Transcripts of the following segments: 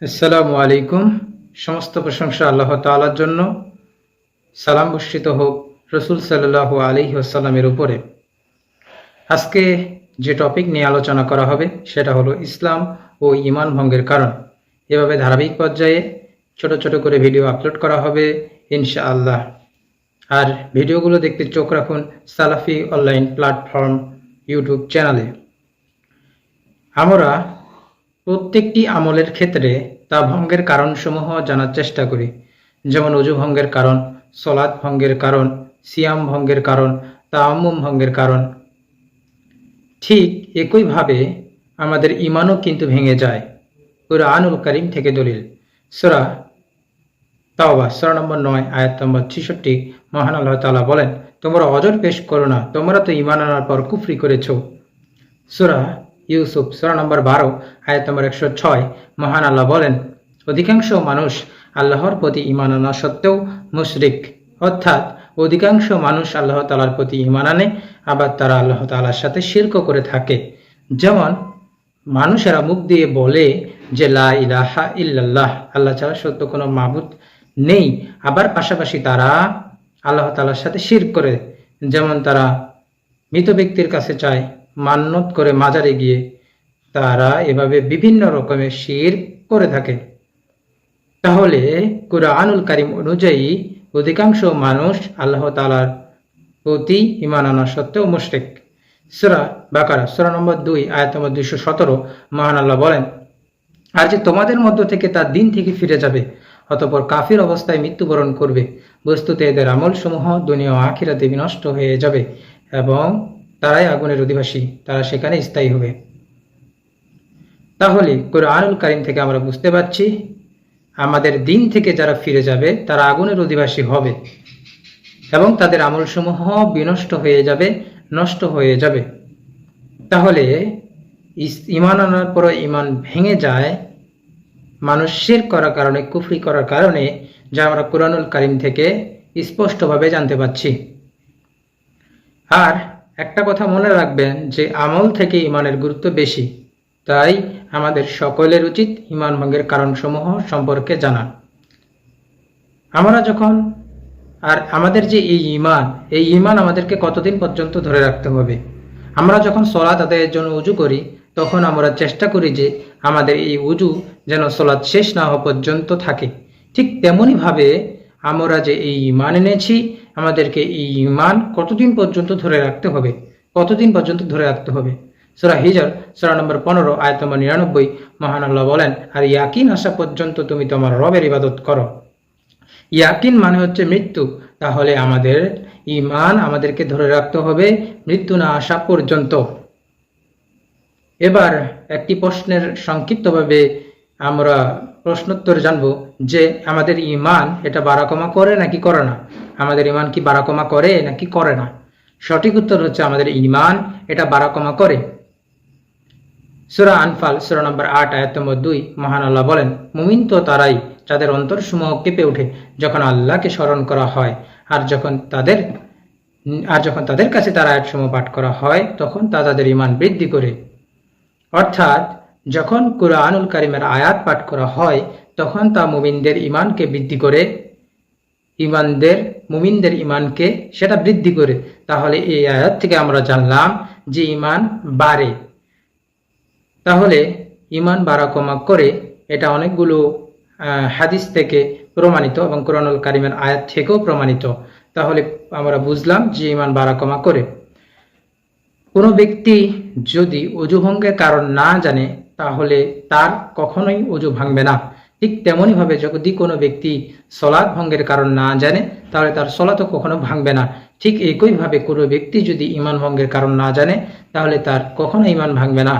আসসালামু আলাইকুম। সমস্ত প্রশংসা আল্লাহ তাআলার জন্য। সালাম বর্ষিত হোক রসুল সাল্লাল্লাহু আলাইহি ওয়াসাল্লামের উপরে। আজকে যে টপিক নিয়ে আলোচনা করা হবে সেটা হলো ইসলাম ও ঈমান ভঙ্গের কারণ। এভাবে ধারাবাহিক পর্যায়ে ছোট ছোট করে ভিডিও আপলোড করা হবে ইনশাআল্লাহ। আর ভিডিওগুলো দেখতে চোখ রাখুন সালাফি অনলাইন প্ল্যাটফর্ম ইউটিউব চ্যানেলে। আমরা প্রত্যেকটি আমলের ক্ষেত্রে তা ভঙ্গের কারণসমূহ জানার চেষ্টা করি, যেমন অজু ভঙ্গের কারণ, সলাৎ ভঙ্গের কারণ, সিয়াম ভঙ্গের কারণ, তায়াম্মুম ভঙ্গের কারণ। ঠিক একইভাবে আমাদের ঈমানও কিন্তু ভেঙে যায়। কুরআনুল কারীম থেকে দলিল, সূরা তাওবা সূরা নম্বর 9 আয়াত নম্বর 66। মহান আল্লাহ তাআলা বলেন, তোমরা অজর পেশ করো না, তোমরা তো ঈমান আনার পর কুফরি করেছো। সূরা ইউসুফ সূরা নম্বর 12 আয়াত নম্বর 106। মহান আল্লাহ বলেন, অধিকাংশ মানুষ আল্লাহর প্রতি ঈমান আনা সত্ত্বেও মুশরিক, অর্থাৎ অধিকাংশ মানুষ আল্লাহ তাআলার প্রতি ঈমান আনে, আবার তারা আল্লাহ তাআলার সাথে শিরক করে থাকে। যেমন মানুষেরা মুখ দিয়ে বলে যে লা ইলাহা ইল্লাল্লাহ, আল্লাহ ছাড়া সত্য কোনো মাবুদ নেই, আবার পাশাপাশি তারা আল্লাহ তাআলার সাথে শিরক করে। যেমন তারা মৃত ব্যক্তির কাছে চায়, মান্নত করে মাজারে গিয়ে তারা এভাবে বিভিন্ন রকমের শিরক করে থাকে। তাহলে কুরআনুল কারীম অনুযায়ী অধিকাংশ মানুষ আল্লাহ তাআলার প্রতি ঈমান আনা সত্ত্বেও মুশরিক। সূরা বাকারা সূরা নম্বর 2 আয়াত নম্বর 217। মহান আল্লাহ বলেন, আর যে তোমাদের মধ্য থেকে তার দিন থেকে ফিরে যাবে, অতঃপর কাফির অবস্থায় মৃত্যুবরণ করবে, বস্তুতে এদের আমল সমূহ দুনিয়া ও আখিরাতে বিনষ্ট হয়ে যাবে এবং তারাই আগুনের অধিবাসী, তারা সেখানে স্থায়ী হবে। তাহলে কুরআনুল কারীম থেকে আমরা বুঝতে পারছি আমাদের দিন থেকে যারা ফিরে যাবে তারা আগুনের অধিবাসী হবে এবং তাদের আমলসমূহ বিনষ্ট হয়ে যাবে, নষ্ট হয়ে যাবে। তাহলে ঈমান আনার পর ঈমান ভেঙে যায় মানুষ শিরক করার কারণে, কুফরি করার কারণে, যা আমরা কুরআনুল কারীম থেকে স্পষ্টভাবে জানতে পাচ্ছি। আর একটা কথা মনে রাখবেন যে আমল থেকে ঈমানের গুরুত্ব বেশি, তাই আমাদের সকলের উচিত ঈমান ভঙ্গের কারণসমূহ সম্পর্কে জানা। আমরা যখন আমাদের যে এই ঈমান আমাদেরকে কতদিন পর্যন্ত ধরে রাখতে হবে। আমরা যখন সলাত আদায়ের জন্য উজু করি তখন আমরা চেষ্টা করি যে আমাদের এই উজু যেন সলাত শেষ না হওয়া পর্যন্ত থাকে। ঠিক তেমনইভাবে আমরা যে এই ঈমান এনেছি, আমাদেরকে এই ঈমান কতদিন পর্যন্ত ধরে রাখতে হবে, কতদিন পর্যন্ত ধরে রাখতে হবে। সূরা হিজর সূরা নম্বর 15 আয়াত নম্বর 99। মহান আল্লাহ বলেন, আর ইয়াকিন আসা পর্যন্ত তুমি তোমার রবের ইবাদত করো। ইয়াকিন মানে হচ্ছে মৃত্যু। তাহলে আমাদের ঈমান আমাদেরকে ধরে রাখতে হবে মৃত্যু না আসা পর্যন্ত। এবার একটি প্রশ্নের সংক্ষিপ্তভাবে আমরা প্রশ্নোত্তর জানব যে আমাদের ঈমান এটা বাড়াকমা করে নাকি করে না। আমাদের ঈমান কি বাড়াকমা করে নাকি করে না? সঠিক উত্তর হচ্ছে আমাদের ঈমান এটা বাড়াকমা করে। সূরা আনফাল সূরা নম্বর 8 আয়াত নম্বর 2। মহান আল্লাহ বলেন, মুমিন তো তারাই যাদের অন্তরসমূহ কেঁপে ওঠে যখন আল্লাহকে স্মরণ করা হয়, আর যখন তাদের কাছে তার আয়াতসমূহ পাঠ করা হয় তখন তা তাদের ঈমান বৃদ্ধি করে। অর্থাৎ যখন কুরআনুল কারীমের আয়াত পাঠ করা হয় তখন তা মুমিনদের ঈমানকে বৃদ্ধি করে, মুমিনদের ঈমানকে সেটা বৃদ্ধি করে। তাহলে এই আয়াত থেকে আমরা জানলাম যে ঈমান বাড়ে। তাহলে ঈমান বাড়া কমা করে এটা অনেকগুলো হাদিস থেকে প্রমাণিত এবং কুরআনুল কারীমের আয়াত থেকেও প্রমাণিত। তাহলে আমরা বুঝলাম যে ঈমান বাড়া কমা করে। কোনো ব্যক্তি যদি অজু ভঙ্গের কারণ না জানে তাহলে তার কখনোই অজু ভাঙবে না। ঠিক তেমনইভাবে যদি কোনো ব্যক্তি সলাৎ ভঙ্গের কারণ না জানে তাহলে তার সলাতও কখনো ভাঙবে না। ঠিক একইভাবে কোনো ব্যক্তি যদি ঈমান ভঙ্গের কারণ না জানে তাহলে তার কখনো ঈমান ভাঙবে না।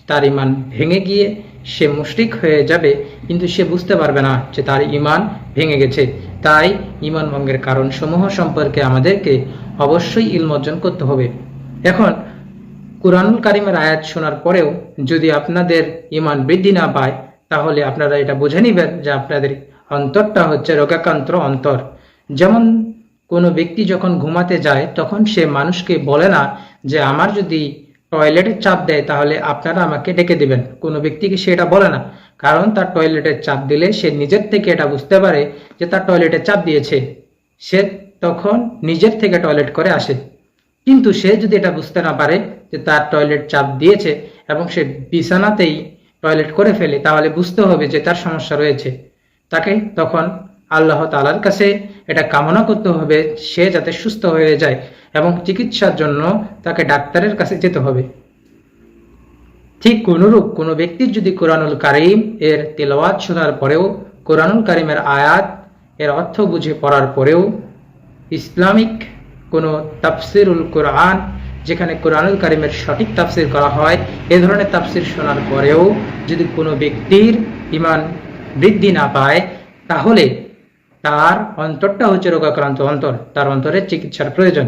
তার ঈমান ভেঙে গিয়ে সে মুশরিক হয়ে যাবে, কিন্তু সে বুঝতে পারবে না যে তার ঈমান ভেঙে গেছে। তাই ঈমান ভঙ্গের কারণসমূহ সম্পর্কে আমাদেরকে অবশ্যই ইলম অর্জন করতে হবে। এখন কুরআনুল কারীমের আয়াত শোনার পরেও যদি আপনাদের ঈমান বৃদ্ধি না পায় তাহলে আপনারা এটা বুঝে নেবেন যে আপনাদের অন্তরটা হচ্ছে রোগাক্রান্ত অন্তর। যেমন কোনো ব্যক্তি যখন ঘুমাতে যায় তখন সে মানুষকে বলে না যে আমার যদি টয়লেটের চাপ দেয় তাহলে আপনারা আমাকে ডেকে দিবেন, কোনো ব্যক্তিকে সেটা বলে না, কারণ তার টয়লেটে চাপ দিলে সে নিজের থেকে এটা বুঝতে পারে যে তার টয়লেটে চাপ দিয়েছে, সে তখন নিজের থেকে টয়লেট করে আসে। কিন্তু সে যদি এটা বুঝতে না পারে যে তার টয়লেট চাপ দিয়েছে এবং সে বিছানাতেই টয়লেট করে ফেলে, তাহলে বুঝতে হবে যে তার সমস্যা রয়েছে। তাকে তখন আল্লাহ তাআলার কাছে এটা কামনা করতে হবে সে যাতে সুস্থ হয়ে যায়, এবং চিকিৎসার জন্য তাকে ডাক্তারের কাছে যেতে হবে। ঠিক কোনরূপ কোনো ব্যক্তির যদি কোরআনুল কারীম এর তেলাওয়াত শোনার পরেও, কোরআনুল কারীমের আয়াত এর অর্থ বুঝে পড়ার পরেও, ইসলামিক কোনো তাফসিরুল কোরআন যেখানে কোরআনুল কারীমের সঠিক তাফসির করা হয়, এ ধরনের তাফসির শোনার পরেও যদি কোনো ব্যক্তির ঈমান বৃদ্ধি না পায়, তাহলে তার অন্তরটা হচ্ছে রোগাক্রান্ত অন্তর, তার অন্তরের চিকিৎসার প্রয়োজন।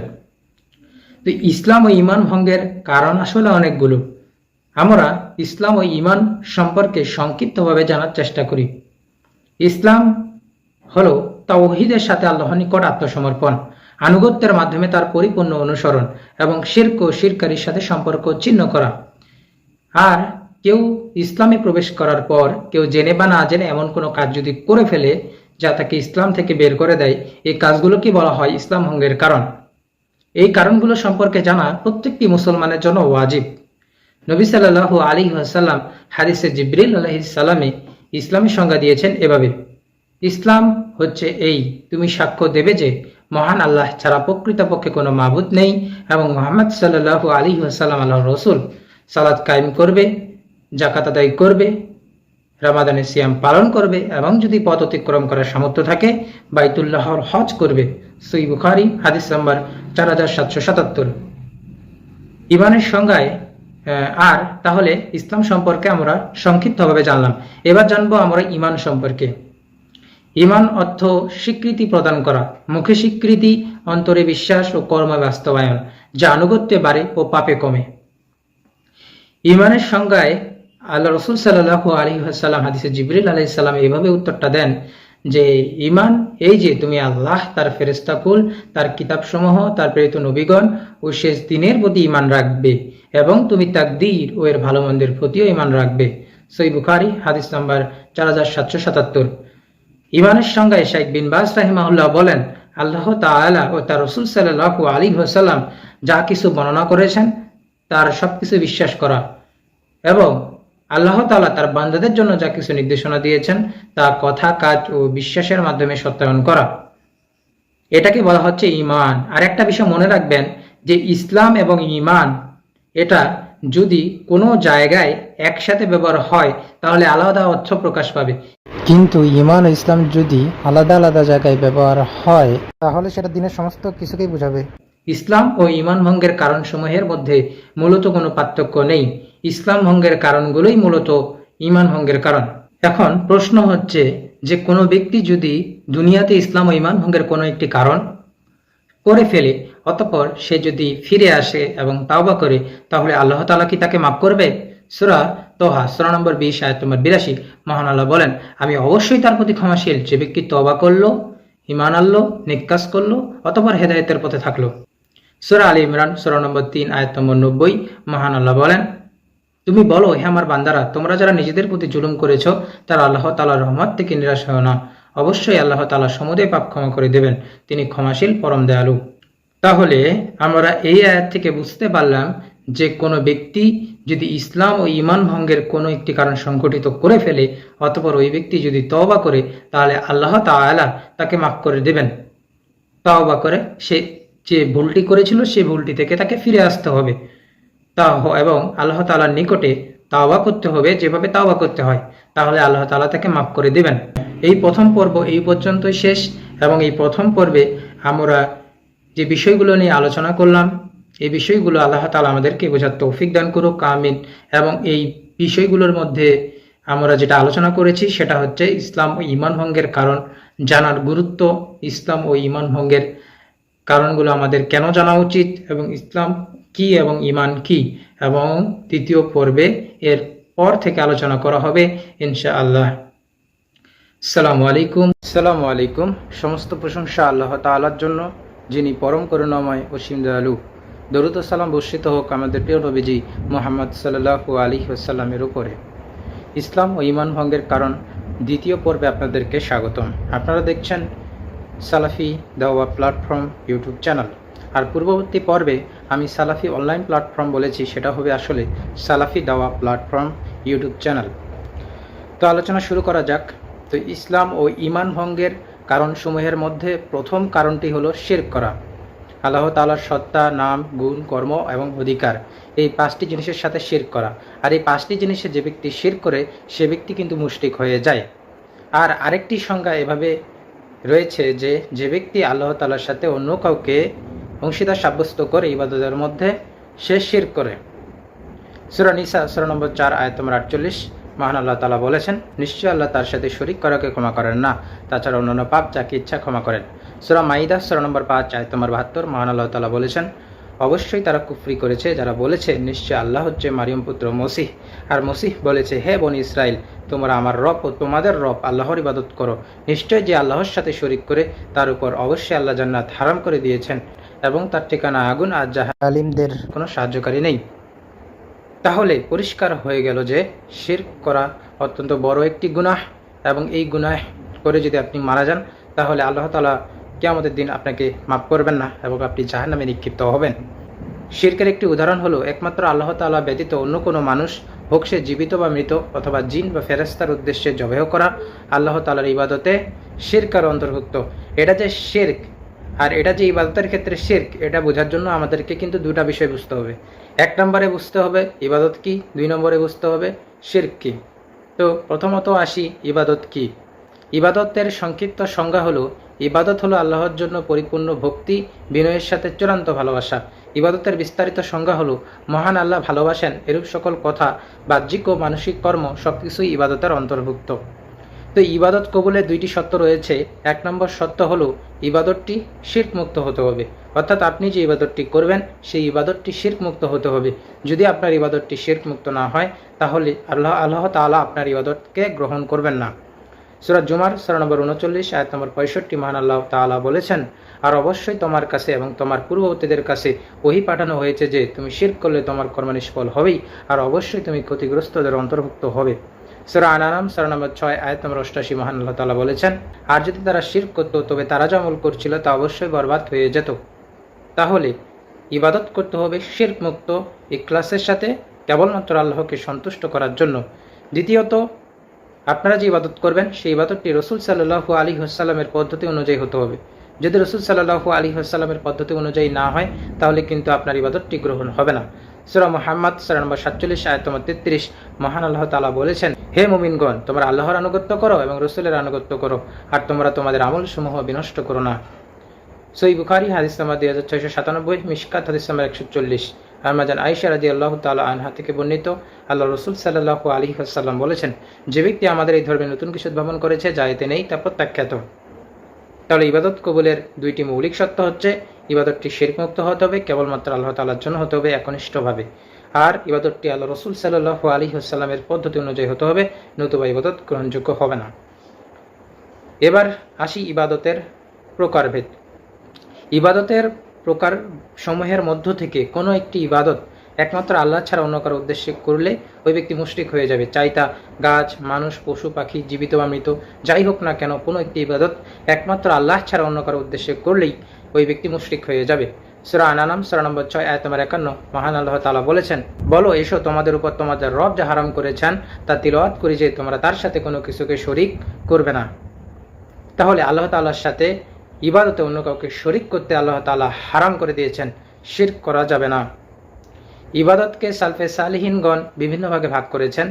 তো ইসলাম ও ঈমান ভঙ্গের কারণ আসলে অনেকগুলো। আমরা ইসলাম ও ঈমান সম্পর্কে সংক্ষিপ্তভাবে জানার চেষ্টা করি। ইসলাম হলো তাওহীদের সাথে আল্লাহর নিকট আত্মসমর্পণ, আনুগত্যের মাধ্যমে তার পরিপূর্ণ অনুসরণ এবং শিরক ও শিরকারীর সাথে সম্পর্ক ছিন্ন করা। আর কেউ ইসলামে প্রবেশ করার পর কেউ জেনে বা না জেনে এমন কোনো কাজ যদি করে ফেলে যা তাকে ইসলাম থেকে বের করে দেয়, এই কাজগুলোকে বলা হয় ইসলাম ভঙ্গের কারণ। এই কারণগুলো সম্পর্কে জানা প্রত্যেকটি মুসলমানের জন্য ওয়াজিব। নবী সাল্লাল্লাহু আলাইহি ওয়াসাল্লাম হাদিসে জিবরিল আলাইহিস সালামে ইসলামের সংজ্ঞা দিয়েছেন এভাবে: ইসলাম হচ্ছে এই, তুমি সাক্ষ্য দেবে যে মহান আল্লাহ ছাড়া প্রকৃতপক্ষে কোনো মাবুদ নেই এবং মুহাম্মদ সাল্লাল্লাহু আলাইহি ওয়াসাল্লাম আল্লাহর রাসূল। সালাত কায়েম করবে, যাকাত আদায় করবে, রমাদানের সিয়াম পালন করবে এবং যদি পথ অতিক্রম করার সামর্থ্য থাকে বাইতুল্লাহর হজ করবে। সহিহ বুখারী হাদিস নাম্বার 4777। ঈমানের সংজ্ঞায় আর তাহলে ইসলাম সম্পর্কে আমরা সংক্ষিপ্তভাবে জানলাম। এবার জানবো আমরা ঈমান সম্পর্কে। ঈমান অর্থ স্বীকৃতি প্রদান করা, মুখে স্বীকৃতি, অন্তরে বিশ্বাস ও কর্মে বাস্তবায়ন, যা আনুগত্যে বাড়ে ও পাপে কমে। ঈমানের সংজ্ঞায় আল্লাহ রাসূল সাল্লাল্লাহু আলাইহি ওয়াসাল্লাম হাদিসে জিবরিল আলাইহিস সালাম এভাবে উত্তরটা দেন যে ঈমান এই যে তুমি আল্লাহ, তার ফেরেশতাকুল, তার কিতাবসমূহ, তার প্রেরিত নবীগণ ও শেষ দিনের প্রতি ঈমান রাখবে এবং তুমি তাকদীর ও এর ভালো মন্দের প্রতিও ঈমান রাখবে। সহিহ বুখারী হাদিস নাম্বার 4777। ঈমানের সংজ্ঞায় শাইখ বিন বাজ রাহিমাহুল্লাহ বলেন, আল্লাহ তাআলা ও তার রাসূল সাল্লাল্লাহু আলাইহি ওয়াসাল্লাম যা কিছু বর্ণনা করেছেন তার সবকিছু বিশ্বাস করা এবং আল্লাহ তাআলা তার বান্দাদের জন্য যা কিছু নির্দেশনা দিয়েছেন তা কথা, কাজ ও বিশ্বাসের মাধ্যমে সত্যায়ন করা। এটাকে বলা হচ্ছে ঈমান। আর একটা বিষয় মনে রাখবেন যে ইসলাম এবং ঈমান এটা যদি কোনো জায়গায় একসাথে ব্যবহার হয় তাহলে আলাদা অর্থ প্রকাশ পাবে, কিন্তু ঈমান ও ইসলাম যদি আলাদা আলাদা জায়গায় ব্যবহার হয় তাহলে সেটা দিনের সমস্ত কিছুকেই বোঝাবে। ইসলাম ও ঈমান ভঙ্গের কারণসমূহের মধ্যে মূলত কোনো পার্থক্য নেই। ইসলাম ভঙ্গের কারণগুলোই মূলত ঈমান ভঙ্গের কারণ। এখন প্রশ্ন হচ্ছে যে কোনো ব্যক্তি যদি দুনিয়াতে ইসলাম ও ঈমান ভঙ্গের কোনো একটি কারণ করে ফেলে, অতঃপর সে যদি ফিরে আসে এবং তাওবা করে, তাহলে আল্লাহ তাআলা কি তাকে মাফ করবে? সূরা তোহা সূরা নম্বর 20 আয়াত নম্বর 82 মহান আল্লাহ বলেন, আমি অবশ্যই তার প্রতি ক্ষমাশীল যে ব্যক্তি তওবা করলো, ঈমান আনলো, নেক কাজ করলো, অতঃপর হেদায়েতের পথে থাকলো। সূরা আলী ইমরান সূরা নম্বর 3 আয়াত নম্বর 90 মহান আল্লাহ বলেন, তুমি বলো হে আমার বান্দারা, তোমরা যারা নিজেদের প্রতি জুলুম করেছো তারা আল্লাহ তাআলার রহমত থেকে নিরাশ হয় না। অবশ্যই আল্লাহ তাআলা সমুদয় পাপ ক্ষমা করে দেবেন, তিনি ক্ষমাশীল পরম দয়ালু। তাহলে আমরা এই আয়াত থেকে বুঝতে পারলাম যে কোনো ব্যক্তি যদি ইসলাম ও ঈমান ভঙ্গের কোনো একটি কারণ সংঘটিত করে ফেলে, অতঃপর ওই ব্যক্তি যদি তওবা করে, তাহলে আল্লাহ তাআলা তাকে মাফ করে দেবেন। তওবা করে সে যে ভুলটি করেছিল সেই ভুলটি থেকে তাকে ফিরে আসতে হবে এবং আল্লাহ তাআলার নিকটে তাওবা করতে হবে যেভাবে তাওবা করতে হয়, তাহলে আল্লাহ তাআলা তাকে মাফ করে দেবেন। এই প্রথম পর্ব এই পর্যন্তই শেষ এবং এই প্রথম পর্বে আমরা যে বিষয়গুলো নিয়ে আলোচনা করলাম এই বিষয়গুলো আল্লাহ তাআলা আমাদেরকে বোঝার তৌফিক দান করুক, আমিন। এবং এই বিষয়গুলোর মধ্যে আমরা যেটা আলোচনা করেছি সেটা হচ্ছে ইসলাম ও ঈমান ভঙ্গের কারণ জানার গুরুত্ব, ইসলাম ও ঈমান ভঙ্গের কারণগুলো আমাদের কেন জানা উচিত এবং ইসলাম কি এবং ঈমান কি, এবং দ্বিতীয় পর্বে এর পর থেকে আলোচনা করা হবে ইনশাআল্লাহ। আসসালামু আলাইকুম। সমস্ত প্রশংসা আল্লাহ তাআলার জন্য, যিনি পরম করুণাময় অসীম দয়ালু। দরুদ ও সালাম বর্ষিত হোক আমাদের প্রিয় নবীজি মুহাম্মদ সাল্লাল্লাহু আলাইহি ওয়াসাল্লামের উপরে। ইসলাম ও ঈমান ভঙ্গের কারণ দ্বিতীয় পর্বে আপনাদেরকে স্বাগতম। আপনারা দেখছেন সালাফি দাওয়া প্ল্যাটফর্ম ইউটিউব চ্যানেল। আর পূর্ববর্তী পর্বে আমি সালাফি অনলাইন প্ল্যাটফর্ম বলেছি, সেটা হবে আসলে সালাফি দাওয়া প্ল্যাটফর্ম ইউটিউব চ্যানেল। তো আলোচনা শুরু করা যাক। তো ইসলাম ও ঈমান ভঙ্গের কারণসমূহের মধ্যে প্রথম কারণটি হলো শিরক করা। আল্লাহ তাআলার সত্তা, নাম, গুণ, কর্ম এবং অধিকার, এই পাঁচটি জিনিসের সাথে শিরক করা। আর এই পাঁচটি জিনিসে যে ব্যক্তি শিরক করে সে ব্যক্তি কিন্তু মুশরিক হয়ে যায়। আর আরেকটি সংজ্ঞা এভাবে রয়েছে যে যে ব্যক্তি আল্লাহ তাআলার সাথে অন্য কাউকে অংশীদার সাব্যস্ত করে ইবাদতের মধ্যে সে শিরক করে। সূরা নিসা সূরা নম্বর 4 আয়াত নম্বর 48 মহান আল্লাহ তাআলা বলেছেন, নিশ্চয় আল্লাহ তার সাথে শরীক করাকে ক্ষমা করেন না, তাছাড়া অন্যান্য পাপ যাকে ইচ্ছা ক্ষমা করেন। সূরা মাইদা সূরা নম্বর 5 আয়াত নম্বর 72 মহান আল্লাহ তাআলা বলেছেন, অবশ্যই তারা কুফরি করেছে যারা বলেছে নিশ্চয় আল্লাহ হচ্ছে মারিয়ম পুত্র মসিহ। আর মসিহ বলেছে, হে বনি ইসরাইল, তোমরা আমার রব ও তোমাদের রব আল্লাহর ইবাদত করো। নিশ্চয় যে আল্লাহর সাথে শরীক করে তার উপর অবশ্যই আল্লাহ জান্নাত হারাম করে দিয়েছেন এবং তার ঠিকানা আগুন, আর জালিমদের কোনো সাহায্যকারী নেই। তাহলে পরিষ্কার হয়ে গেল যে শিরক করা অত্যন্ত বড় একটি গুনাহ, এবং এই গুনাহ করে যদি আপনি মারা যান তাহলে আল্লাহ তাআলা কিয়ামতের দিন আপনাকে মাফ করবেন না এবং আপনি জাহান্নামে নিক্ষিপ্ত হবেন। শিরকের একটি উদাহরণ হলো একমাত্র আল্লাহ তাআলা ব্যতীত অন্য কোনো মানুষ, হোক সে জীবিত বা মৃত অথবা জিন বা ফেরেশতার উদ্দেশ্যে জবেহ করা, আল্লাহ তাআলার ইবাদতে শিরকের অন্তর্ভুক্ত। এটা যে শিরক আর এটা যে ইবাদতের ক্ষেত্রে শিরক, এটা বোঝার জন্য আমাদেরকে কিন্তু দুটা বিষয় বুঝতে হবে। এক নম্বরে বুঝতে হবে ইবাদত কি, দুই নম্বরে বুঝতে হবে শিরক কি। তো প্রথমত আসি ইবাদত কি। ইবাদতের সংক্ষিপ্ত সংজ্ঞা হলো, ইবাদত হলো আল্লাহর জন্য পরিপূর্ণ ভক্তি, বিনয়ের সাথে চূড়ান্ত ভালোবাসা। ইবাদতের বিস্তারিত সংজ্ঞা হলো, মহান আল্লাহ ভালোবাসেন এরূপ সকল কথা, বাহ্যিক ও মানসিক কর্ম সবকিছুই ইবাদতের অন্তর্ভুক্ত। তো ইবাদত কবুলের দুইটি শর্ত রয়েছে। এক নম্বর শর্ত হলো ইবাদতটি শিরক মুক্ত হতে হবে, অর্থাৎ আপনি যে ইবাদতটি করবেন সেই ইবাদতটি শিরক মুক্ত হতে হবে। যদি আপনার ইবাদতটি শিরক মুক্ত না হয় তাহলে আল্লাহ তাআলা আপনার ইবাদতকে গ্রহণ করবেন না। সূরা জুমার সূরা নম্বর 39 আয়াত নম্বর 65 মহান আল্লাহ তাআলা বলেছেন, আর অবশ্যই তোমার কাছে এবং তোমার পূর্ববর্তীদের কাছে ওহী পাঠানো হয়েছে যে তুমি শিরক করলে তোমার কর্ম নিষ্ফল হবেই, আর অবশ্যই তুমি ক্ষতিগ্রস্তদের অন্তর্ভুক্ত হবে। সূরা আনাম সূরা নম্বর 6 আয়াত নম্বর 88 মহান আল্লাহ তাআলা বলেছেন, আর যদি তারা শিরক করত তবে তারা যা আমল করছিল তা অবশ্যই বরবাদ হয়ে যেত। তাহলে ইবাদত করতে হবে শিরক মুক্ত, ইখলাসের সাথে, কেবলমাত্র আল্লাহকে সন্তুষ্ট করার জন্য। দ্বিতীয়ত, আপনারা যে ইবাদত করবেন সেই ইবাদতটি রাসূল সাল্লাল্লাহু আলাইহি ওয়াসাল্লামের পদ্ধতি অনুযায়ী হতে হবে। যদি রাসূল সাল্লাল্লাহু আলাইহি ওয়াসাল্লামের পদ্ধতি অনুযায়ী না হয় তাহলে কিন্তু আপনার ইবাদতটি গ্রহণ হবে না। সূরা মুহাম্মদ সূরা নম্বর 47 আয়াত নম্বর 33 মহান আল্লাহ তাআলা বলেছেন, হে মুমিনগণ, তোমরা আল্লাহর আনুগত্য করো এবং রাসূলের আনুগত্য করো, আর তোমরা তোমাদের আমলসমূহ বিনষ্ট করো না। সহিহ বুখারী হাদিস নম্বর 2697, মিশকাত হাদিস নম্বর 140। আম্মাজান আয়েশা রাদিয়াল্লাহু তাআলা আনহা থেকে বর্ণিত, আল্লাহ রাসূল সাল্লাল্লাহু আলাইহি ওয়াসাল্লাম বলেছেন, যে ব্যক্তি আমাদের এই ধর্মে নতুন কিছু উদ্ভাবন করেছে যা এতে নেই তা প্রত্যাখ্যাত। তাহলে ইবাদত কবুলের দুইটি মৌলিক শর্ত হচ্ছে, ইবাদতটি শিরক মুক্ত হতে হবে, কেবলমাত্র আল্লাহ তাআলার জন্য হতে হবে একনিষ্ঠভাবে, আর ইবাদতটি আল্লাহ রাসূল সাল্লাল্লাহু আলাইহি ওয়াসাল্লামের পদ্ধতি অনুযায়ী হতে হবে, নতুবা ইবাদত গ্রহণযোগ্য হবে না। এবার আসি ইবাদতের প্রকারভেদ। ইবাদতের প্রকার সমূহের মধ্য থেকে কোনো একটি ইবাদত একমাত্র আল্লাহ ছাড়া অন্য কারো উদ্দেশ্যে করলে ওই ব্যক্তি মুশরিক হয়ে যাবে। চাই তা গাছ, মানুষ, পশু, পাখি, জীবিত বা মৃত, যাই হোক না কেন, কোনো একটি ইবাদত একমাত্র আল্লাহ ছাড়া অন্য কারো উদ্দেশ্যে করলেই ওই ব্যক্তি মুশরিক হয়ে যাবে। সূরা আনাম সূরা নম্বর 6 আয়াত নম্বর 51 মহান আল্লাহ তাআলা বলেছেন, বলো এসো তোমাদের উপর তোমাদের রব যা হারাম করেছেন তা তিলাওয়াত করি যে তোমরা তার সাথে কোনো কিছুকে শরীক করবে না। তাহলে আল্লাহ তাআলার সাথে ইবাদতে অন্য কাউকে শরীক করতে আল্লাহ তাআলা হারাম করে দিয়েছেন, শিরক করা যাবে না। ইবাদতকে সালফে সালিহিনগণ বিভিন্ন ভাগে ভাগ করেছেন,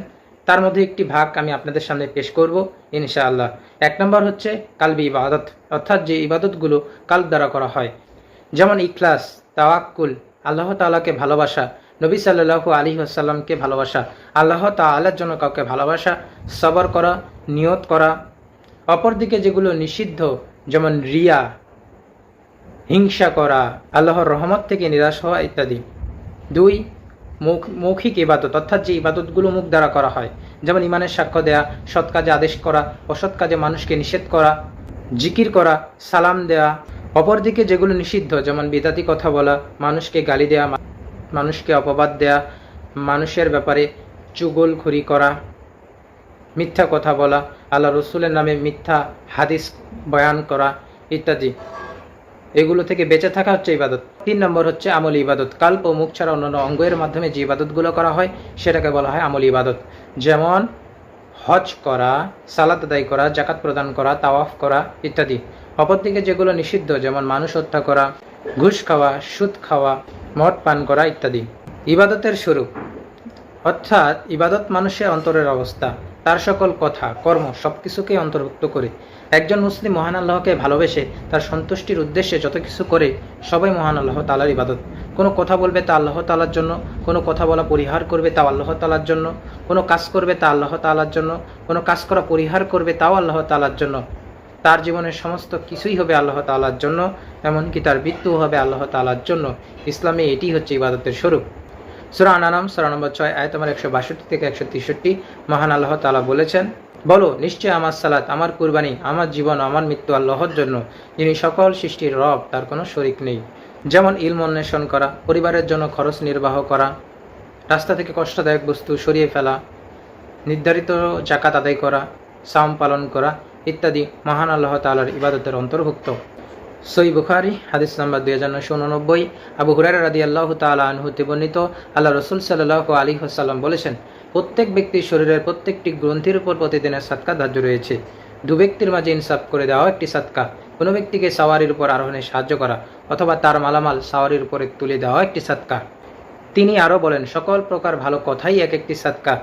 তার মধ্যে একটি ভাগ আমি আপনাদের সামনে পেশ করব ইনশাআল্লাহ। এক নম্বর হচ্ছে কালবি ইবাদত, অর্থাৎ যে ইবাদতগুলো কালব দ্বারা করা হয়, যেমন ইখলাস, তাওয়াক্কুল, আল্লাহ তাআলাকে ভালোবাসা, নবী সাল্লাল্লাহু আলাইহি ওয়াসাল্লামকে ভালোবাসা, আল্লাহ তাআলার জন্য কাউকে ভালোবাসা, সবর করা, নিয়ত করা। অপরদিকে যেগুলো নিষিদ্ধ, যেমন রিয়া, হিংসা করা, আল্লাহর রহমত থেকে নিরাশ হওয়া ইত্যাদি। দুই, মৌখিক ইবাদত, অর্থাৎ যে ইবাদতগুলো মুখ দ্বারা করা হয়, যেমন ইমানের সাক্ষ্য দেয়া, সৎ কাজে আদেশ করা, অসৎ কাজে মানুষকে নিষেধ করা, জিকির করা, সালাম দেয়া। অপরদিকে যেগুলো নিষিদ্ধ, যেমন বিদাতি কথা বলা, মানুষকে গালি দেয়া, মানুষকে অপবাদ দেয়া, মানুষের ব্যাপারে চুগলখড়ি করা, মিথ্যা কথা বলা, আল্লাহ রসুলের নামে মিথ্যা হাদিস বয়ান করা ইত্যাদি, এগুলো থেকে বেঁচে থাকা হচ্ছে ইবাদত। 3 নম্বর হচ্ছে আমল ইবাদত। কাল্প ও মুখ ছাড়া অন্যান্য অঙ্গের মাধ্যমে যে ইবাদতগুলো করা হয় সেটাকে বলা হয় আমল ইবাদত। যেমন হজ করা, সালাত আদায় করা, জাকাত প্রদান করা, তাওয়াফ করা ইত্যাদি। অপরদিকে যেগুলো নিষিদ্ধ, যেমন মানুষ হত্যা করা, ঘুষ খাওয়া, সুদ খাওয়া, মদ পান করা ইত্যাদি। ইবাদতের স্বরূপ অর্থাৎ ইবাদত মানুষের অন্তরের অবস্থা, তার সকল কথা কর্ম সবকিছুকেই অন্তর্ভুক্ত করে। একজন মুসলিম মহান আল্লাহকে ভালোবেসে তার সন্তুষ্টির উদ্দেশ্যে যত কিছু করে সবাই মহান আল্লাহ তাআলার ইবাদত। কোনো কথা বলবে তা আল্লাহ তাআলার জন্য, কোনো কথা বলা পরিহার করবে তাও আল্লাহ তাআলার জন্য, কোনো কাজ করবে তা আল্লাহ তাআলার জন্য, কোনো কাজ করা পরিহার করবে তাও আল্লাহ তাআলার জন্য। তার জীবনের সমস্ত কিছুই হবে আল্লাহ তাআলার জন্য, এমনকি তার মৃত্যু হবে আল্লাহ তাআলার জন্য। ইসলামে এটি হচ্ছে ইবাদতের স্বরূপ। সূরা আন-নাম সূরা নম্বর 6 আয়াত নম্বর 162 থেকে 163 মহান আল্লাহ তাআলা বলেছেন, বলো নিশ্চয় আমার সালাত, আমার কুরবানি, আমার জীবন, আমার মৃত্যু আল্লাহর জন্য, যিনি সকল সৃষ্টির রব, তার কোনো শরীক নেই। যেমন ইলম অন্বেষণ করা, পরিবারের জন্য খরচ নির্বাহ করা, রাস্তা থেকে কষ্টদায়ক বস্তু সরিয়ে ফেলা, নির্ধারিত জাকাত আদায় করা, সাওম পালন করা ইত্যাদি মহান আল্লাহ তাআলার ইবাদতের অন্তর্ভুক্ত। সহিহ বুখারী হাদিস নাম্বার 2989, আবু হুরায়রা রাদিয়াল্লাহু তাআলা আনহু হতে বর্ণিত, আল্লাহ রাসূল সাল্লাল্লাহু আলাইহি ওয়াসাল্লাম বলেছেন, প্রত্যেক ব্যক্তির শরীরের প্রত্যেকটি গ্রন্থির উপর প্রতিদিনের সাদকা ধার্য রয়েছে। দু ব্যক্তির মাঝে ইনসাফ করে দেওয়া একটি সাদকা, কোনো ব্যক্তিকে সাওয়ারির উপর আরোহণে সাহায্য করা অথবা তার মালামাল সাওয়ারির উপরে তুলে দেওয়া একটি সাদকা। তিনি আরও বলেন, সকল প্রকার ভালো কথাই এক একটি সাদকা।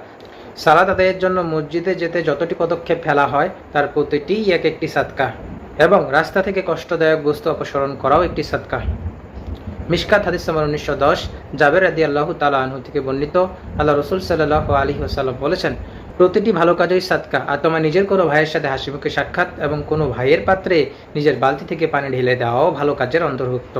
সালাত আদায়ের জন্য মসজিদে যেতে যতটি পদক্ষেপ ফেলা হয় তার প্রতিটিই এক একটি সাদকা, এবং রাস্তা থেকে কষ্টদায়ক বস্তু অপসারণ করাও একটি সাদকা। মিশকাত হাদিস নম্বর 1910, জাবের রাদিয়াল্লাহু তাআলা আনহু থেকে বর্ণিত, আল্লাহ রাসূল সাল্লাল্লাহু আলাইহি ওয়াসাল্লাম বলেছেন, প্রতিটি ভালো কাজই সাদকা। আর তোমার নিজের কোনো ভাইয়ের সাথে হাসিমুখে সাক্ষাৎ এবং কোনো ভাইয়ের পাত্রে নিজের বালতি থেকে পানি ঢেলে দেওয়াও ভালো কাজের অন্তর্ভুক্ত।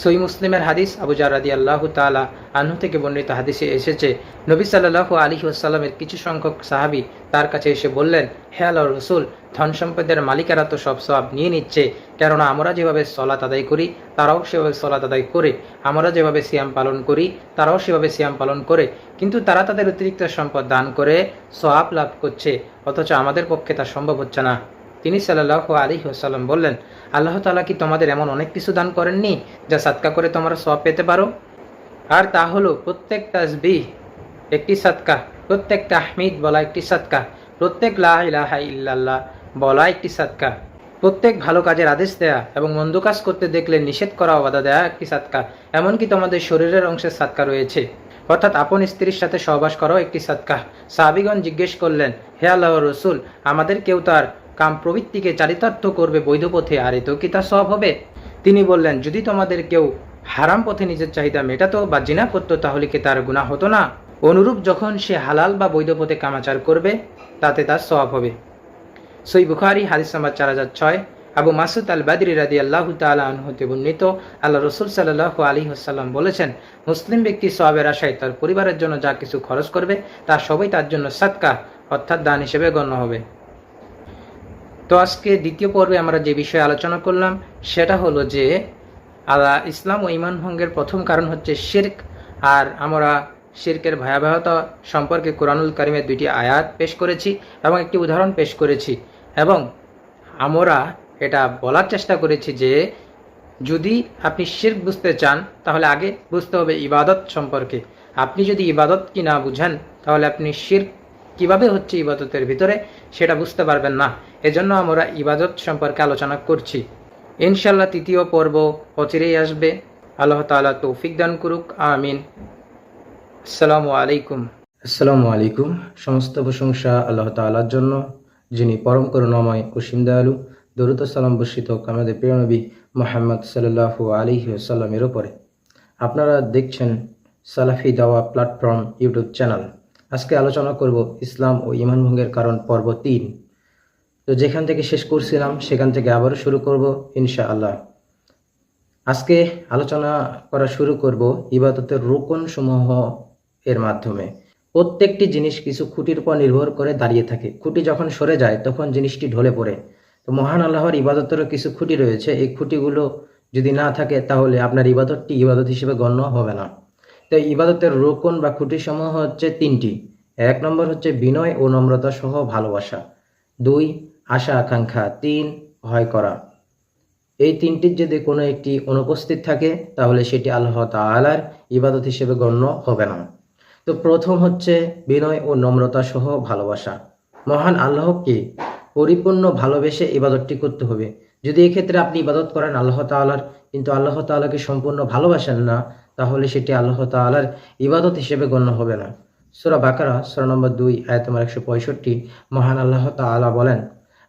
সহিহ মুসলিমের হাদিস, আবু জার রাদিয়াল্লাহু তাআলা আনহু থেকে বর্ণিত হাদিসে এসেছে, নবী সাল্লাল্লাহু আলাইহি ওয়াসাল্লামের কিছু সংখ্যক সাহাবী তার কাছে এসে বললেন, হে আল্লাহর রাসূল, ধন সম্পদের মালিকেরা তো সব সওয়াব নিয়ে নিচ্ছে, কেননা আমরা যেভাবে সালাত আদায় করি তারাও সেভাবে সালাত আদায় করে, আমরা যেভাবে সিয়াম পালন করি তারাও সেভাবে সিয়াম পালন করে, কিন্তু তারা তাদের অতিরিক্ত সম্পদ দান করে সওয়াব লাভ করছে, অথচ আমাদের পক্ষে তা সম্ভব হচ্ছে না। তিনি সাল্লাল্লাহু আলাইহি ওয়াসাল্লাম বললেন, আল্লাহ তাআলা কি তোমাদের এমন অনেক কিছু দান করেননি যা সাদকা করে তোমরা সওয়াব পেতে পারো? আর তা হলো প্রত্যেক তাসবিহ একটি সাদকা, প্রত্যেক তাহমিদ বলা একটি সাদকা, প্রত্যেক লা ইলাহা ইল্লাল্লাহ বলা একটি সাদকা, প্রত্যেক ভালো কাজের আদেশ দেয়া এবং মন্দ কাজ করতে দেখলে নিষেধ করা ও বাধা দেয়া একটি সাদকা, এমনকি তোমাদের শরীরের অংশের সাদকা রয়েছে, অর্থাৎ আপন স্ত্রীর সাথে সহবাস করাও একটি সাদকা। সাহাবীগণ জিজ্ঞেস করলেন, হে আল্লাহর রাসূল, আমাদের কেউ তার কাম প্রবৃত্তিকে চারিতার্থ করবে বৈধ পথে, আর এতেও কি তা সওয়াব হবে? তিনি বললেন, যদি তোমাদের কেউ হারাম পথে নিজের চাহিদা মেটাতো বা জিনা করতো তাহলে কি তার গুনাহ হতো না? অনুরূপ যখন সে হালাল বা বৈধ পথে কামাচার করবে তাতে তার সওয়াব হবে। সহিহ বুখারী হাদিস নাম্বার 4006, আবু মাসউদ আল বাদরি রাদিয়াল্লাহু তাআলা আনহু হতে বর্ণিত, আল্লাহ রাসূল সাল্লাল্লাহু আলাইহি ওয়াসাল্লাম বলেছেন, মুসলিম ব্যক্তি সওয়াবের আশায় তার পরিবারের জন্য যা কিছু খরচ করবে তা সবই তার জন্য সাদকা অর্থাৎ দান হিসেবে গণ্য হবে। তো আজকে দ্বিতীয় পর্বে আমরা যে বিষয়ে আলোচনা করলাম সেটা হলো যে ইসলাম ও ঈমান ভঙ্গের প্রথম কারণ হচ্ছে শিরক, আর আমরা শিরকের ভয়াবহতা সম্পর্কে কোরআনুল কারীমের 2টি আয়াত পেশ করেছি এবং একটি উদাহরণ পেশ করেছি, এবং আমরা এটা বলার চেষ্টা করেছি যে যদি আপনি শিরক বুঝতে চান তাহলে আগে বুঝতে হবে ইবাদত সম্পর্কে। আপনি যদি ইবাদত কি না বুঝেন তাহলে আপনি শিরক কিভাবে হচ্ছে ইবাদতের ভিতরে সেটা বুঝতে পারবেন না। এজন্য আমরা ইবাদত সম্পর্কে আলোচনা করছি। ইনশাআল্লাহ তৃতীয় পর্ব অচিরেই আসবে। আল্লাহ তাআলা তৌফিক দান করুক, আমিন। আসসালামু আলাইকুম। আসসালামু আলাইকুম। সমস্ত প্রশংসা আল্লাহ তাআলার জন্য, যিনি পরম করুণাময় অসীম দয়ালু। দরুদ ও সালাম বর্ষিত হোক আমাদের প্রিয় নবী মুহাম্মদ সাল্লাল্লাহু আলাইহি ওয়াসাল্লামের উপরে। আপনারা দেখছেন সালাফি দাওয়া প্ল্যাটফর্ম ইউটিউব চ্যানেল। আজকে আলোচনা করব ইসলাম ও ঈমান ভঙ্গের কারণ পর্ব 3। তো যেখান থেকে শেষ করছিলাম সেখান থেকে আবারও শুরু করব ইনশাআল্লাহ। আজকে আলোচনা করা শুরু করব ইবাদতের রুকন সমূহ এর মাধ্যমে। প্রত্যেকটি জিনিস কিছু খুঁটির উপর নির্ভর করে দাঁড়িয়ে থাকে। খুঁটি যখন সরে যায় তখন জিনিসটি ঢলে পড়ে। তো মহান আল্লাহর ইবাদতেরও কিছু খুঁটি রয়েছে, এই খুঁটিগুলো যদি না থাকে তাহলে আপনার ইবাদতটি ইবাদত হিসেবে গণ্য হবে না। তো ইবাদতের রোকন বা খুঁটি সমূহ হচ্ছে 3টি। এক নম্বর হচ্ছে বিনয় ও নম্রতা সহ ভালোবাসা, 2 আশা আকাঙ্ক্ষা, 3 ভয় করা। এই তিনটির যদি কোনো একটি অনুপস্থিত থাকে তাহলে সেটি আল্লাহ তাআলার ইবাদত হিসেবে গণ্য হবে না। তো প্রথম হচ্ছে বিনয় ও নম্রতা সহ ভালোবাসা। মহান আল্লাহকে পরিপূর্ণ ভালোবেসে ইবাদতটি করতে হবে। যদি এক্ষেত্রে আপনি ইবাদত করেন আল্লাহ তাআলার, কিন্তু আল্লাহ তাআলাকে সম্পূর্ণ ভালোবাসেন না, তাহলে সেটি আল্লাহ তাআলার ইবাদত হিসেবে গণ্য হবে না। সূরা বাকারা সূরা নম্বর 2 আয়াত নম্বর 165 মহান আল্লাহ তাআলা বলেন,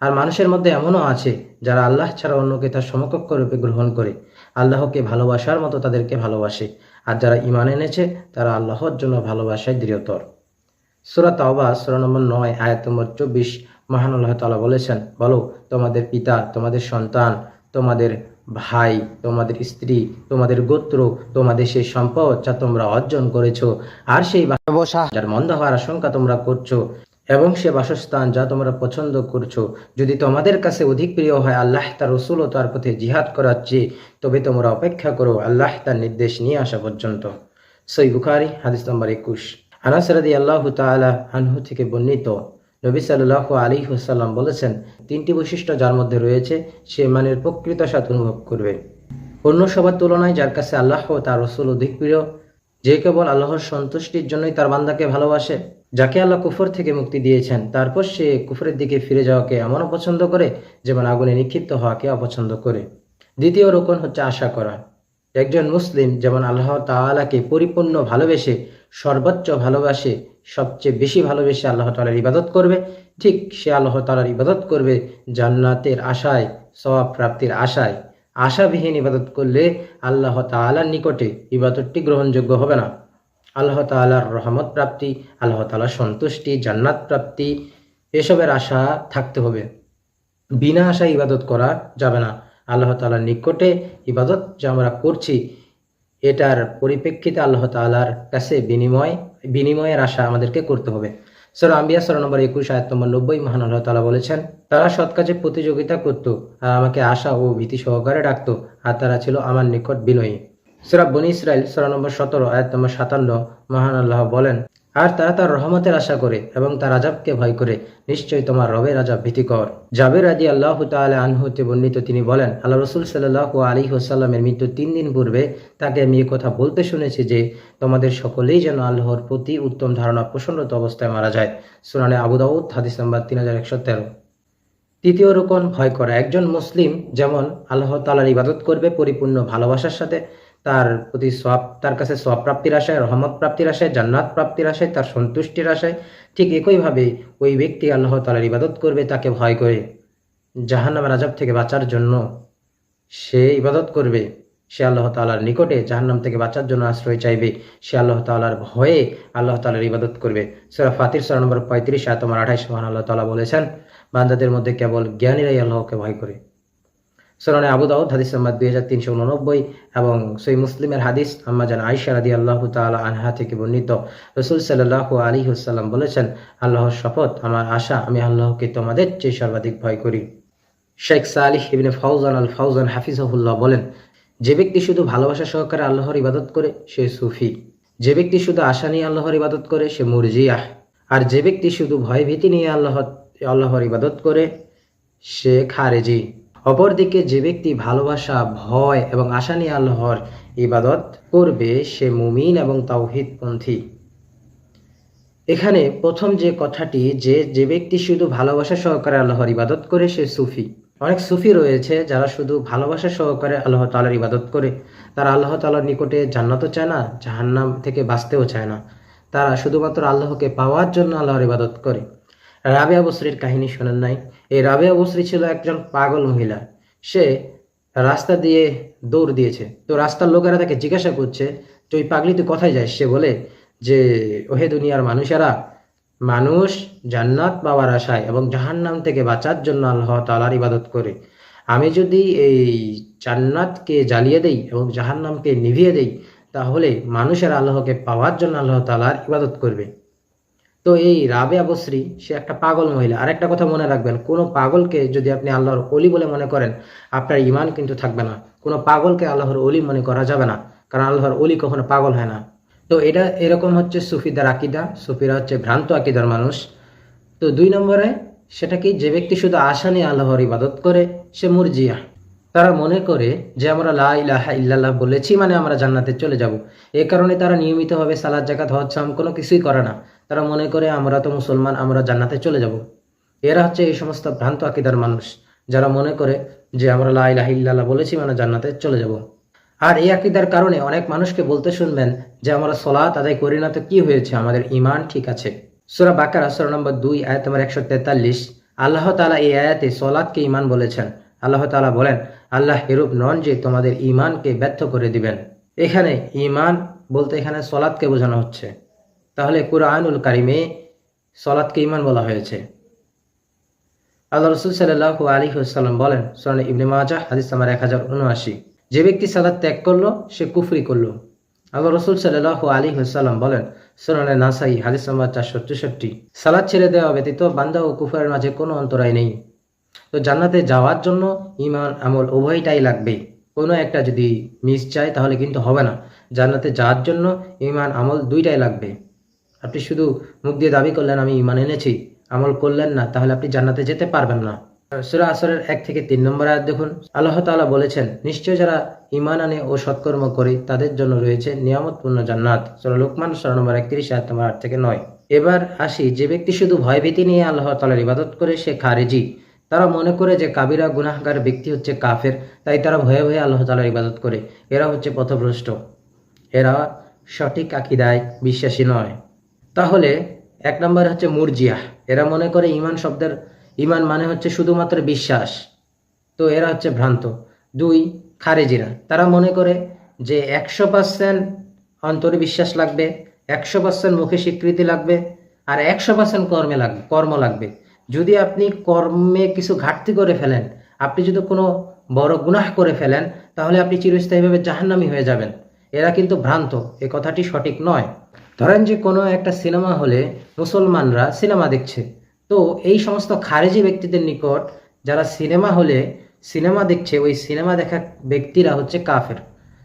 আর মানুষের মধ্যে এমনও আছে যারা আল্লাহ ছাড়া অন্যকে তার সমকক্ষ রূপে গ্রহণ করে আল্লাহকে ভালোবাসার মতো তাদেরকে ভালোবাসে, আর যারা ঈমান এনেছে তারা আল্লাহর জন্য ভালোবাসায় দৃঢ়তর। সূরা তাওবা সূরা নম্বর 9 আয়াত নম্বর 24 মহান আল্লাহ তাআলা বলেছেন, বলো তোমাদের পিতা, তোমাদের সন্তান, তোমাদের ভাই, তোমাদের স্ত্রী, তোমাদের গোত্র, তোমাদের সেই সম্পদ যা তোমরা অর্জন করেছো, আর সেই ব্যবসা যার মন্দ হওয়ার আশঙ্কা তোমরা করছো, এবং সে বাসস্থান যা তোমরা পছন্দ করছো, যদি তোমাদের কাছে অধিক প্রিয় হয় আল্লাহ তার রাসূল ও তার পথে জিহাদ করার চেয়ে, তবে তোমরা অপেক্ষা করো আল্লাহ তার নির্দেশ নিয়ে আসা পর্যন্ত। সহিহ বুখারী হাদিস নম্বর 21। আনাস রাদিয়াল্লাহু তাআলা আনহু থেকে বর্ণিত, নবী সাল্লাল্লাহু আলাইহি ওয়াসাল্লাম বলেছেন, 3টি বৈশিষ্ট্য যার মধ্যে রয়েছে সে ইমানের প্রকৃত স্বাদ অনুভব করবে। অন্য সবার তুলনায় যার কাছে আল্লাহ ও তার রাসূল অধিক প্রিয়, যে কেবল আল্লাহর সন্তুষ্টির জন্যই তার বান্দাকে ভালোবাসে, যাকে আল্লাহ কুফর থেকে মুক্তি দিয়েছেন, তারপর সে কুফরের দিকে ফিরে যাওয়াকে এমন অপছন্দ করে যেমন আগুনে নিক্ষিপ্ত হওয়াকে অপছন্দ করে। দ্বিতীয় রকম হচ্ছে আশা করা। একজন মুসলিম যেমন আল্লাহ তাআলাকে পরিপূর্ণ ভালোবেসে, সর্বোচ্চ ভালোবাসে, সবচেয়ে বেশি ভালোবেসে আল্লাহ তাআলার ইবাদত করবে, ঠিক সে আল্লাহ তাআলার ইবাদত করবে জান্নাতের আশায়, সওয়াব প্রাপ্তির আশায়। আশাবিহীন ইবাদত করলে আল্লাহ তাআলার নিকটে ইবাদতটি গ্রহণযোগ্য হবে না। আল্লাহ তাআলার রহমত প্রাপ্তি, আল্লাহ তাআলার সন্তুষ্টি, জান্নাত প্রাপ্তি, এসবের আশা থাকতে হবে। বিনা আশায় ইবাদত করা যাবে না। আল্লাহ তাআলার নিকটে ইবাদত যা আমরা করছি এটার পরিপ্রেক্ষিতে আল্লাহ তাআলার কাছে বিনিময়ের আশা আমাদেরকে করতে হবে। সূরা আম্বিয়া সূরা নম্বর 21 আয়াত নম্বর 90 মহান আল্লাহ তাআলা বলেছেন, তারা সৎ কাজে প্রতিযোগিতা করত আর আমাকে আশা ও ভীতি সহকারে ডাকত, আর তারা ছিল আমার নিকট বিনয়ী। সূরা বনী ইসরাইল সূরা নম্বর 17 আয়াত নম্বর 57 মহান আল্লাহ বলেন, আর তারা তার রহমতের আশা করে এবং তার আযাবকে ভয় করে, নিশ্চয়ই তোমার রবের আযাব ভীতিকর। জাবের রাদিয়াল্লাহু তাআলা আনহু হতে বর্ণিত, তিনি বলেন, আল্লাহ রাসূল সাল্লাল্লাহু আলাইহি ওয়াসাল্লামের মৃত্যুর 3 দিন পূর্বে তাকে আমি এই কথা বলতে শুনেছি যে তোমাদের সকলেই যেন আল্লাহর প্রতি উত্তম ধারণা পোষণরত অবস্থায় মারা যায়। সুনানে আবু দাউদ হাদিস নাম্বার 3113। তৃতীয় রকম ভয় করা। একজন মুসলিম যেমন আল্লাহ তাআলার ইবাদত করবে পরিপূর্ণ ভালোবাসার সাথে, তার প্রতি তার কাছে সওয়াব প্রাপ্তির আশায়, রহমত প্রাপ্তির আশায়, জান্নাত প্রাপ্তির আশায়, তার সন্তুষ্টির আশায়, ঠিক একইভাবে ওই ব্যক্তি আল্লাহ তাআলার ইবাদত করবে তাকে ভয় করে। জাহান্নামের আযাব থেকে বাঁচার জন্য সে ইবাদত করবে, সে আল্লাহ তাআলার নিকটে জাহান্নাম থেকে বাঁচার জন্য আশ্রয় চাইবে, সে আল্লাহ তাআলার ভয়ে আল্লাহ তাআলার ইবাদত করবে। সূরা ফাতির সূরা নম্বর 35 আয়াত নম্বর 28 মহান আল্লাহ তাআলা বলেছেন, বান্দাদের মধ্যে কেবল জ্ঞানীরাই আল্লাহকে ভয় করে। সুনানে আবু দাউদ হাদিস নাম্বার 2389 এবং সহিহ মুসলিমের হাদিস আম্মা জান আয়েশা রাদিয়াল্লাহু তাআলা আনহা থেকে বর্ণিত, রাসূল সাল্লাল্লাহু আলাইহি ওয়াসাল্লাম বলেছেন, আল্লাহর শপথ, আমার আশা, আমি আল্লাহকে তোমাদের চেয়ে সর্বাধিক ভয় করি। শেখ সালিহ ইবনে ফাউজান আল ফাউজান হাফিজাহুল্লাহ বলেন, যে ব্যক্তি শুধু ভালোবাসা সহকারে আল্লাহর ইবাদত করে সে সুফি, যে ব্যক্তি শুধু আশা নিয়ে আল্লাহর ইবাদত করে সে মুরজিয়াহ, আর যে ব্যক্তি শুধু ভয় ভীতি নিয়ে আল্লাহর ইবাদত করে সে খারেজি। অপরদিকে যে ব্যক্তি ভালোবাসা, ভয় এবং আশা নিয়ে আল্লাহর ইবাদত করবে সে মুমিন এবং তাওহীদপন্থী। এখানে প্রথম যে কথাটি, যে ব্যক্তি শুধু ভালোবাসা সহকারে আল্লাহর ইবাদত করে সে সুফি। অনেক সুফি রয়েছে যারা শুধু ভালোবাসা সহকারে আল্লাহ তাআলার ইবাদত করে, তারা আল্লাহ তাআলার নিকটে জান্নাতও চায় না, জাহান্নাম থেকে বাঁচতেও চায় না, তারা শুধুমাত্র আল্লাহকে পাওয়ার জন্য আল্লাহর ইবাদত করে। রাবেয়া বসরির কাহিনী শোনেন নাই? এই রাবেয়া বসরি ছিল একজন পাগল মহিলা। সে রাস্তা দিয়ে দৌড় দিয়েছে, তো রাস্তার লোকেরা তাকে জিজ্ঞাসা করছে যে ওই পাগলি তুই কোথায় যাস? সে বলে যে ওহে দুনিয়ার মানুষেরা, মানুষ জান্নাত পাওয়ার আশায় এবং জাহান্নাম থেকে বাঁচার জন্য আল্লাহ তাআলার ইবাদত করে। আমি যদি এই জান্নাতকে জ্বালিয়ে দেই এবং জাহান্নামকে নিভিয়ে দেই, তাহলে মানুষেরা আল্লাহকে পাওয়ার জন্য আল্লাহ তাআলার ইবাদত করবে। তো এই রাবেয়া বসরি সে একটা পাগল মহিলা। আর একটা কথা মনে রাখবেন, কোনো পাগলকে যদি আপনি আল্লাহর ওলি বলে মনে করেন, আপনার ঈমান কিন্তু থাকবে না। কোনো পাগলকে আল্লাহর ওলি মনে করা যাবে না, কারণ আল্লাহর ওলি কখনো পাগল হয় না। তো এটা এরকম হচ্ছে সুফিদের আকিদা। সুফিরা হচ্ছে ভ্রান্ত আকিদার মানুষ। তো 2 নম্বরে সেটা কি, যে ব্যক্তি শুধু আশা নিয়ে আল্লাহর ইবাদত করে সে মুরজিয়া। তারা মনে করে যে আমরা লা ইলাহা ইল্লাল্লাহ বলেছি মানে আমরা জান্নাতে চলে যাব। এই কারণে তারা নিয়মিতভাবে সালাত যাকাত হজ সাম কোনো কিছুই করে না। তারা মনে করে আমরা তো মুসলমান, আমরা জান্নাতে চলে যাব। এরা হচ্ছে এই সমস্ত ভ্রান্ত আকিদার মানুষ যারা মনে করে যে আমরা লা ইলাহা ইল্লাল্লাহ বলেছি মানে জান্নাতে চলে যাব। আর এই আকিদার কারণে অনেক মানুষকে বলতে শুনবেন যে আমরা সালাত আদায় করি না তো কি হয়েছে, আমাদের ঈমান ঠিক আছে। সূরা বাকারা সূরা নম্বর 2 আয়াত নম্বর 143 আল্লাহ তাআলা এই আয়াতে সালাতকে ঈমান বলেছেন। আল্লাহ তাআলা বলেন, আল্লাহ এরূপ নন যে তোমাদের ঈমানকে ব্যর্থ করে দিবেন। এখানে ঈমান বলতে এখানে সালাতকে বোঝানো হচ্ছে। তাহলে কুরআনুল কারিমে সালাতকে ঈমান বলা হয়েছে। আল্লাহ রাসূল সাল্লাল্লাহু আলাইহি ওয়াসাল্লাম বলেন, সূরা ইবনে মাজাহ হাদিস নাম্বার 1079, যে ব্যক্তি সালাত ত্যাগ করলো সে কুফরি করলো। আল্লাহ রাসূল সাল্লাল্লাহু আলাইহি ওয়াসাল্লাম বলেন, সূরা নাসাই হাদিস নাম্বার 464, সালাত ছেড়ে দেওয়া ব্যতীত বান্দা ও কুফরের মাঝে কোনো অন্তরায় নেই। তো জান্নাতে যাওয়ার জন্য ঈমান আমল উভয়টাই লাগবে। কোনো একটা যদি মিস যায় তাহলে কিন্তু হবে না। জান্নাতে যাওয়ার জন্য ঈমান আমল দুইটাই লাগবে। আপনি শুধু মুখ দিয়ে দাবি করলেন আমি ঈমান এনেছি, আমল করলেন না, তাহলে আপনি জান্নাতে যেতে পারবেন না। সূরা আসরের 1 থেকে 3 নম্বর আয়াত দেখুন। আল্লাহ তাআলা বলেছেন, নিশ্চয় যারা ঈমান আনে ও সৎকর্ম করে তাদের জন্য রয়েছে নিয়ামতপূর্ণ জান্নাত। সূরা লুকমান সূরা নম্বর 31 আয়াত নম্বর 8 থেকে 9। এবার আসি, যে ব্যক্তি শুধু ভয়ভীতি নিয়ে আল্লাহ তাআলার ইবাদত করে সে খারেজি। তারা মনে করে যে কাবিরা গুনাহগার ব্যক্তি হচ্ছে কাফের, তাই তারা ভয়ে ভয়ে আল্লাহ তাআলার ইবাদত করে। এরা হচ্ছে পথভ্রষ্ট, এরা সঠিক আকীদায় বিশ্বাসী নয়। তাহলে 1 নম্বর হচ্ছে মুরজিয়া। এরা মনে করে ঈমান মানে হচ্ছে শুধুমাত্র বিশ্বাস, তো এরা হচ্ছে ভ্রান্ত। 2 খারেজিরা, তারা মনে করে যে 100% অন্তরে বিশ্বাস লাগবে, 100% মুখে স্বীকৃতি লাগবে, আর 100% কর্ম লাগবে। যদি আপনি কর্মে কিছু ঘাটতি করে ফেলেন, আপনি যদি কোনো বড় গুনাহ করে ফেলেন, তাহলে আপনি চিরস্থায়ীভাবে জাহান্নামী হয়ে যাবেন। এরা কিন্তু ভ্রান্ত, এই কথাটি সঠিক নয়। ধরেন যে কোনো একটা সিনেমা হলে মুসলমানরা সিনেমা দেখছে, তো এই সমস্ত খারেজি ব্যক্তিদের নিকট যারা সিনেমা হলে সিনেমা দেখছে, ওই সিনেমা দেখা ব্যক্তিরা হচ্ছে কাফের,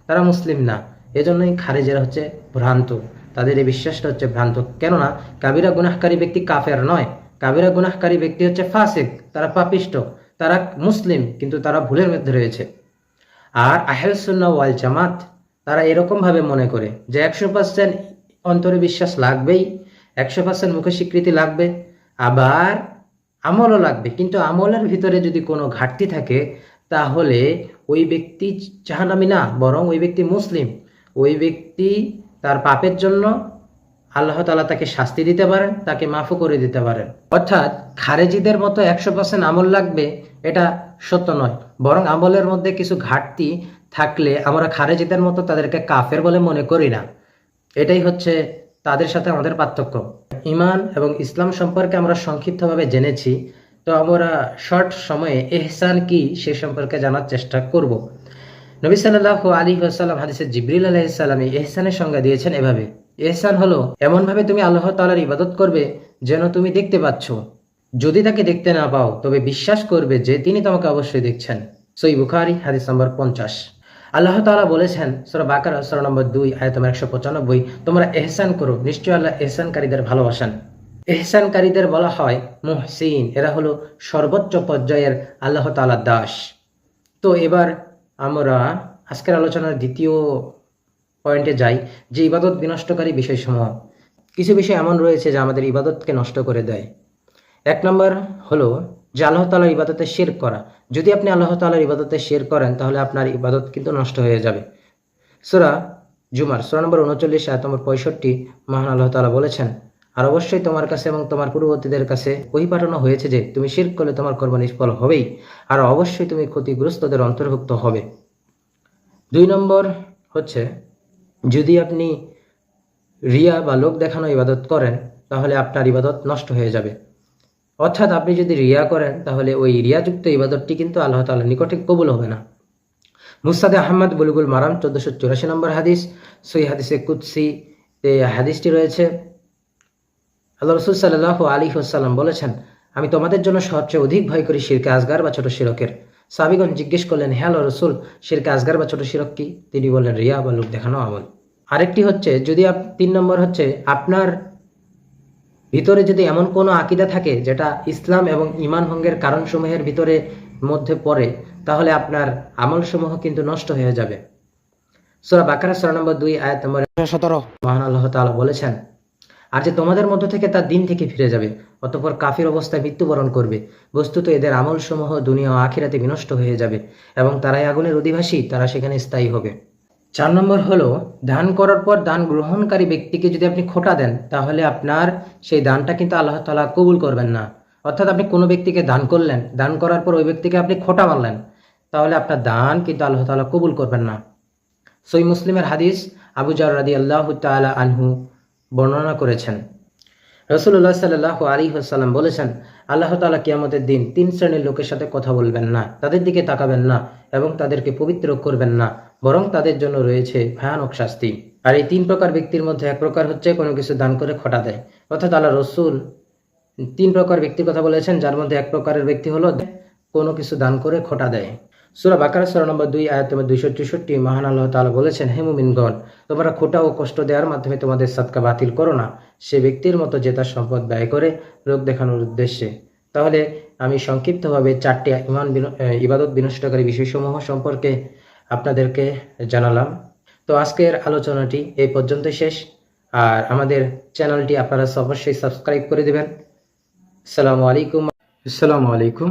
তারা মুসলিম না। এজন্যই খারেজিরা হচ্ছে ভ্রান্ত, তাদের এই বিশ্বাসটা হচ্ছে ভ্রান্ত। কেননা কাবিরা গুনাহকারী ব্যক্তি কাফের নয়, কাবিরা গুনাহকারী ব্যক্তি হচ্ছে ফাসিক, তারা পাপিষ্ট, তারা মুসলিম কিন্তু তারা ভুলের মধ্যে রয়েছে। আর আহলে সুন্নাহ ওয়াল জামাত তারা এরকম ভাবে মনে করে যে 100% অন্তরে বিশ্বাস লাগবেই, 100% মুখে স্বীকৃতি লাগবে, আবার আমলও লাগবে। কিন্তু আমলের ভিতরে যদি কোনো ঘাটতি থাকে তাহলে ওই ব্যক্তি জাহান্নামী না, বরং ওই ব্যক্তি মুসলিম। ওই ব্যক্তি তার পাপের জন্য আল্লাহ তাআলা তাকে শাস্তি দিতে পারেন, তাকে মাফও করে দিতে পারেন। অর্থাৎ খারেজিদের মতো 100% আমল লাগবে এটা সত্য নয়, বরং আমলের মধ্যে কিছু ঘাটতি থাকলে আমরা খারেজিদের মতো তাদেরকে কাফের বলে মনে করি না। এটাই হচ্ছে তাদের সাথে আমাদের পার্থক্য। ঈমান এবং ইসলাম সম্পর্কে আমরা সংক্ষিপ্তভাবে জেনেছি, তো আমরা শর্ট সময়ে ইহসান কি সে সম্পর্কে জানার চেষ্টা করব। নবী সাল্লাল্লাহু আলাইহি ওয়াসাল্লাম হাদিসে জিবরিল আলাইহিস সালাম ইহসানের সংজ্ঞা দিয়েছেন এভাবে, ইহসান হলো এমন ভাবে তুমি আল্লাহ তাআলার ইবাদত করবে যেন তুমি দেখতে পাচ্ছ। যদি তাকে দেখতে না পাও তবে বিশ্বাস করবে যে তিনি তোমাকে অবশ্যই দেখছেন। সহিহ বুখারী হাদিস নম্বর 50। আল্লাহ তাআলা বলেছেন সূরা বাকারা সূরা নম্বর 2 আয়াত নম্বর 195, তোমরা ইহসান করো, নিশ্চয় আল্লাহ ইহসানকারীদের ভালোবাসেন। ইহসানকারীদের বলা হয় মুহসিন, এরা হলো সর্বোচ্চ পর্যায়ের আল্লাহ তাআলার দাস। তো এবার আমরা আজকের আলোচনার দ্বিতীয় পয়েন্টে যাই, যে ইবাদত বিনষ্টকারী বিষয়সমূহ। কিছু বিষয় এমন রয়েছে যা আমাদের ইবাদতকে নষ্ট করে দেয়। 1 নম্বর হলো যে আল্লাহ তাআলার ইবাদতে শিরক করা। যদি আপনি আল্লাহ তাআলার ইবাদতে শিরক করেন তাহলে আপনার ইবাদত কিন্তু নষ্ট হয়ে যাবে। সূরা জুমার সূরা নম্বর 39 আয়াত নম্বর 65 মহান আল্লাহ তাআলা বলেছেন, আর অবশ্যই তোমার কাছে এবং তোমার পূর্ববর্তীদের কাছে ওহী পাঠানো হয়েছে যে তুমি শিরক করলে তোমার কর্ম নিষ্ফল হবেই, আর অবশ্যই তুমি ক্ষতিগ্রস্তদের অন্তর্ভুক্ত হবে। 2 নম্বর হচ্ছে যদি আপনি রিয়া বা লোক দেখানো ইবাদত করেন তাহলে আপনার ইবাদত নষ্ট হয়ে যাবে। অর্থাৎ আপনি যদি রিয়া করেন তাহলে ওই রিয়াযুক্ত ইবাদতটি কিন্তু আল্লাহ তাআলার নিকটে কবুল হবে না। মুসনাদে আহমদ বুলুগুল মারাম 1484 নম্বর হাদিস, সহিহ হাদিসে কুদসি হাদিসটি রয়েছে। আল্লাহ রাসূল সাল্লাল্লাহু আলাইহি ওয়াসাল্লাম বলেছেন, আমি তোমাদের জন্য সবচেয়ে অধিক ভয় করি শিরকে আসগার বা ছোট শিরকের। সাহাবীগণ জিজ্ঞেস করলেন, হে আল্লাহর রাসূল, শিরকে আসগার বা ছোট শিরক কি? তিনি বললেন, রিয়া বা লোক দেখানো আমল। আরেকটি হচ্ছে যদি 3 নম্বর হচ্ছে আপনার ভিতরে যদি এমন কোনো আকীদা থাকে যেটা ইসলাম এবং ঈমান ভঙ্গের কারণসমূহের ভিতরে মধ্যে পড়ে, তাহলে আপনার আমলসমূহ কিন্তু নষ্ট হয়ে যাবে। সূরা বাকারা সূরা নম্বর 2 আয়াত নম্বর 17 মহান আল্লাহ তাআলা বলেছেন, আর যে তোমাদের মধ্য থেকে তার দিন থেকে ফিরে যাবে অতঃপর কাফির অবস্থায় মৃত্যুবরণ করবে, বস্তুত এদের আমলসমূহ দুনিয়া ও আখিরাতে বিনষ্ট হয়ে যাবে এবং তারাই আগুনের অধিবাসী, তারা সেখানে স্থায়ী হবে। 4 নম্বর হলো দান করার পর দান গ্রহণকারী ব্যক্তিকে যদি আপনি খোঁটা দেন, তাহলে আপনার সেই দানটা কিন্তু আল্লাহ তাআলা কবুল করবেন না। অর্থাৎ আপনি কোনো ব্যক্তিকে দান করলেন, দান করার পর ওই ব্যক্তিকে আপনি খোঁটা মারলেন, তাহলে আপনার দান কিন্তু আল্লাহ তাআলা কবুল করবেন না। সহিহ মুসলিমের হাদিস, আবু যর রাদিয়াল্লাহু তাআলা আনহু বর্ণনা করেছেন, রাসূলুল্লাহ সাল্লাল্লাহু আলাইহি ওয়াসাল্লাম বলেছেন, আল্লাহ তাআলা কিয়ামতের দিন 3 শ্রেণীর লোকের সাথে কথা বলবেন না, তাদের দিকে তাকাবেন না এবং তাদেরকে পবিত্র করবেন না, বরং তাদের জন্য রয়েছে ভয়ানক শাস্তি। আর এই 3 প্রকার ব্যক্তির মধ্যে এক প্রকার হচ্ছে কোনো কিছু দান করে খোঁটা দেয়। অর্থাৎ আল্লাহ রাসূল 3 প্রকার ব্যক্তির কথা বলেছেন, যার মধ্যে এক প্রকারের ব্যক্তি হলো কোনো কিছু দান করে খোঁটা দেয়। সূরা বাকারা সূরা নম্বর 2 আয়াত নম্বর 264 মহান আল্লাহ তাআলা বলেছেন, হে মুমিনগণ, তোমরা খোঁটা ও কষ্ট দেওয়ার মাধ্যমে তোমাদের সাদকা বাতিল করো না সে ব্যক্তির মতো যে তার সম্পদ ব্যয় করে লোক দেখানোর উদ্দেশ্যে। তাহলে আমি সংক্ষিপ্তভাবে 4টি ইবাদত বিনষ্টকারী বিষয়সমূহ সম্পর্কে আপনাদেরকে জানালাম। তো আজকের আলোচনাটি এই পর্যন্তই শেষ। আর আমাদের চ্যানেলটি আপনারা অবশ্যই সাবস্ক্রাইব করে দিবেন। আসসালামু আলাইকুম। আসসালামু আলাইকুম।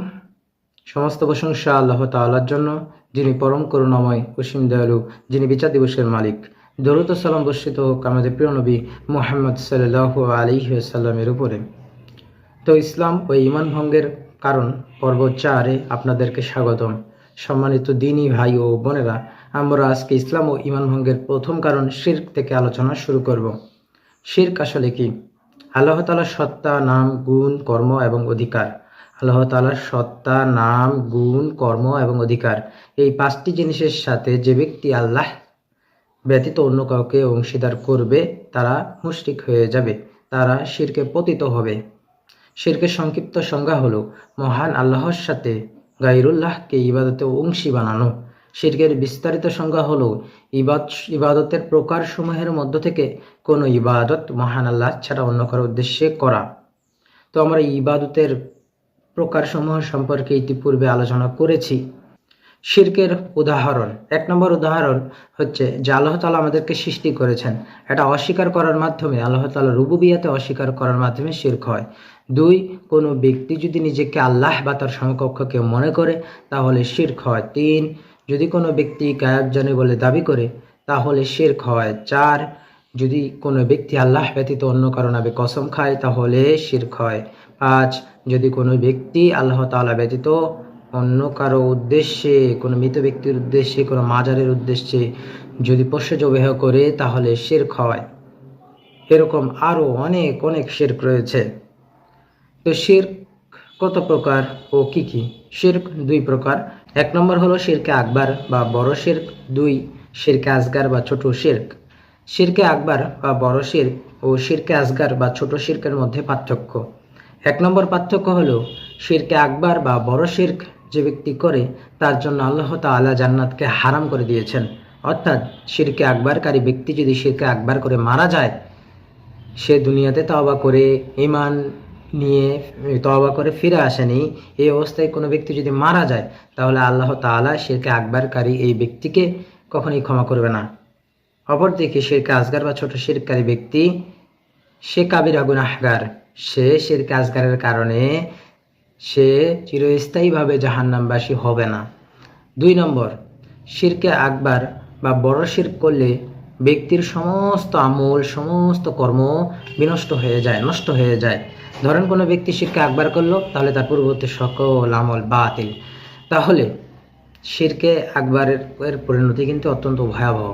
সমস্ত প্রশংসা আল্লাহ তাআলার জন্য, যিনি পরম করুণাময় অসীম দয়ালু, যিনি বিচার দিবসের মালিক। দরুদ ও সালাম বর্ষিত হোক আমাদের প্রিয় নবী মুহাম্মদ সাল্লাল্লাহু আলাইহি ওয়াসাল্লামের উপরে। তো ইসলাম ও ঈমান ভঙ্গের কারণ পর্ব 4-এ আপনাদেরকে স্বাগতম। সম্মানিত দ্বীনী ভাই ও বোনেরা, আমরা আজকে ইসলাম ও ঈমান ভঙ্গের প্রথম কারণ শিরক থেকে আলোচনা শুরু করব। শিরক আসলে কি? আল্লাহ তাআলার সত্তা, নাম, গুণ, কর্ম এবং অধিকার। আল্লাহ তাআলার সত্তা, নাম, গুণ, কর্ম এবং অধিকার, এই 5টি জিনিসের সাথে যে ব্যক্তি আল্লাহ ব্যতীত অন্য কাউকে অংশীদার করবে তারা মুশরিক হয়ে যাবে, তারা শিরকে পতিত হবে। শিরকের সংক্ষিপ্ত সংজ্ঞা হলো মহান আল্লাহর সাথে গায়রুল্লাহকে ইবাদতে অংশী বানানো। শিরকের বিস্তারিত সংজ্ঞা হলো ইবাদতের প্রকারসমূহের মধ্য থেকে কোনো ইবাদত মহান আল্লাহ ছাড়া অন্য কারো উদ্দেশ্যে করা। তো আমরা ইবাদতের প্রকারসমূহ সম্পর্কে ইতিপূর্বে আলোচনা করেছি। শিরকের উদাহরণ, 1 নম্বর উদাহরণ হচ্ছে যে আল্লাহ তাআলা আমাদেরকে সৃষ্টি করেছেন, এটা অস্বীকার করার মাধ্যমে, আল্লাহ তাআলার রুবুবিয়াতে অস্বীকার করার মাধ্যমে শিরক হয়। 2, কোনো ব্যক্তি যদি নিজেকে আল্লাহ বা তার সমকক্ষকে মনে করে তাহলে শিরক হয়। 3, যদি কোনো ব্যক্তি গায়েব জানে বলে দাবি করে তাহলে শিরক হয়। 4, যদি কোনো ব্যক্তি আল্লাহ ব্যতীত অন্য কারো নামে কসম খায় তাহলে শিরক হয়। 5, যদি কোনো ব্যক্তি আল্লাহ তাআলা ব্যতীত অন্য কারো উদ্দেশ্যে, কোনো মৃত ব্যক্তির উদ্দেশ্যে, কোনো মাজারের উদ্দেশ্যে যদি পশু জবাহ করে তাহলে শিরক হয়। এরকম আরো অনেক অনেক শিরক রয়েছে। তো শিরক কত প্রকার ও কি কি? শিরক 2 প্রকার। 1 নম্বর হলো শিরকে আকবার বা বড় শিরক। 2, শিরকে আসগার বা ছোট শিরক। শিরকে আকবার বা বড় শিরক ও শিরকে আসগার বা ছোট শিরকের মধ্যে পার্থক্য। 1 নম্বর পার্থক্য হলো শিরকে আকবার বা বড় শিরক যে ব্যক্তি করে তার জন্য আল্লাহ তাআলা জান্নাতকে হারাম করে দিয়েছেন। অর্থাৎ শিরকে আকবারকারী ব্যক্তি যদি শিরকে আকবার করে মারা যায়, সে দুনিয়াতে তওবা করে ঈমান নিয়ে তওবা করে ফিরে আসেনি, এই অবস্থায় কোনো ব্যক্তি যদি মারা যায় তাহলে আল্লাহ তাআলা শিরকে আকবারকারী এই ব্যক্তিকে কখনোই ক্ষমা করবে না। অপরদিকে শিরকে আসগার বা ছোট শিরককারী ব্যক্তি, সে কাবিরা গুনাহগার, সে শিরকে আসগারের কারণে সে চিরস্থায়ীভাবে জাহান্নামবাসী হবে না। 2 নম্বর, শিরকে আকবার বা বড় শিরক করলে ব্যক্তির সমস্ত আমল, সমস্ত কর্ম বিনষ্ট হয়ে যায়, নষ্ট হয়ে যায়। ধরেন কোনো ব্যক্তি শিরকে আকবার করলো, তাহলে তার পূর্ববর্তী সকল আমল বাতিল। তাহলে শিরকে আকবারের পরিণতি কিন্তু অত্যন্ত ভয়াবহ।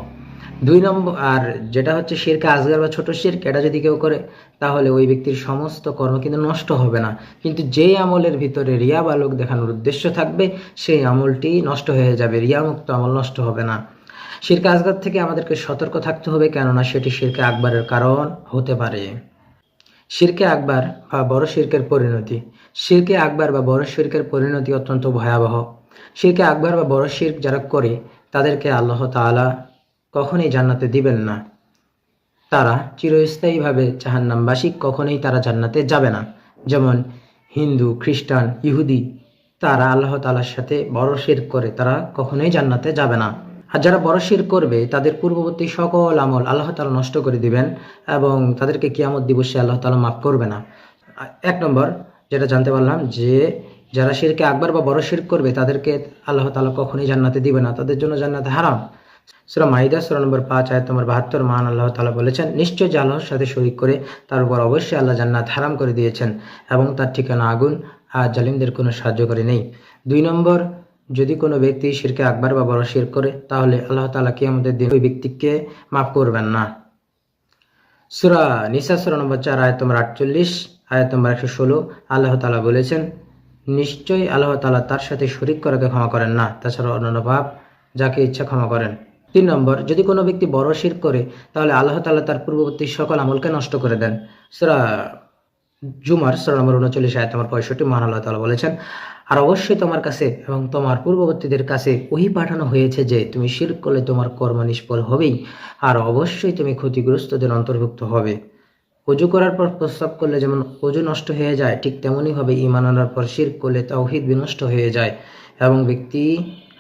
2 নম্বর, আর যেটা হচ্ছে শিরকে আসগার বা ছোট শিরক, এটা যদি কেউ করে তাহলে ওই ব্যক্তির সমস্ত কর্ম কিন্তু নষ্ট হবে না, কিন্তু যেই আমলের ভিতরে রিয়া বা লোক দেখানোর উদ্দেশ্য থাকবে সেই আমলটি নষ্ট হয়ে যাবে, রিয়ামুক্ত আমল নষ্ট হবে না। শিরকে আসগার থেকে আমাদেরকে সতর্ক থাকতে হবে, কেননা সেটি শিরকে আকবারের কারণ হতে পারে। শিরকে আকবার বা বড় শিরকের পরিণতি। শিরকে আকবার বা বড় শিরকের পরিণতি অত্যন্ত ভয়াবহ। শিরকে আকবার বা বড় শিরক যারা করে তাদেরকে আল্লাহ তাআলা কখনোই জান্নাতে দিবেন না। তারা চিরস্থায়ীভাবে জাহান্নামবাসী, কখনোই তারা জান্নাতে যাবে না। যেমন হিন্দু, খ্রিস্টান, ইহুদি, তারা আল্লাহ তাআলার সাথে বড় শিরক করে, তারা কখনোই জান্নাতে যাবে না। আর যারা বড় শিরক করবে তাদের পূর্ববর্তী সকল আমল আল্লাহ তাআলা নষ্ট করে দিবেন এবং তাদেরকে কিয়ামত দিবসে আল্লাহ তাআলা মাফ করবে না। এক নম্বর যেটা জানতে পারলাম যে যারা শিরকে আকবার বা বড় শিরক করবে তাদেরকে আল্লাহ তাআলা কখনোই জান্নাতে দিবে না, তাদের জন্য জান্নাত হারাম। সূরা মাইদা সূরা নম্বর 5 আয়াত নম্বর 72 মহান আল্লাহ তাআলা বলেছেন, নিশ্চয় যে আল্লাহর সাথে শরীক করে তার উপর অবশ্যই আল্লাহ জান্নাত হারাম করে দিয়েছেন এবং তার ঠিকানা আগুন, আর জালিমদের কোনো সাহায্যকারী নেই। 2 নম্বর, যদি কোনো ব্যক্তি শিরকে আকবার বা বড় শিরক করে তাহলে আল্লাহ তাআলা কিয়ামতের দিন ওই ব্যক্তিকে মাফ করবেন না। সূরা নিসা সূরা নম্বর 4 আয়াত নম্বর 48 আয়াত নম্বর 116 আল্লাহ তাআলা বলেছেন, নিশ্চয়ই আল্লাহ তাআলা তার সাথে শরীক করাকে ক্ষমা করেন না, তাছাড়া অন্যান্য পাপ যাকে ইচ্ছা ক্ষমা করেন। 3 নম্বর, যদি কোনো ব্যক্তি বড় শিরক করে তাহলে আল্লাহ তাআলা তার পূর্ববর্তী সকল আমলকে নষ্ট করে দেন। সূরা জুমার সূরা নম্বর 39 আয়াত নম্বর 65 মহান আল্লাহ তাআলা বলেছেন, আর অবশ্যই তোমার কাছে এবং তোমার পূর্ববর্তীদের কাছে ওহী পাঠানো হয়েছে যে তুমি শিরক করলে তোমার কর্ম নিষ্ফল হবেই, আর অবশ্যই তুমি ক্ষতিগ্রস্তদের অন্তর্ভুক্ত হবে। ওযু করার পর প্রস্রাব করলে যেমন ওযু নষ্ট হয়ে যায়, ঠিক তেমনই ভাবে ঈমান আনার পর শিরক করলে তাওহীদ বিনষ্ট হয়ে যায় এবং ব্যক্তি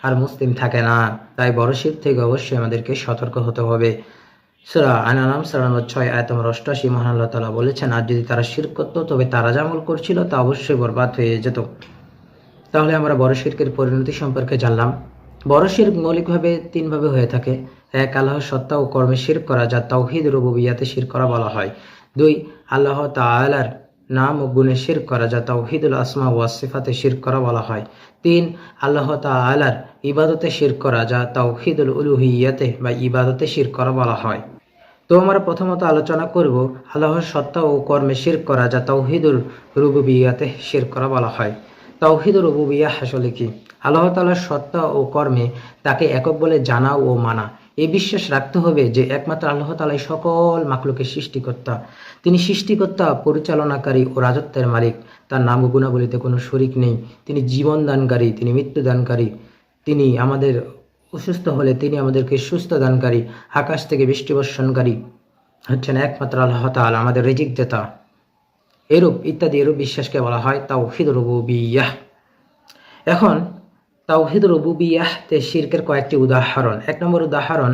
আর মুসলিম থাকে না। তাই বড় শিরক থেকে অবশ্যই আমাদেরকে সতর্ক হতে হবে। সূরা আনআম সূরা নম্বর 6 আয়াত নম্বর 88 মহান আল্লাহ তাআলা বলেছেন, আর যদি তারা শিরক করত তবে তারা যা আমল করছিল তা অবশ্যই বরবাদ হয়ে যেত। তাহলে আমরা বড় শিরকের পরিণতি সম্পর্কে জানলাম। বড় শিরক মৌলিকভাবে 3 ভাবে হয়ে থাকে। 1, আল্লাহর সত্তা ও কর্মে শিরক করা, যা তাওহীদ রুবুবিয়্যাতে শিরক করা বলা হয়। 2, আল্লাহ তাআলার নাম ও গুণে শিরক করা, যা তাওহীদুল আসমা ওয়াস সিফাতে শিরক করা বলা হয়। 3, আল্লাহ তাআলার ইবাদতে শিরক করা, যা তাওহীদুল উলুহিয়্যাতে বা ইবাদতে শিরক করা বলা হয়। তো আমরা প্রথমত আলোচনা করব আল্লাহর সত্তা ও কর্মে শিরক করা, যা তাওহীদুল রুবুবিয়্যাতে শিরক করা বলা হয়। তাওহীদুর রুবুবিয়্যাহ আসলে কি? আল্লাহ তাআলার সত্তা ও কর্মে তাকে একক বলে জানা ও মানা। এই বিশ্বাস রাখতে হবে যে একমাত্র আল্লাহ তাআলাই সকল মাখলুকের সৃষ্টিকর্তা। তিনি সৃষ্টিকর্তা, পরিচালনাকারী ও রাজত্বের মালিক। তার নাম ও গুণাবলীতে কোনো শরীক নেই। তিনি জীবন দানকারী, তিনি মৃত্যু দানকারী। তিনি আমাদের অসুস্থ হলে তিনি আমাদেরকে সুস্থ দানকারী। আকাশ থেকে বৃষ্টি বর্ষণকারী হচ্ছেন একমাত্র আল্লাহ তাআলা, আমাদের রিজিক দাতা। এরূপ ইত্যাদি এরূপ বিশ্বাসকে বলা হয় তাওহীদ রুবুবিয়্যাহ। এখন তাওহীদ রুবুবিয়্যাহতে শিরকের কয়েকটি উদাহরণ। 1 নম্বর উদাহরণ,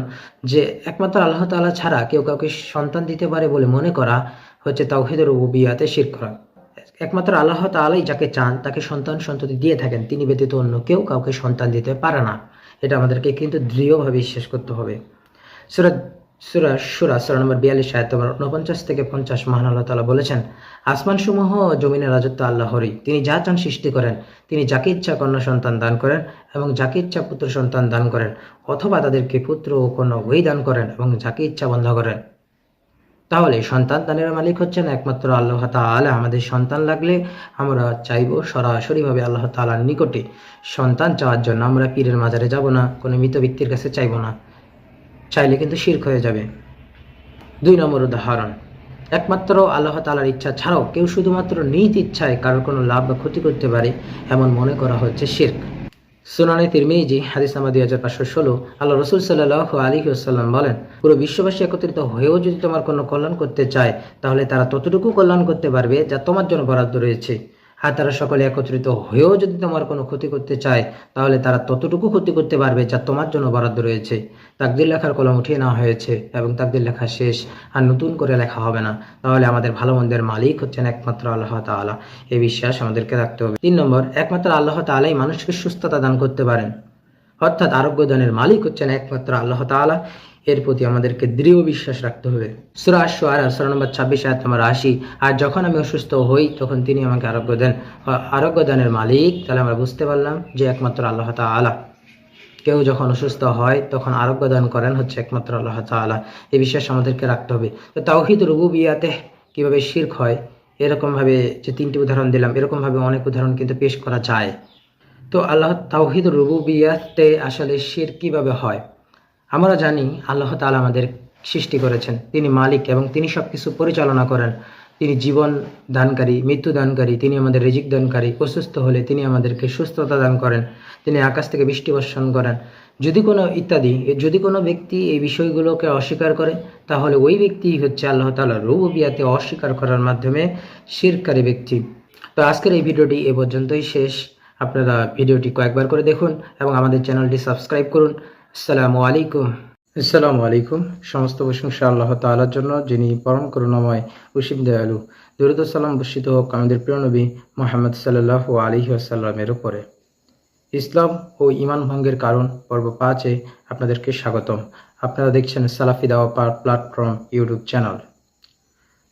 যে একমাত্র আল্লাহ তাআলা ছাড়া কেউ কাউকে সন্তান দিতে পারে বলে মনে করা হচ্ছে তাওহীদ রুবুবিয়্যাহতে শিরক করা। একমাত্র আল্লাহ তাআলাই যাকে চান তাকে সন্তান সন্ততি দিয়ে থাকেন, তিনি ব্যতীত অন্য কেউ কাউকে সন্তান দিতে পারে না। এটা আমাদেরকে কিন্তু দৃঢ়ভাবে বিশ্বাস করতে হবে। সূরা সূরা নম্বর 42 আয়াত নম্বর 49 থেকে 50 মহান আল্লাহ তাআলা বলেছেন, আসমানসমূহ ও জমিনের রাজত্ব আল্লাহরই। তিনি যা চান সৃষ্টি করেন। তিনি যাকে ইচ্ছা কন্যা সন্তান দান করেন এবং যাকে ইচ্ছা পুত্র সন্তান দান করেন, অথবা তাদেরকে পুত্র ও কন্যা উভয়ই দান করেন এবং যাকে ইচ্ছা বন্ধ করেন। তাহলে সন্তান দানের মালিক হচ্ছেন একমাত্র আল্লাহ তাআলা। আমাদের সন্তান লাগলে আমরা চাইবো সরাসরিভাবে আল্লাহ তাআলার নিকটে। সন্তান চাওয়ার জন্য আমরা পীরের মাজারে যাব না, কোনো মৃত ব্যক্তির কাছে চাইবো না, চাইলে কিন্তু শিরক হয়ে যাবে। 2 নম্বর উদাহরণ, একমাত্র আল্লাহ তাআলার ইচ্ছা ছাড়াও কেউ শুধুমাত্র নিজ ইচ্ছায় কারোর কোনো লাভ বা ক্ষতি করতে পারে এমন মনে করা হচ্ছে শিরক। সুনানে তিরমিজি হাদিস নাম্বার 2516 আল্লাহ রাসূল সাল্লাল্লাহু আলাইহি ওয়াসাল্লাম বলেন, পুরো বিশ্ববাসী একত্রিত হয়েও যদি তোমার কোনো কল্যাণ করতে চায় তাহলে তারা ততটুকু কল্যাণ করতে পারবে যা তোমার জন্য বরাদ্দ রয়েছে, আর তারা সকলে একত্রিত হয়েও যদি তোমার কোনো ক্ষতি করতে চায় তাহলে তারা ততটুকু ক্ষতি করতে পারবে যা তোমার জন্য বরাদ্দ রয়েছে। তাকদীর লেখার কলম উঠিয়ে নেওয়া হয়েছে এবং তাকদীর লেখা শেষ, আর নতুন করে লেখা হবে না। তাহলে আমাদের ভালো মন্দের মালিক হচ্ছেন একমাত্র আল্লাহ তাআলা। এই বিশ্বাস আমাদেরকে রাখতে হবে। 3 নম্বর, একমাত্র আল্লাহ তাআলাই মানুষকে সুস্থতা দান করতে পারেন, অর্থাৎ আরোগ্য দানের মালিক হচ্ছেন একমাত্র আল্লাহ তাআলা। এর প্রতি আমাদেরকে দৃঢ় বিশ্বাস রাখতে হবে। সূরা আশ-শুআরা সূরা নম্বর 26 আয়াত নম্বর 80, আর যখন আমি অসুস্থ হই তখন তিনি আমাকে আরোগ্য দেন। আরোগ্য দানের মালিক, তাহলে আমরা বুঝতে পারলাম যে একমাত্র আল্লাহ তাআলা। কেউ যখন অসুস্থ হয় তখন আরোগ্য দান করেন হচ্ছে একমাত্র আল্লাহ তাআলা। এই বিশ্বাস আমাদেরকে রাখতে হবে। তো তাওহীদ রুবুবিয়্যাতে কিভাবে শিরক হয়, এরকমভাবে যে 3টি উদাহরণ দিলাম, এরকমভাবে অনেক উদাহরণ কিন্তু পেশ করা যায়। তো তাওহীদ রুবুবিয়্যাতে আসলে শিরক কিভাবে হয়? আমরা জানি আল্লাহ তাআলা আমাদের সৃষ্টি করেছেন, তিনি মালিক এবং তিনি সবকিছু পরিচালনা করেন। তিনি জীবন দানকারী, মৃত্যু দানকারী, তিনি আমাদের রিজিক দানকারী, অসুস্থ হলে তিনি আমাদেরকে সুস্থতা দান করেন, তিনি আকাশ থেকে বৃষ্টি বর্ষণ করেন। যদি কোনো ব্যক্তি এই বিষয়গুলোকে অস্বীকার করে, তাহলে ওই ব্যক্তি হচ্ছে আল্লাহ তাআলার রুবুবিয়াতে অস্বীকার করার মাধ্যমে শিরকারী ব্যক্তি। তো আজকের এই ভিডিওটি এ পর্যন্তই শেষ। আপনারা ভিডিওটি কয়েকবার করে দেখুন এবং আমাদের চ্যানেলটি সাবস্ক্রাইব করুন। আসসালামু আলাইকুম। আসসালামু আলাইকুম। সমস্ত প্রশংসা আল্লাহ তাআলার জন্য, যিনি পরম করুণাময় অসীম দয়ালু। দরুদ ও সালাম বর্ষিত হোক আমাদের প্রিয় নবী মুহাম্মদ সাল্লাল্লাহু আলাইহি ওয়াসাল্লামের উপরে। ইসলাম ও ঈমান ভঙ্গের কারণ পর্ব 5-এ আপনাদেরকে স্বাগতম। আপনারা দেখছেন সালাফি দাওয়া প্ল্যাটফর্ম ইউটিউব চ্যানেল।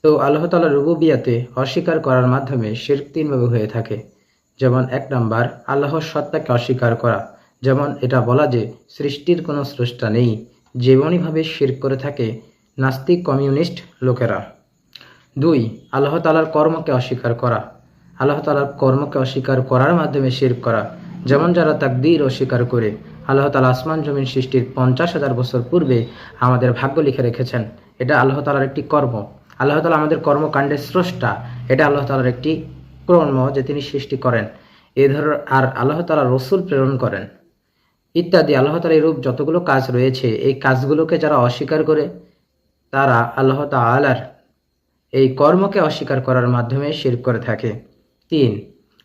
তো আল্লাহ তাআলার রুবুবিয়াতে অস্বীকার করার মাধ্যমে শিরক তিনভাবে হয়ে থাকে। যেমন 1 নাম্বার, আল্লাহর সত্তাকে অস্বীকার করা, যেমন এটা বলা যে সৃষ্টির কোনো স্রষ্টা নেই, যেমনইভাবে শিরক করে থাকে নাস্তিক কমিউনিস্ট লোকেরা। 2, আল্লাহ তাআলার কর্মকে অস্বীকার করা, আল্লাহ তাআলার কর্মকে অস্বীকার করার মাধ্যমে শিরক করা, যেমন যারা তাকদীর অস্বীকার করে আল্লাহ তাআলা আসমান জমিন সৃষ্টির 50,000 বছর পূর্বে আমাদের ভাগ্য লিখে রেখেছেন। এটা আল্লাহ তাআলার একটি কর্ম। আল্লাহ তাআলা আমাদের কর্মকাণ্ডের স্রষ্টা, এটা আল্লাহ তাআলার একটি কর্ম যে তিনি সৃষ্টি করেন। আর আল্লাহ তাআলা রসুল প্রেরণ করেন ইত্যাদি। আল্লাহ তাআলার এরূপ যতগুলো কাজ রয়েছে, এই কাজগুলোকে যারা অস্বীকার করে তারা আল্লাহ তাআলার এই কর্মকে অস্বীকার করার মাধ্যমে শিরক করে থাকে। 3,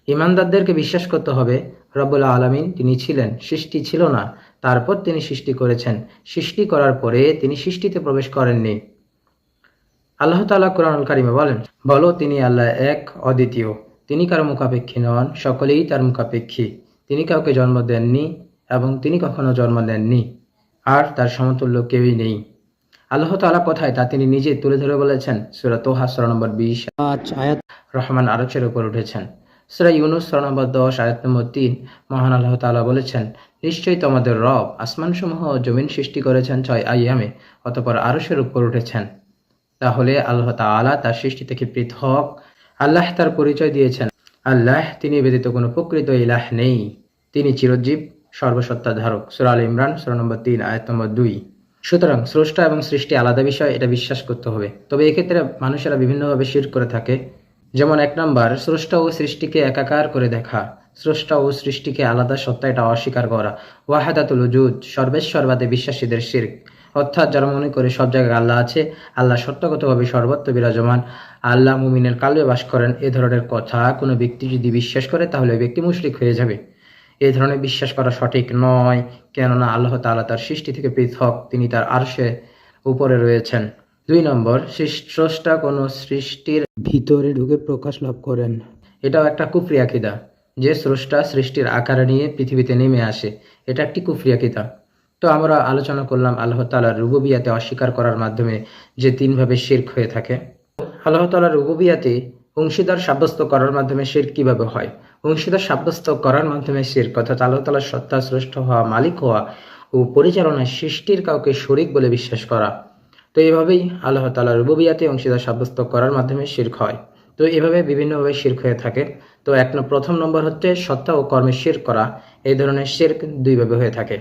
ঈমানদারদেরকে বিশ্বাস করতে হবে রব্বুল আলামিন তিনি ছিলেন, সৃষ্টি ছিল না, তারপর তিনি সৃষ্টি করেছেন, সৃষ্টি করার পরে তিনি সৃষ্টিতে প্রবেশ করেননি। আল্লাহ তাআলা কোরআনুল কারিমে বলেন, বলো তিনি আল্লাহ এক, অদ্বিতীয়, তিনি কারো মুখাপেক্ষী নন, সকলেই তার মুখাপেক্ষী, তিনি কাউকে জন্ম দেননি এবং তিনি কখনো জন্ম নেননি, আর তার সমতুল্য কেউই নেই। আল্লাহ তাআলা কোথায় তা তিনি নিজে তুলে ধরে বলেছেন। সূরা তোহা সূরা নম্বর 20 আয়াত রহমান আরশের উপর উঠেছেন। সূরা ইউনূস সূরা নম্বর 10 আয়াত নম্বর 3 মহান আল্লাহ তাআলা বলেছেন, নিশ্চয়ই তোমাদের রব আসমানসমূহ ও জমিন সৃষ্টি করেছেন 6 আইয়ামে, অতঃপর আরশের উপর উঠেছেন। তাহলে আল্লাহ তাআলা তার সৃষ্টি থেকে পৃথক। আল্লাহ তার পরিচয় দিয়েছেন, আল্লাহ তিনি ব্যতীত কোনো প্রকৃত ইলাহ নেই, তিনি চিরজীব সর্বসত্তা ধারক। সূরা আল ইমরান সূরা নম্বর 3 আয়াত নম্বর 2। সুতরাং স্রষ্টা এবং সৃষ্টি আলাদা বিষয়, এটা বিশ্বাস করতে হবে। তবে এক্ষেত্রে মানুষেরা বিভিন্নভাবে শিরক করে থাকে। যেমন 1 নাম্বার, স্রষ্টা ও সৃষ্টিকে একাকার করে দেখা, স্রষ্টা ও সৃষ্টিকে আলাদা সত্তা এটা অস্বীকার করা। ওয়াহাদাতুল উজুদ, সর্বেশ্বরবাদে বিশ্বাসীদের শিরক, অর্থাৎ যারা মনে করে সব জায়গায় আল্লাহ আছে, আল্লাহ সত্যগতভাবে সর্বত্র বিরাজমান, আল্লাহ মুমিনের কালবে বাস করেন, এ ধরনের কথা কোনো ব্যক্তি যদি বিশ্বাস করে তাহলে ওই ব্যক্তি মুশরিক হয়ে যাবে। এই ধরনের বিশ্বাস করা সঠিক নয়, কেননা আল্লাহ তাআলা তার সৃষ্টি থেকে পৃথক, তিনি তার আরশে উপরে রয়েছেন। 2 নম্বর, স্রষ্টা কোনো সৃষ্টির ভিতরে ঢুকে প্রকাশ লাভ করেন, এটাও একটা কুফরি আকীদা, যে স্রষ্টা সৃষ্টির আকার নিয়ে পৃথিবীতে নেমে আসে, এটা একটি কুফরি আকীদা। তো আমরা আলোচনা করলাম আল্লাহ তাআলার রুবুবিয়াতে অস্বীকার করার মাধ্যমে যে 3 ভাবে শিরক হয়ে থাকে। আল্লাহ তাআলার রুবুবিয়াতে অংশীদার সাব্যস্ত করার মাধ্যমে শিরক কিভাবে হয়? অংশীদার সাব্যস্ত করার মাধ্যমে শিরক, অর্থাৎ আল্লাহ তাআলার সত্তা, স্রষ্ট হওয়া, মালিক হওয়া ও পরিচালনায় সৃষ্টির কাউকে শরীক বলে বিশ্বাস করা। তো এভাবেই আল্লাহ তাআলার রুবুবিয়াতে অংশীদার সাব্যস্ত করার মাধ্যমে শিরক হয়। তো এভাবে বিভিন্নভাবে শিরক হয়ে থাকে। তো প্রথম নম্বর হচ্ছে সত্তা ও কর্মে শিরক করা। এই ধরনের শিরক 2 ভাবে হয়ে থাকে।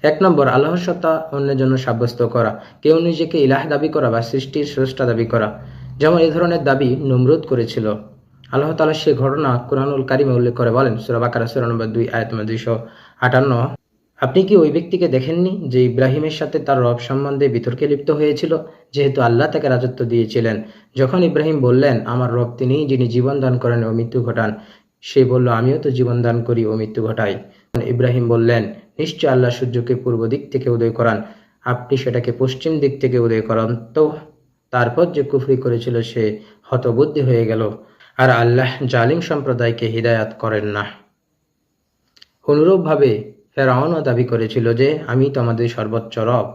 1 নম্বর, আল্লাহর সত্তা অন্যের জন্য সাব্যস্ত করা, কেউ নিজেকে ইলাহ দাবি করা বা সৃষ্টির স্রষ্টা দাবি করা। যেমন এই ধরনের দাবি নমরুদ করেছিল। আল্লাহ তাআলা সে ঘটনা কুরআনুল কারিমে উল্লেখ করে বলেন, সূরা বাকারা সূরা নম্বর 2 আয়াত নম্বর 258, আপনি কি ওই ব্যক্তিকে দেখেননি যে ইব্রাহিমের সাথে তার রব সম্বন্ধে বিতর্কে লিপ্ত হয়েছিল, যেহেতু আল্লাহ তাকে রাজত্ব দিয়েছিলেন। যখন ইব্রাহিম বললেন, আমার রব তিনিই যিনি জীবন দান করেন ও মৃত্যু ঘটান, সে বলল, আমিও তো জীবন দান করি ও মৃত্যু ঘটাই। ইব্রাহিম বললেন, নিশ্চয় আল্লাহ সূর্যকে পূর্ব দিক থেকে উদয় করান, আপনি সেটাকে পশ্চিম দিক থেকে উদয় করান। তো তারপর যে কুফরি করেছিল সে হতবুদ্ধি হয়ে গেল, আর আল্লাহ জালিম সম্প্রদায়কে হিদায়াত করেন না। অনুরূপভাবে ফেরাউনও দাবি করেছিল যে আমি তোমাদের সর্বোচ্চ রব,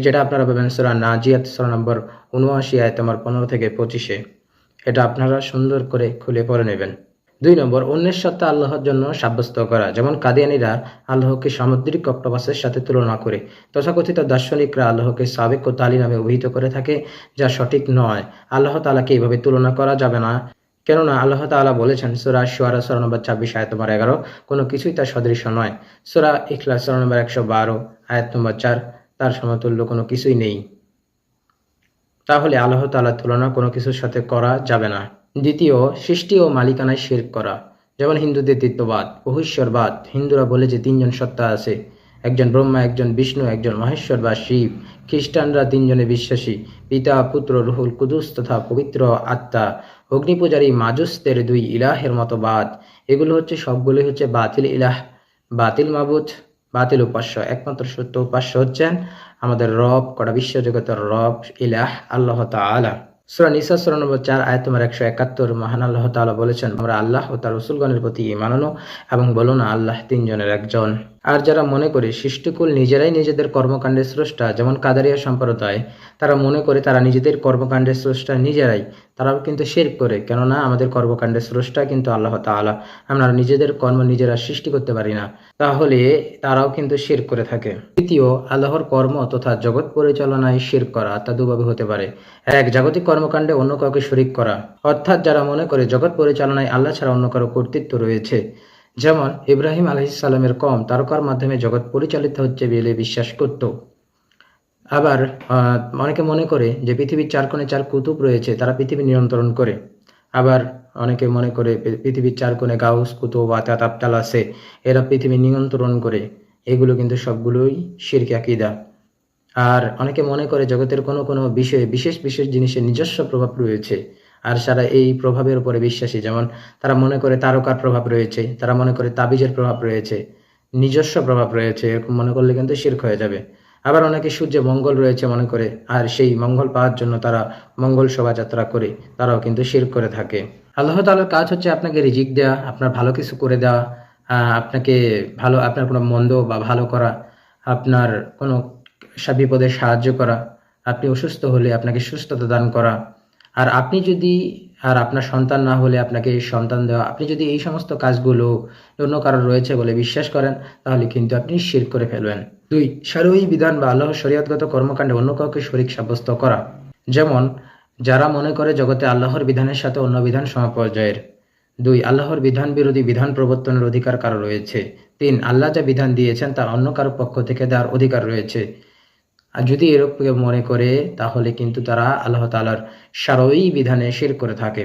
যেটা আপনারা পাবেন সূরা নাজিয়াত সূরা নম্বর 79 আয়াত নম্বর 15 থেকে 25। এটা আপনারা সুন্দর করে খুলে পড়ে নেবেন। 2 নম্বর, অন্যের সত্তা আল্লাহর জন্য সাব্যস্ত করা। যেমন কাদিয়ানীরা আল্লাহকে সামুদ্রিক অক্টোপাসের সাথে তুলনা করে। তথাকথিত দার্শনিকরা আল্লাহকে সাবেক ও তালি নামে অভিহিত করে থাকে, যা সঠিক নয়। আল্লাহ তাআলাকে এইভাবে তুলনা করা যাবে না, কেননা আল্লাহ তাআলা বলেছেন সূরা শুআরা সূরা নম্বর 26 আয়াত নম্বর 11, কোনো কিছুই তার সদৃশ্য নয়। সূরা ইখলাস সূরা নম্বর 112 আয়াত নম্বর 4, তার সমতুল্য কোনো কিছুই নেই। তাহলে আল্লাহ তাআলার তুলনা কোনো কিছুর সাথে করা যাবে না। দ্বিতীয়, সৃষ্টি ও মালিকানায় শিরক করা, যেমন হিন্দুদের তৃতীয়বাদ, বহুশ্বরবাদ। হিন্দুরা বলে যে তিনজন সত্তা আছে, একজন ব্রহ্মা, একজন বিষ্ণু, একজন মহেশ্বর বা শিব। খ্রিস্টানরা তিনজনে বিশ্বাসী, পিতা, পুত্র, রুহুল কুদুস তথা পবিত্র আত্মা। অগ্নিপূজারী মাজুসদের দুই ইলাহের মতবাদ। এগুলো হচ্ছে সবগুলোই হচ্ছে বাতিল ইলাহ, বাতিল মাবুদ, বাতিল উপাস্য। একমাত্র সত্য উপাস্য হচ্ছেন আমাদের রব, কটা বিশ্বজগতের রব, ইলাহ আল্লাহ তাআলা। সূরা নিসা সূরা নম্বর 4 আয়াত নম্বর 171 মহান আল্লাহ তাআলা বলেছেন, আমরা আল্লাহ ও তার রাসূলগণের প্রতি ঈমান আনো এবং বলো না আল্লাহ তিনজনের একজন। আর যারা মনে করে সৃষ্টিকুল নিজেরাই নিজেদের কর্মকাণ্ডের স্রষ্টা, যেমন কাদারিয়া সম্প্রদায়, তারা মনে করে তারা নিজেদের কর্মকাণ্ডের স্রষ্টা নিজেরাই, তারাও কিন্তু শিরক করে। কেননা আমাদের কর্মকাণ্ডের স্রষ্টা কিন্তু আল্লাহ তাআলা, আমরা নিজেদের কর্ম নিজেরা সৃষ্টি করতে পারি না, তাহলে তারাও কিন্তু শিরক করে থাকে। তৃতীয়, আল্লাহর কর্ম তথা জগৎ পরিচালনায় শিরক করা তা দুভাবে হতে পারে। এক, জাগতিক কর্মকাণ্ডে অন্য কাউকে শরীক করা, অর্থাৎ যারা মনে করে জগৎ পরিচালনায় আল্লাহ ছাড়া অন্য কারো কর্তৃত্ব রয়েছে, যেমন ইব্রাহিম আলাইহিস সালামের কওম তারকার মাধ্যমে জগৎ পরিচালিত হচ্ছে বলে বিশ্বাস করত। আবার অনেকে মনে করে যে পৃথিবীর চার কোণে চার কুতুব রয়েছে, তারা পৃথিবী নিয়ন্ত্রণ করে। আবার অনেকে মনে করে পৃথিবীর চার কোণে গাউস, কুতুব, আতাত, আবতাল আছে, এরা পৃথিবী নিয়ন্ত্রণ করে। এগুলো কিন্তু সবগুলোই শিরক আকীদা। আর অনেকে মনে করে জগতের কোনো কোনো বিষয়ে বিশেষ বিশেষ জিনিসের নিজস্ব প্রভাব রয়েছে, আর সারা এই প্রভাবের উপরে বিশ্বাসী। যেমন তারা মনে করে তারকার প্রভাব রয়েছে, তারা মনে করে তাবিজের প্রভাব রয়েছে, নিজস্ব প্রভাব রয়েছে, এরকম মনে করলে কিন্তু শিরক হয়ে যাবে। আবার অনেকে সূর্যে মঙ্গল রয়েছে মনে করে, আর সেই মঙ্গল পাওয়ার জন্য তারা মঙ্গল শোভাযাত্রা করে, তারাও কিন্তু শিরক করে থাকে। আল্লাহ তাআলার কাজ হচ্ছে আপনাকে রিজিক দেওয়া, আপনার ভালো কিছু করে দেওয়া, আপনাকে ভালো, আপনার কোনো মন্দ বা ভালো করা, আপনার কোনো বিপদে সাহায্য করা, আপনি অসুস্থ হলে আপনাকে সুস্থতা দান করা, আর আপনি যদি, আর আপনার সন্তান না হলে আপনাকে সন্তান দেওয়া। আপনি যদি এই সমস্ত কাজগুলো অন্য কারো রয়েছে বলে বিশ্বাস করেন, তাহলে কিন্তু আপনি শিরক করে ফেলবেন। দুই, শারঈ বিধান বা আল্লাহর শরীয়তগত কর্মকাণ্ডে অন্য কাউকে শরীক সাব্যস্ত করা, যেমন যারা মনে করে জগতে আল্লাহর বিধানের সাথে অন্য বিধান সমপর্যায়ের। দুই, আল্লাহর বিধান বিরোধী বিধান প্রবর্তনের অধিকার কারো রয়েছে। তিন, আল্লাহ যা বিধান দিয়েছেন তা অন্য কারো পক্ষ থেকে দেওয়ার অধিকার রয়েছে। আর যদি এরকম মনে করে, তাহলে কিন্তু তারা আল্লাহ তাআলার শারঈ বিধানে শিরক করে থাকে।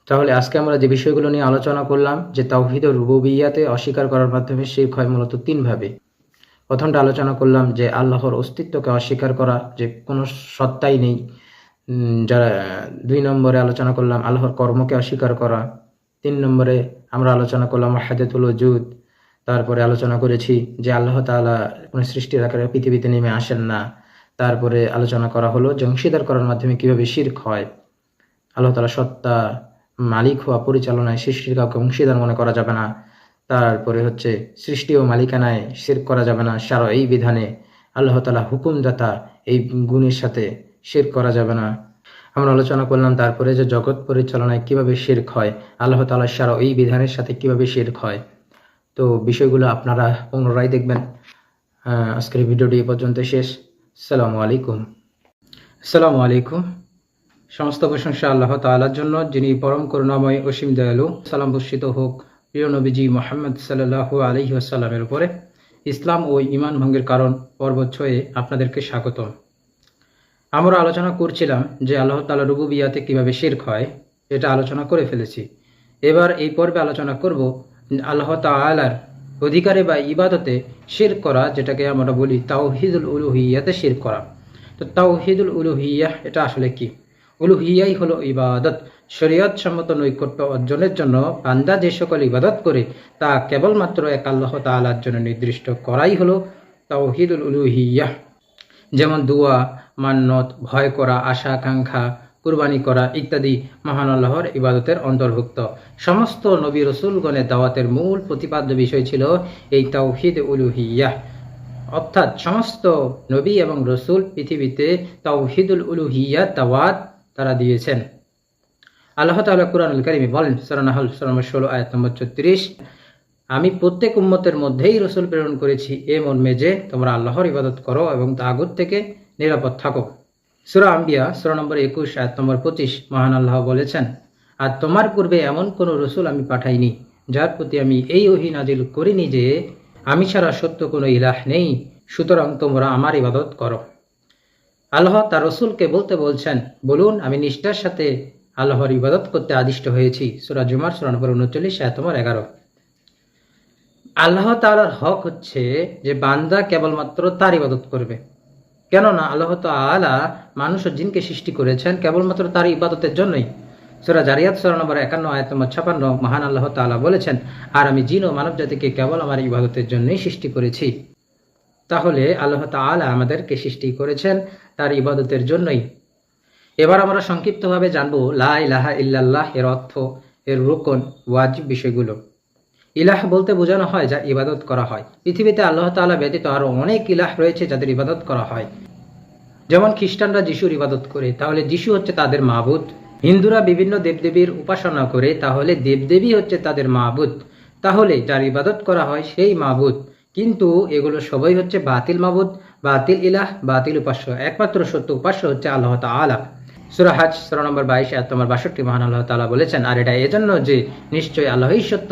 তাহলে আজকে আমরা যে বিষয়গুলো নিয়ে আলোচনা করলাম, যে তাওহীদ ও রুবুবিয়্যাতে অস্বীকার করার মাধ্যমে শিরক হয় মূলত তিনভাবে। প্রথমটা আলোচনা করলাম যে আল্লাহর অস্তিত্বকে অস্বীকার করা, যে কোনো সত্তাই নেই। যারা 2 নম্বরে আলোচনা করলাম আল্লাহর কর্মকে অস্বীকার করা। 3 নম্বরে আমরা আলোচনা করলাম ওয়াহদাতুল ওজুদ। তারপরে আলোচনা করেছি যে আল্লাহ তাআলা কোনো সৃষ্টির আকারে পৃথিবীতে নেমে আসেন না। তারপরে আলোচনা করা হলো যে অংশীদার করার মাধ্যমে কিভাবে শিরক হয়। আল্লাহ তাআলা সত্তা, মালিক হওয়া, পরিচালনায় সৃষ্টির কাউকে অংশীদার মনে করা যাবে না। তারপরে হচ্ছে সৃষ্টি ও মালিকানায় শিরক করা যাবে না শারঈ বিধানে। আল্লাহ তাআলা হুকুমদাতা, এই গুণের সাথে শিরক করা যাবে না। আমরা আলোচনা করলাম তারপরে যে জগৎ পরিচালনায় কিভাবে শিরক হয়, আল্লাহ তাআলার শারঈ বিধানের সাথে কিভাবে শিরক হয়। তো বিষয়গুলো আপনারা পুনরায় দেখবেন। আজকের ভিডিওটি এই পর্যন্ত শেষ। আসসালামু আলাইকুম। আসসালামু আলাইকুম। সমস্ত প্রশংসা আল্লাহ তাআলার জন্য, যিনি পরম করুণাময় অসীম দয়ালু। সালাম বর্ষিত হোক প্রিয় নবীজি মুহাম্মদ সাল্লাল্লাহু আলাইহি ওয়াসাল্লামের উপরে। ইসলাম ও ঈমান ভঙ্গের কারণ পর্ব 6-এ আপনাদেরকে স্বাগতম। আমরা আলোচনা করছিলাম যে আল্লাহ তাআলা রুবুবিয়াতে কিভাবে শিরক হয়, এটা আলোচনা করে ফেলেছি। এবার এই পর্বে আলোচনা করব আল্লাহ তাআলার অধিকারে বা ইবাদতে শিরক করা, যেটাকে আমরা বলি তাওহীদুল উলুহিয়াতে শিরক করা। তো তাওহীদুল উলুহিয়া এটা আসলে কি? উলুহিয়াই হলো ইবাদত। শরীয়ত সম্মত নৈকট্য অর্জনের জন্য বান্দা যে সকল ইবাদত করে তা কেবলমাত্র এক আল্লাহ তাআলার জন্য নির্দিষ্ট করাই হলো তাওহীদুল উলুহিয়া। যেমন দোয়া, মান্নত, ভয় করা, আশা আকাঙ্ক্ষা, কুরবানি করা ইত্যাদি মহান আল্লাহর ইবাদতের অন্তর্ভুক্ত। সমস্ত নবী রসুলগণের দাওয়াতের মূল প্রতিপাদ্য বিষয় ছিল এই তাওহীদ উলুহিয়া। অর্থাৎ সমস্ত নবী এবং রসুল পৃথিবীতে তাওহীদুল উলুহিয়া দাওয়াত তারা দিয়েছেন। আল্লাহ তাআলা কুরআনুল কারীমে বলেন, সূরা নাহল সূরা নম্বর 16 আয়াত নম্বর 34, আমি প্রত্যেক উম্মতের মধ্যেই রসুল প্রেরণ করেছি এ মর্মে যে তোমরা আল্লাহর ইবাদত করো এবং তাগুত থেকে নিরাপদ থাকো। সূরা আম্বিয়া সূরা নম্বর 21 আয়াত নম্বর 25 মহান আল্লাহ বলেছেন, আর তোমার পূর্বে এমন কোন রসুল আমি পাঠাইনি যার প্রতি আমি এই ওহী নাজিল করিনি যে আমি ছাড়া সত্য কোনো ইলাহ নেই, সুতরাং তোমরা আমার ইবাদত করো। আল্লাহ তার রসুলকে বলতে বলছেন, বলুন আমি নিষ্ঠার সাথে আল্লাহর ইবাদত করতে আদিষ্ট হয়েছি। সূরা জুমার সূরা নম্বর 39 আয়াত নম্বর 11। আল্লাহ তাআলার হক হচ্ছে যে বান্দা কেবলমাত্র তার ইবাদত করবে, কেননা আল্লাহ তাআলা মানুষ ও জিনকে সৃষ্টি করেছেন কেবলমাত্র তার ইবাদতের জন্যই। সূরা জারিয়াত সূরা নম্বর 51 আয়াত নম্বর 56 মহান আল্লাহ তাআলা বলেছেন, আর আমি জিন ও মানব জাতিকে কেবল আমার ইবাদতের জন্যই সৃষ্টি করেছি। তাহলে আল্লাহ তাআলা আমাদেরকে সৃষ্টি করেছেন তার ইবাদতের জন্যই। এবার আমরা সংক্ষিপ্তভাবে জানবো লা ইলাহা ইল্লাল্লাহ এর অর্থ, এর রুকন, ওয়াজিব বিষয়গুলো। ইলাহ বলতে বোঝানো হয় যা ইবাদত করা হয়। পৃথিবীতে আল্লাহ তাআলা ব্যতীত আরো অনেক ইলাহ রয়েছে যাদের ইবাদত করা হয়। যেমন খ্রিস্টানরা যিশুর ইবাদত করে, তাহলে যিশু হচ্ছে তাদের মাবুদ। হিন্দুরা বিভিন্ন দেবদেবীর উপাসনা করে, তাহলে দেবদেবী হচ্ছে তাদের মাবুদ। তাহলে যার ইবাদত করা হয় সেই মাবুদ। কিন্তু এগুলো সবাই হচ্ছে বাতিল মাবুদ, বাতিল ইলাহ, বাতিল উপাস্য। একমাত্র সত্য উপাস্য হচ্ছে আল্লাহ তাআলা। সূরা হজ সূরা নম্বর 22 আয়াত নম্বর 62 মহান আল্লাহ তাআলা বলেছেন, আর এটা এজন্য যে নিশ্চয়ই আল্লাহই সত্য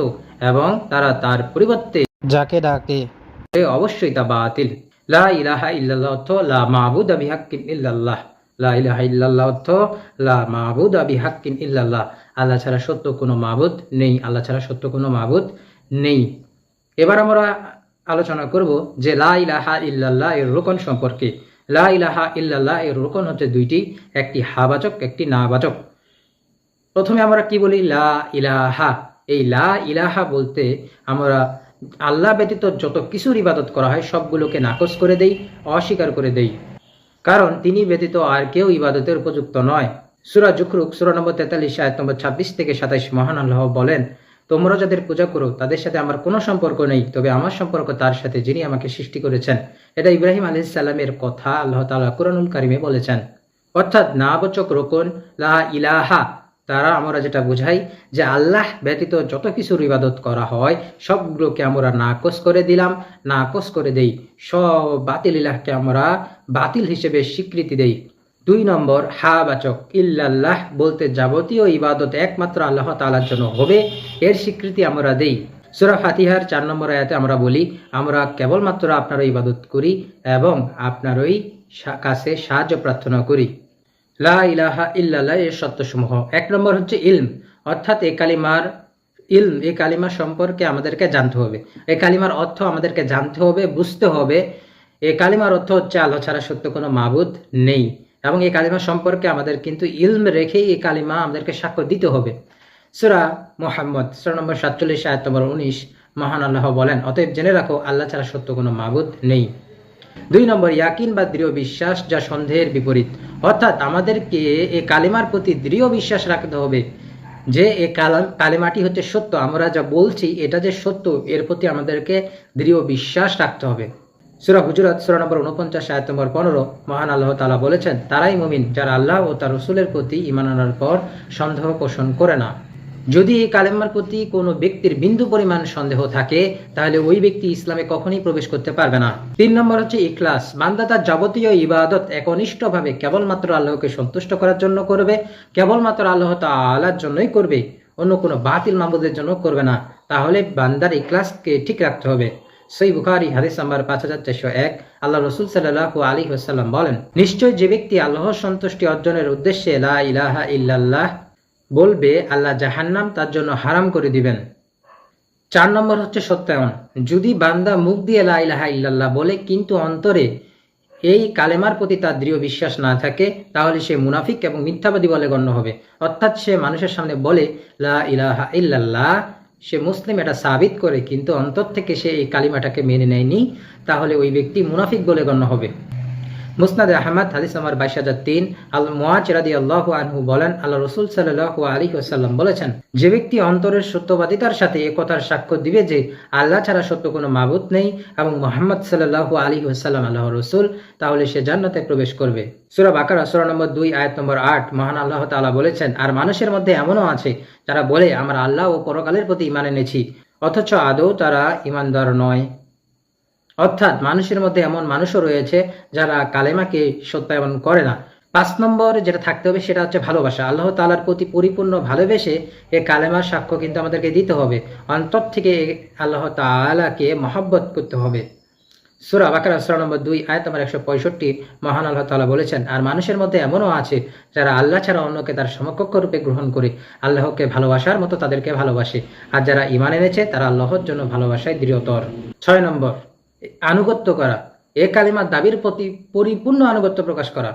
এবং তারা তার পরিবর্তে যাকে ডাকে অবশ্যই তা বাতিল। লা ইলাহা ইল্লাল্লাহ অর্থ লা মাবুদা বিহাক্কিন ইল্লাল্লাহ। লা ইলাহা ইল্লাল্লাহ অর্থ লা মাবুদা বিহাক্কিন ইল্লাল্লাহ। আল্লাহ ছাড়া সত্য কোনো মাবুদ নেই, আল্লাহ ছাড়া সত্য কোনো মাবুদ নেই। এবার আমরা আলোচনা করব যে লা ইলাহা ইল্লাল্লাহ এর রুকন সম্পর্কে। লা ইলাহা ইল্লাল্লাহ এর রুকন হচ্ছে দুইটি, একটি হাবাচক, একটি নাবাচক। প্রথমে আমরা কি বলি? লা ইলাহা। এই লা ইলাহা বলতে আমরা আল্লাহ ব্যতীত যত কিছুর ইবাদত করা হয় সবগুলোকে নাকচ করে দেই, অস্বীকার করে দেই, কারণ তিনি ব্যতীত আর কেউ ইবাদতের উপযুক্ত নয়। সূরা যুখরুক সূরা নম্বর 43 আয়াত নম্বর 26 থেকে 27 মহান আল্লাহ বলেন, তোমরা যাদের পূজা করো তাদের সাথে আমার কোনো সম্পর্ক নেই, তবে আমার সম্পর্ক তার সাথে যিনি আমাকে সৃষ্টি করেছেন। এটা ইব্রাহিম আলাইহিস সালামের কথা আল্লাহ তাআলা কুরআনুল কারিমে বলেছেন। অর্থাৎ নাবাচক রোকন লা ইলাহা তারা আমরা যেটা বোঝাই যে আল্লাহ ব্যতীত যত কিছুর ইবাদত করা হয় সবগুলোকে আমরা নাকচ করে দিলাম, নাকচ করে দেই। সব বাতিল ইলাহকে আমরা বাতিল হিসেবে স্বীকৃতি দেই। 2 নম্বর হাবাচক ইল্লাল্লাহ বলতে যাবতীয় ইবাদত একমাত্র আল্লাহ তাআলার জন্য হবে, এর স্বীকৃতি আমরা দেই। সূরা ফাতিহার 4 নম্বর আয়াতে আমরা বলি, আমরা কেবলমাত্র আপনারই ইবাদত করি এবং আপনারই কাছে সাহায্য প্রার্থনা করি। লা ইলাহা ইল্লাল্লাহ এর সত্যসমূহ। 1 নম্বর হচ্ছে ইলম, অর্থাৎ এই কালিমার ইলম, এই কালিমা সম্পর্কে আমাদেরকে জানতে হবে। এই কালিমার অর্থ আমাদেরকে জানতে হবে, বুঝতে হবে। এই কালিমার অর্থ হচ্ছে আল্লাহ ছাড়া সত্য কোনো মাবুদ নেই, এবং এই কালিমা সম্পর্কে আমাদের কিন্তু ইলম রেখেই এই কালিমা আমাদেরকে সাক্ষ্য দিতে হবে। সূরা মুহাম্মদ সূরা নম্বর 47 আয়াত নম্বর 19 মহান আল্লাহ বলেন, অতএব জেনে রাখো আল্লাহ ছাড়া সত্য কোনো মাবুদ নেই। 2 নম্বর ইয়াকিন বা দৃঢ় বিশ্বাস, যা সন্দেহের বিপরীত। অর্থাৎ আমাদেরকে এই কালিমার প্রতি দৃঢ় বিশ্বাস রাখতে হবে যে এই কালিমাটি হচ্ছে সত্য, আমরা যা বলছি এটা যে সত্য, এর প্রতি আমাদেরকে দৃঢ় বিশ্বাস রাখতে হবে। সূরা হুজুরাত সূরা নম্বর 49 আয়াত নম্বর 15 মহান আল্লাহ তাআলা বলেছেন, তারাই মুমিন যারা আল্লাহ ও তার রাসূলের প্রতি ঈমান আনার পর সন্দেহ পোষণ করে না। যদি এই কালেমার প্রতি কোনো ব্যক্তির বিন্দু পরিমাণ সন্দেহ থাকে তাহলে ওই ব্যক্তি ইসলামে কখনোই প্রবেশ করতে পারবে না। 3 নম্বর হচ্ছে ইখলাস, বান্দা তার যাবতীয় ইবাদত একনিষ্ঠভাবে কেবলমাত্র আল্লাহকে সন্তুষ্ট করার জন্য করবে, কেবলমাত্র আল্লাহ তাআলার জন্যই করবে, অন্য কোনো বাতিল মাবুদের জন্য করবে না। তাহলে বান্দার ইখলাসকে ঠিক রাখতে হবে। সহিহ বুখারী হাদিস নাম্বার 5401 আল্লাহ রাসূল সাল্লাল্লাহু আলাইহি ওয়াসাল্লাম বলেন, নিশ্চয় যে ব্যক্তি আল্লাহর সন্তুষ্টি অর্জনের উদ্দেশ্যে লা ইলাহা ইল্লাল্লাহ বলবে, আল্লাহ জাহান্নাম তার জন্য হারাম করে দিবেন। 4 নম্বর হচ্ছে সত্যায়ন, যদি বান্দা মুখ দিয়ে লা ইলাহা ইল্লাল্লাহ বলে কিন্তু অন্তরে এই কালেমার প্রতি তার দৃঢ় বিশ্বাস না থাকে তাহলে সে মুনাফিক এবং মিথ্যাবাদী বলে গণ্য হবে। অর্থাৎ সে মানুষের সামনে বলে লা ইলাহা ইল্লাল্লাহ, সে মুসলিম এটা সাবিত করে, কিন্তু অন্তর থেকে সে এই কালিমাটাকে মেনে নেয়নি, তাহলে ওই ব্যক্তি মুনাফিক বলে গণ্য হবে। মুসনাদে আহমদ হাদিস নাম্বার 22003 আল্লাহ মুআজ রাদিয়াল্লাহু আনহু বলেন, আল্লাহ রাসূল সাল্লাল্লাহু আলাইহি ওয়াসাল্লাম বলেছেন, যে ব্যক্তি অন্তরের সত্যবাদিতার সাথে এই কথার সাক্ষ্য দিবে যে আল্লাহ ছাড়া সত্য কোনো মাবুদ নেই এবং মুহাম্মদ সাল্লাল্লাহু আলাইহি ওয়াসাল্লাম আল্লাহর রাসূল, তাহলে সে জান্নাতে প্রবেশ করবে। সূরা বাকারা সূরা নম্বর 2 আয়াত নম্বর 8 মহান আল্লাহ তাআলা বলেছেন, আর মানুষের মধ্যে এমনও আছে যারা বলে আমরা আল্লাহ ও পরকালের প্রতি ঈমান এনেছি, অথচ আদৌ তারা ঈমানদার নয়। অর্থাৎ মানুষের মধ্যে এমন মানুষও রয়েছে যারা কালেমাকে সত্যায়ন করে না। 5 নম্বর যেটা থাকতে হবে সেটা হচ্ছে ভালোবাসা। আল্লাহ তাআলার প্রতি পরিপূর্ণ ভালোবেসে এই কালেমার সাক্ষ্য কিন্তু আমাদেরকে দিতে হবে, অন্তর থেকে আল্লাহ তাআলাকে মহব্বত করতে হবে। সূরা বাকারা সূরা নম্বর 2 আয়াত নম্বর 165 মহান আল্লাহ তাআলা বলেছেন, আর মানুষের মধ্যে এমনও আছে যারা আল্লাহ ছাড়া অন্যকে তার সমকক্ষ রূপে গ্রহণ করে আল্লাহকে ভালোবাসার মতো তাদেরকে ভালোবাসে, আর যারা ঈমান এনেছে তারা আল্লাহর জন্য ভালোবাসায় দৃঢ়তর। 6 নম্বর, আনুগত্য করা। এ কালিমার দাবির প্রতি পরিপূর্ণ আনুগত্য প্রকাশ করা,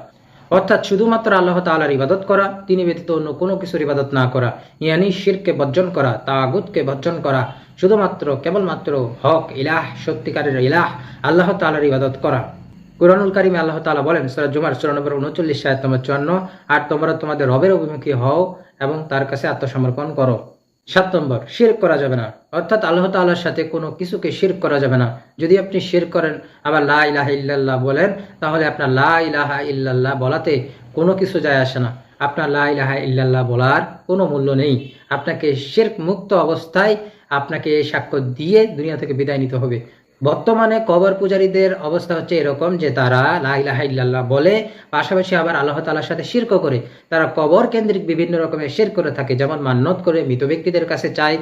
অর্থাৎ শুধুমাত্র আল্লাহ তাআলার ইবাদত করা, তিনি ব্যতীত অন্য কোনো কিছুর ইবাদত না করা, ইয়ানি শিরকে বর্জন করা, তাগুতকে বর্জন করা, শুধুমাত্র কেবলমাত্র হক ইলাহ, সত্যিকারের ইলাহ আল্লাহ তাআলার ইবাদত করা। কুরআনুল কারীমে আল্লাহ তাআলা বলেন সূরা জুমার সূরা নম্বর 39 আয়াত নম্বর 54, আর তোমরা তোমাদের রবের অভিমুখী হও এবং তার কাছে আত্মসমর্পণ করো। 7 নম্বর, শিরক করা যাবে না, অর্থাৎ আল্লাহ তাআলার সাথে কোনো কিছুকে শিরক করা যাবে না। যদি আপনি শিরক করেন আবার লা ইলাহা ইল্লাল্লাহ বলেন, তাহলে আপনার লা ইলাহা ইল্লাল্লাহ বলাতে কোনো কিছু যায় আসে না, আপনার লা ইলাহা ইল্লাল্লাহ বলার কোনো মূল্য নেই। আপনাকে শিরক মুক্ত অবস্থায় আপনাকে সাক্ষ্য দিয়ে দুনিয়া থেকে বিদায় নিতে হবে। বর্তমানে কবর পূজারীদের অবস্থা হচ্ছে এরকম যে তারা লা ইলাহা ইল্লাল্লাহ বলে পাশাপাশি আবার আল্লাহ তাআলার সাথে শিরক করে। তারা কবর কেন্দ্রিক বিভিন্ন রকমের শিরক করে থাকে, যেমন মান্নত করে মৃত ব্যক্তিদের কাছে চায়,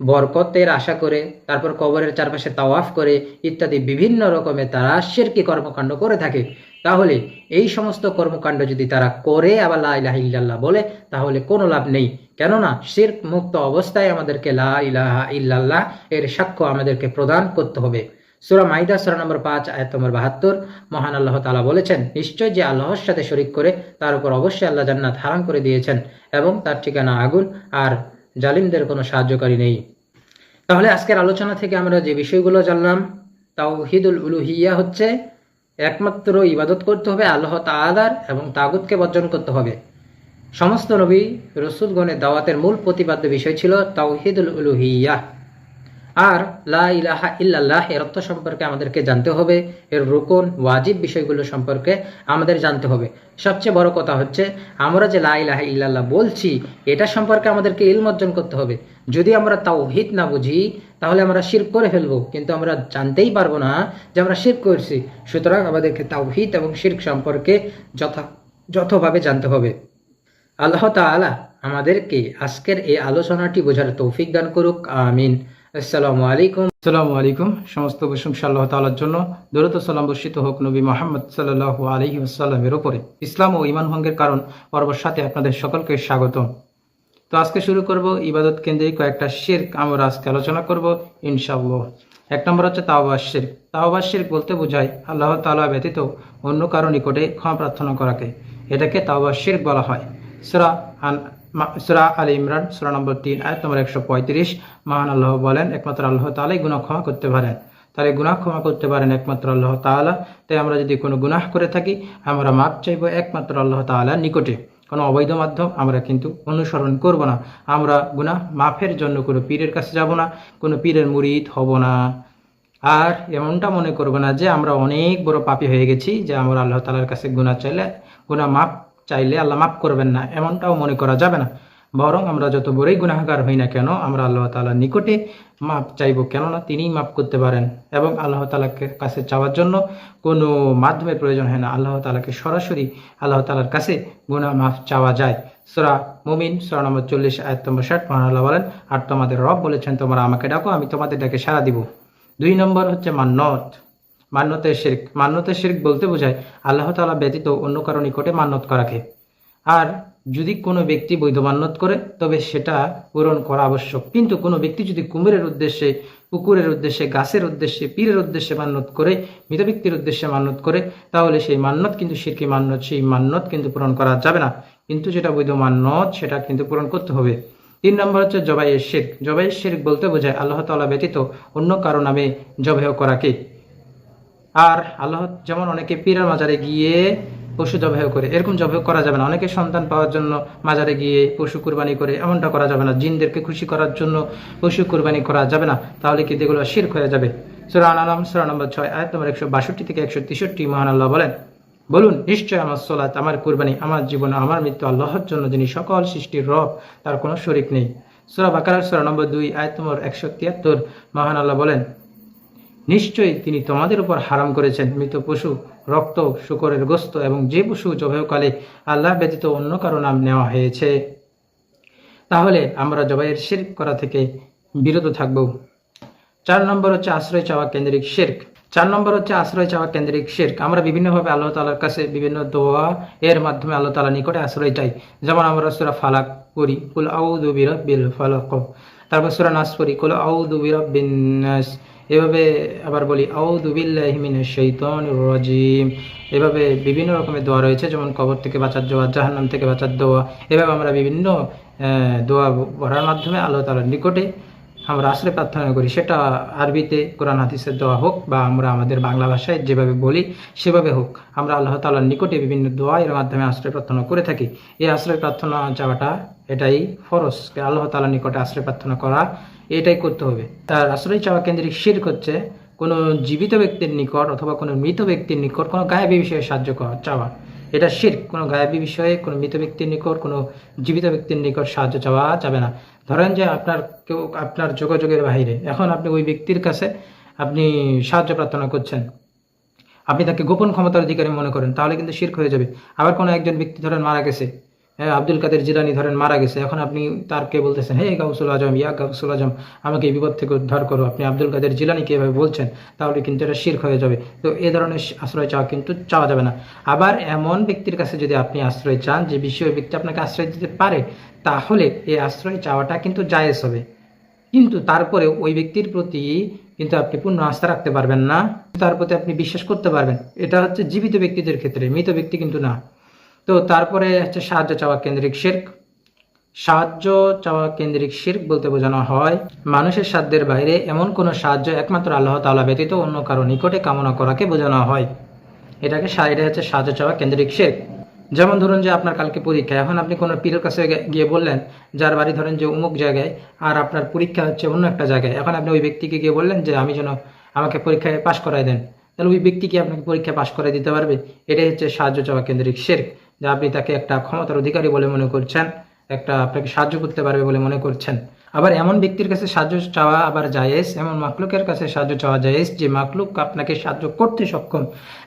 বরকতের আশা করে, তারপর কবরের চারপাশে তাওয়াফ করে ইত্যাদি বিভিন্ন রকমের তারা শিরকি কর্মকাণ্ড করে থাকে। তাহলে এই সমস্ত কর্মকাণ্ড যদি তারা করে আবার লা ইলাহা ইল্লাল্লাহ বলে, তাহলে কোনো লাভ নেই, কেননা শিরক মুক্ত অবস্থায় আমাদেরকে লা ইলাহা ইল্লাল্লাহ এর সাক্ষ্য আমাদেরকে প্রদান করতে হবে। সূরা মাইদা সূরা নম্বর 5 আয়াত নম্বর 72 মহান আল্লাহ তাআলা বলেছেন, নিশ্চয় যে আল্লাহর সাথে শরীক করে তার উপর অবশ্যই আল্লাহ জান্নাত হারাম করে দিয়েছেন এবং তার ঠিকানা আগুন, আর জালিমদের কোনো সাহায্যকারী নেই। তাহলে আজকের আলোচনা থেকে আমরা যে বিষয়গুলো জানলাম, তাওহীদুল উলুহিয়া হচ্ছে একমাত্র ইবাদত করতে হবে আল্লাহ তাআলার এবং তাগুতকে বর্জন করতে হবে। সমস্ত নবী রাসূলগণের দাওয়াতের মূল প্রতিপাদ্য বিষয় ছিল তাওহীদুল উলুহিয়া। আর লা ইলাহা ইল্লাল্লাহ এর অর্থ সম্পর্কে আমাদেরকে জানতে হবে, এর রুকন ওয়াজিব বিষয়গুলো সম্পর্কে আমাদের জানতে হবে। সবচেয়ে বড় কথা হচ্ছে আমরা যে লা ইলাহা ইল্লাল্লাহ বলছি এটা সম্পর্কে আমাদেরকে ইলম অর্জন করতে হবে। যদি আমরা তাওহীদ না বুঝি তাহলে আমরা শিরক করে ফেলবো, কিন্তু আমরা জানতেই পারবো না যে আমরা শিরক করছি। সুতরাং আমাদেরকে তাওহীদ এবং শিরক সম্পর্কে যথাযথভাবে জানতে হবে। আল্লাহ তাআলা আমাদেরকে আজকের এই আলোচনাটি বোঝার তৌফিক দান করুক, আমিন। আসসালামু আলাইকুম। সমস্ত প্রশংসা আল্লাহ তাআলার জন্য, দরুদ ও সালাম বর্ষিত হোক নবী মুহাম্মদ সাল্লাল্লাহু আলাইহি ওয়াসাল্লামের উপরে। ইসলাম ও ঈমান ভঙ্গের কারণ পর্বের সাথে আপনাদের সকলকে স্বাগতম। তো আজকে শুরু করব ইবাদত কেন্দ্রিক কয়েকটা শিরক আমরা আজকে আলোচনা করব ইনশাআল্লাহ। 1 নম্বর হচ্ছে তাওবার শিরক। তাওবার শিরক বলতে বোঝায় আল্লাহ তাআলা ব্যতীত অন্য কারো নিকটে ক্ষমা প্রার্থনা করাকে, এটাকে তাওবার শিরক বলা হয়। সূরা আলে ইমরান সূরা নম্বর 3 আয়াত নম্বর 135 মহান আল্লাহ বলেন, একমাত্র আল্লাহ তাআলাই গুনাহ ক্ষমা করতে পারেন। তাহলে গুনাহ ক্ষমা করতে পারেন একমাত্র আল্লাহ তাআলা। তাই আমরা যদি কোনো গুনাহ করে থাকি আমরা মাপ চাইবো একমাত্র আল্লাহ তাআলার নিকটে। কোনো অবৈধ মাধ্যম আমরা কিন্তু অনুসরণ করব না। আমরা গুনাহ মাফের জন্য কোনো পীরের কাছে যাব না, কোনো পীরের মুরিদ হব না। আর এমনটা মনে করব না যে আমরা অনেক বড় পাপী হয়ে গেছি, যে আমরা আল্লাহ তাআলার কাছে গুনাহ মাপ চাইলে আল্লাহ মাফ করবেন না, এমনটাও মনে করা যাবে না। বরং আমরা যত বড়ই গুনাহগার হই না কেন আমরা আল্লাহ তাআলার নিকটে মাপ চাইবো, কেননা তিনিই মাফ করতে পারেন। এবং আল্লাহ তাআলার কাছে চাওয়ার জন্য কোনো মাধ্যমের প্রয়োজন হয় না, আল্লাহ তাআলাকে সরাসরি আল্লাহ তাআলার কাছে গুনাহ মাফ চাওয়া যায়। সূরা মুমিন সূরা নম্বর 40 আয়াত নম্বর 60 মহান আল্লাহ বলেন, আর তোমাদের রব বলেছেন তোমরা আমাকে ডাকো আমি তোমাদের ডাকে সাড়া দিব। 2 নম্বর হচ্ছে মান্যতের শিরক। মান্যতের শিরক বলতে বোঝায় আল্লাহ তাআলা ব্যতীত অন্য কারো নিকটে মান্যত করাকে। আর যদি কোনো ব্যক্তি বৈধ মান্যত করে তবে সেটা পূরণ করা আবশ্যক, কিন্তু কোনো ব্যক্তি যদি কুমিরের উদ্দেশ্যে, পুকুরের উদ্দেশ্যে, গাছের উদ্দেশ্যে, পীরের উদ্দেশ্যে মান্যত করে, মৃত ব্যক্তির উদ্দেশ্যে মান্যত করে, তাহলে সেই মান্যত কিন্তু শিরকি মান্যত, সেই মান্যত কিন্তু পূরণ করা যাবে না। কিন্তু যেটা বৈধ মান্যত সেটা কিন্তু পূরণ করতে হবে। 3 নম্বর হচ্ছে জবাইয়ের শিরক। জবাইয়ের শিরক বলতে বোঝায় আল্লাহ তাআলা ব্যতীত অন্য কারো নামে জবাহ করাকে। আর আল্লাহ যেমন অনেকে পীরের মাজারে গিয়ে পশু জবাহ করে, এরকম জবাহ করা যাবে না। অনেকে সন্তান পাওয়ার জন্য মাজারে গিয়ে পশু কুরবানি করে, এমনটা করা যাবে না। জিনদেরকে খুশি করার জন্য পশু কুরবানি করা যাবে না, তাহলে কিন্তু এগুলো শিরক হয়ে যাবে। সূরা আনাম সূরা নম্বর 6 আয়াত নম্বর 162 থেকে 163 মহান আল্লাহ বলেন, বলুন নিশ্চয় আমার সালাত, আমার কুরবানি, আমার জীবন, আমার মৃত্যু আল্লাহর জন্য, যিনি সকল সৃষ্টির রব, তার কোনো শরীক নেই। সূরা বাকারা সূরা নম্বর 2 আয়াত নম্বর 173 মহান আল্লাহ বলেন, নিশ্চয়ই তিনি তোমাদের উপর হারাম করেছেন মৃত পশু, রক্ত, শূকরের গোশত এবং যে পশু জবাহকালে আল্লাহ ব্যতীত অন্য কারো নাম নেওয়া হয়েছে। তাহলে আমরা জবাইয়ের শিরক করা থেকে বিরত থাকব। 4 নম্বর হচ্ছে আশ্রয় চাওয়া কেন্দ্রিক শিরক। 4 নম্বর হচ্ছে আশ্রয় চাওয়া কেন্দ্রিক শিরক। আমরা বিভিন্নভাবে আল্লাহ তাআলার কাছে বিভিন্ন দোয়া এর মাধ্যমে আল্লাহ তাআলার নিকটে আশ্রয় চাই। যেমন আমরা সূরা ফালাক পড়ি, কুল আউযু বিরাব্বিল ফালাক, তারপর সূরা নাস পড়ি, কুল আউযু বিরাব্বিন নাস, এভাবে আবার বলি আউযু বিল্লাহি মিনাশ শাইতানির রাজিম। এভাবে বিভিন্ন রকমের দোয়া রয়েছে, যেমন কবর থেকে বাঁচার দোয়া, জাহান্নাম থেকে বাঁচার দোয়া। এভাবে আমরা বিভিন্ন দোয়া পড়ার মাধ্যমে আল্লাহ তাআলার নিকটে আমরা আশ্রয় প্রার্থনা করি। সেটা আরবিতে কোরআন হাদিসের দোয়া হোক বা আমরা আমাদের বাংলা ভাষায় যেভাবে বলি সেভাবে হোক, আমরা আল্লাহ তাআলার নিকটে বিভিন্ন দোয়া এর মাধ্যমে আশ্রয় প্রার্থনা করে থাকি। এই আশ্রয় প্রার্থনা চাওয়াটা এটাই ফরজ, আল্লাহ তাআলার নিকটে আশ্রয় প্রার্থনা করা এটাই করতে হবে। তার আশ্রয় চাওয়া কেন্দ্রিক শিরক হচ্ছে কোনো জীবিত ব্যক্তির নিকট অথবা কোনো মৃত ব্যক্তির নিকট কোনো গায়েবী বিষয়ে সাহায্য চাওয়া। এটা শিরক। কোনো গায়েবী বিষয়ে কোনো মৃত ব্যক্তির নিকট কোনো জীবিত ব্যক্তির নিকট সাহায্য চাওয়া যাবে না। ধরেন যে আপনার যোগাযোগের বাইরে, এখন আপনি ওই ব্যক্তির কাছে আপনি সাহায্য প্রার্থনা করছেন, আপনি তাকে গোপন ক্ষমতার অধিকারী মনে করেন, তাহলে কিন্তু শিরক হয়ে যাবে। আবার কোনো একজন ব্যক্তি ধরেন মারা গেছে, আব্দুল কাদের জিলানী ধরেন মারা গেছে, এখন আপনি তারকে বলতেছেন, হে গাউসুল আজম, ইয়া গাউসুল আজম, আমাকে এই বিপদ থেকে উদ্ধার করো, আপনি আব্দুল কাদের জিলানীকে এভাবে বলছেন, তাহলে কিন্তু এটা শিরক হয়ে যাবে। তো এ ধরনের আশ্রয় চাওয়া কিন্তু চাওয়া যাবে না। আবার এমন ব্যক্তির কাছে যদি আপনি আশ্রয় চান যে বিষয় ব্যক্তি আপনাকে আশ্রয় দিতে পারে, তাহলে এই আশ্রয় চাওয়াটা কিন্তু জায়েজ হবে। কিন্তু তারপরে ওই ব্যক্তির প্রতি কিন্তু আপনি পূর্ণ আস্থা রাখতে পারবেন না, তার প্রতি আপনি বিশ্বাস করতে পারবেন। এটা হচ্ছে জীবিত ব্যক্তিদের ক্ষেত্রে, মৃত ব্যক্তি কিন্তু না। তো তারপরে হচ্ছে সাহায্য চাওয়া কেন্দ্রিক শিরক। সাহায্য চাওয়া কেন্দ্রিক শিরক বলতে বোঝানো হয় মানুষের সাধ্যের বাইরে এমন কোনো সাহায্য একমাত্র আল্লাহ তাআলা ব্যতীত অন্য কারো নিকটে কামনা করাকে বোঝানো হয়। এটা হচ্ছে সাহায্য চাওয়া কেন্দ্রিক শিরক। যেমন ধরুন যে আপনার কালকে পরীক্ষা, এখন আপনি কোনো পীরের কাছে গিয়ে বললেন, যার বাড়ি ধরেন যে অমুক জায়গায়, আর আপনার পরীক্ষা হচ্ছে অন্য একটা জায়গায়, এখন আপনি ওই ব্যক্তিকে গিয়ে বললেন যে আমাকে পরীক্ষায় পাশ করায় দেন, তাহলে ওই ব্যক্তি কি আপনাকে পরীক্ষা পাশ করে দিতে পারবে? এটাই হচ্ছে সাহায্য চাওয়া কেন্দ্রিক শিরক, যে আপনি তাকে একটা ক্ষমতার অধিকারী বলে মনে করছেন, আপনাকে সাহায্য করতে পারবে বলে মনে করছেন। আবার এমন ব্যক্তির কাছে সাহায্য চাওয়া আবার জায়েজ, এমন মাকলুকের কাছে সাহায্য চাওয়া জায়েজ যে মাকলুক আপনাকে সাহায্য করতে সক্ষম।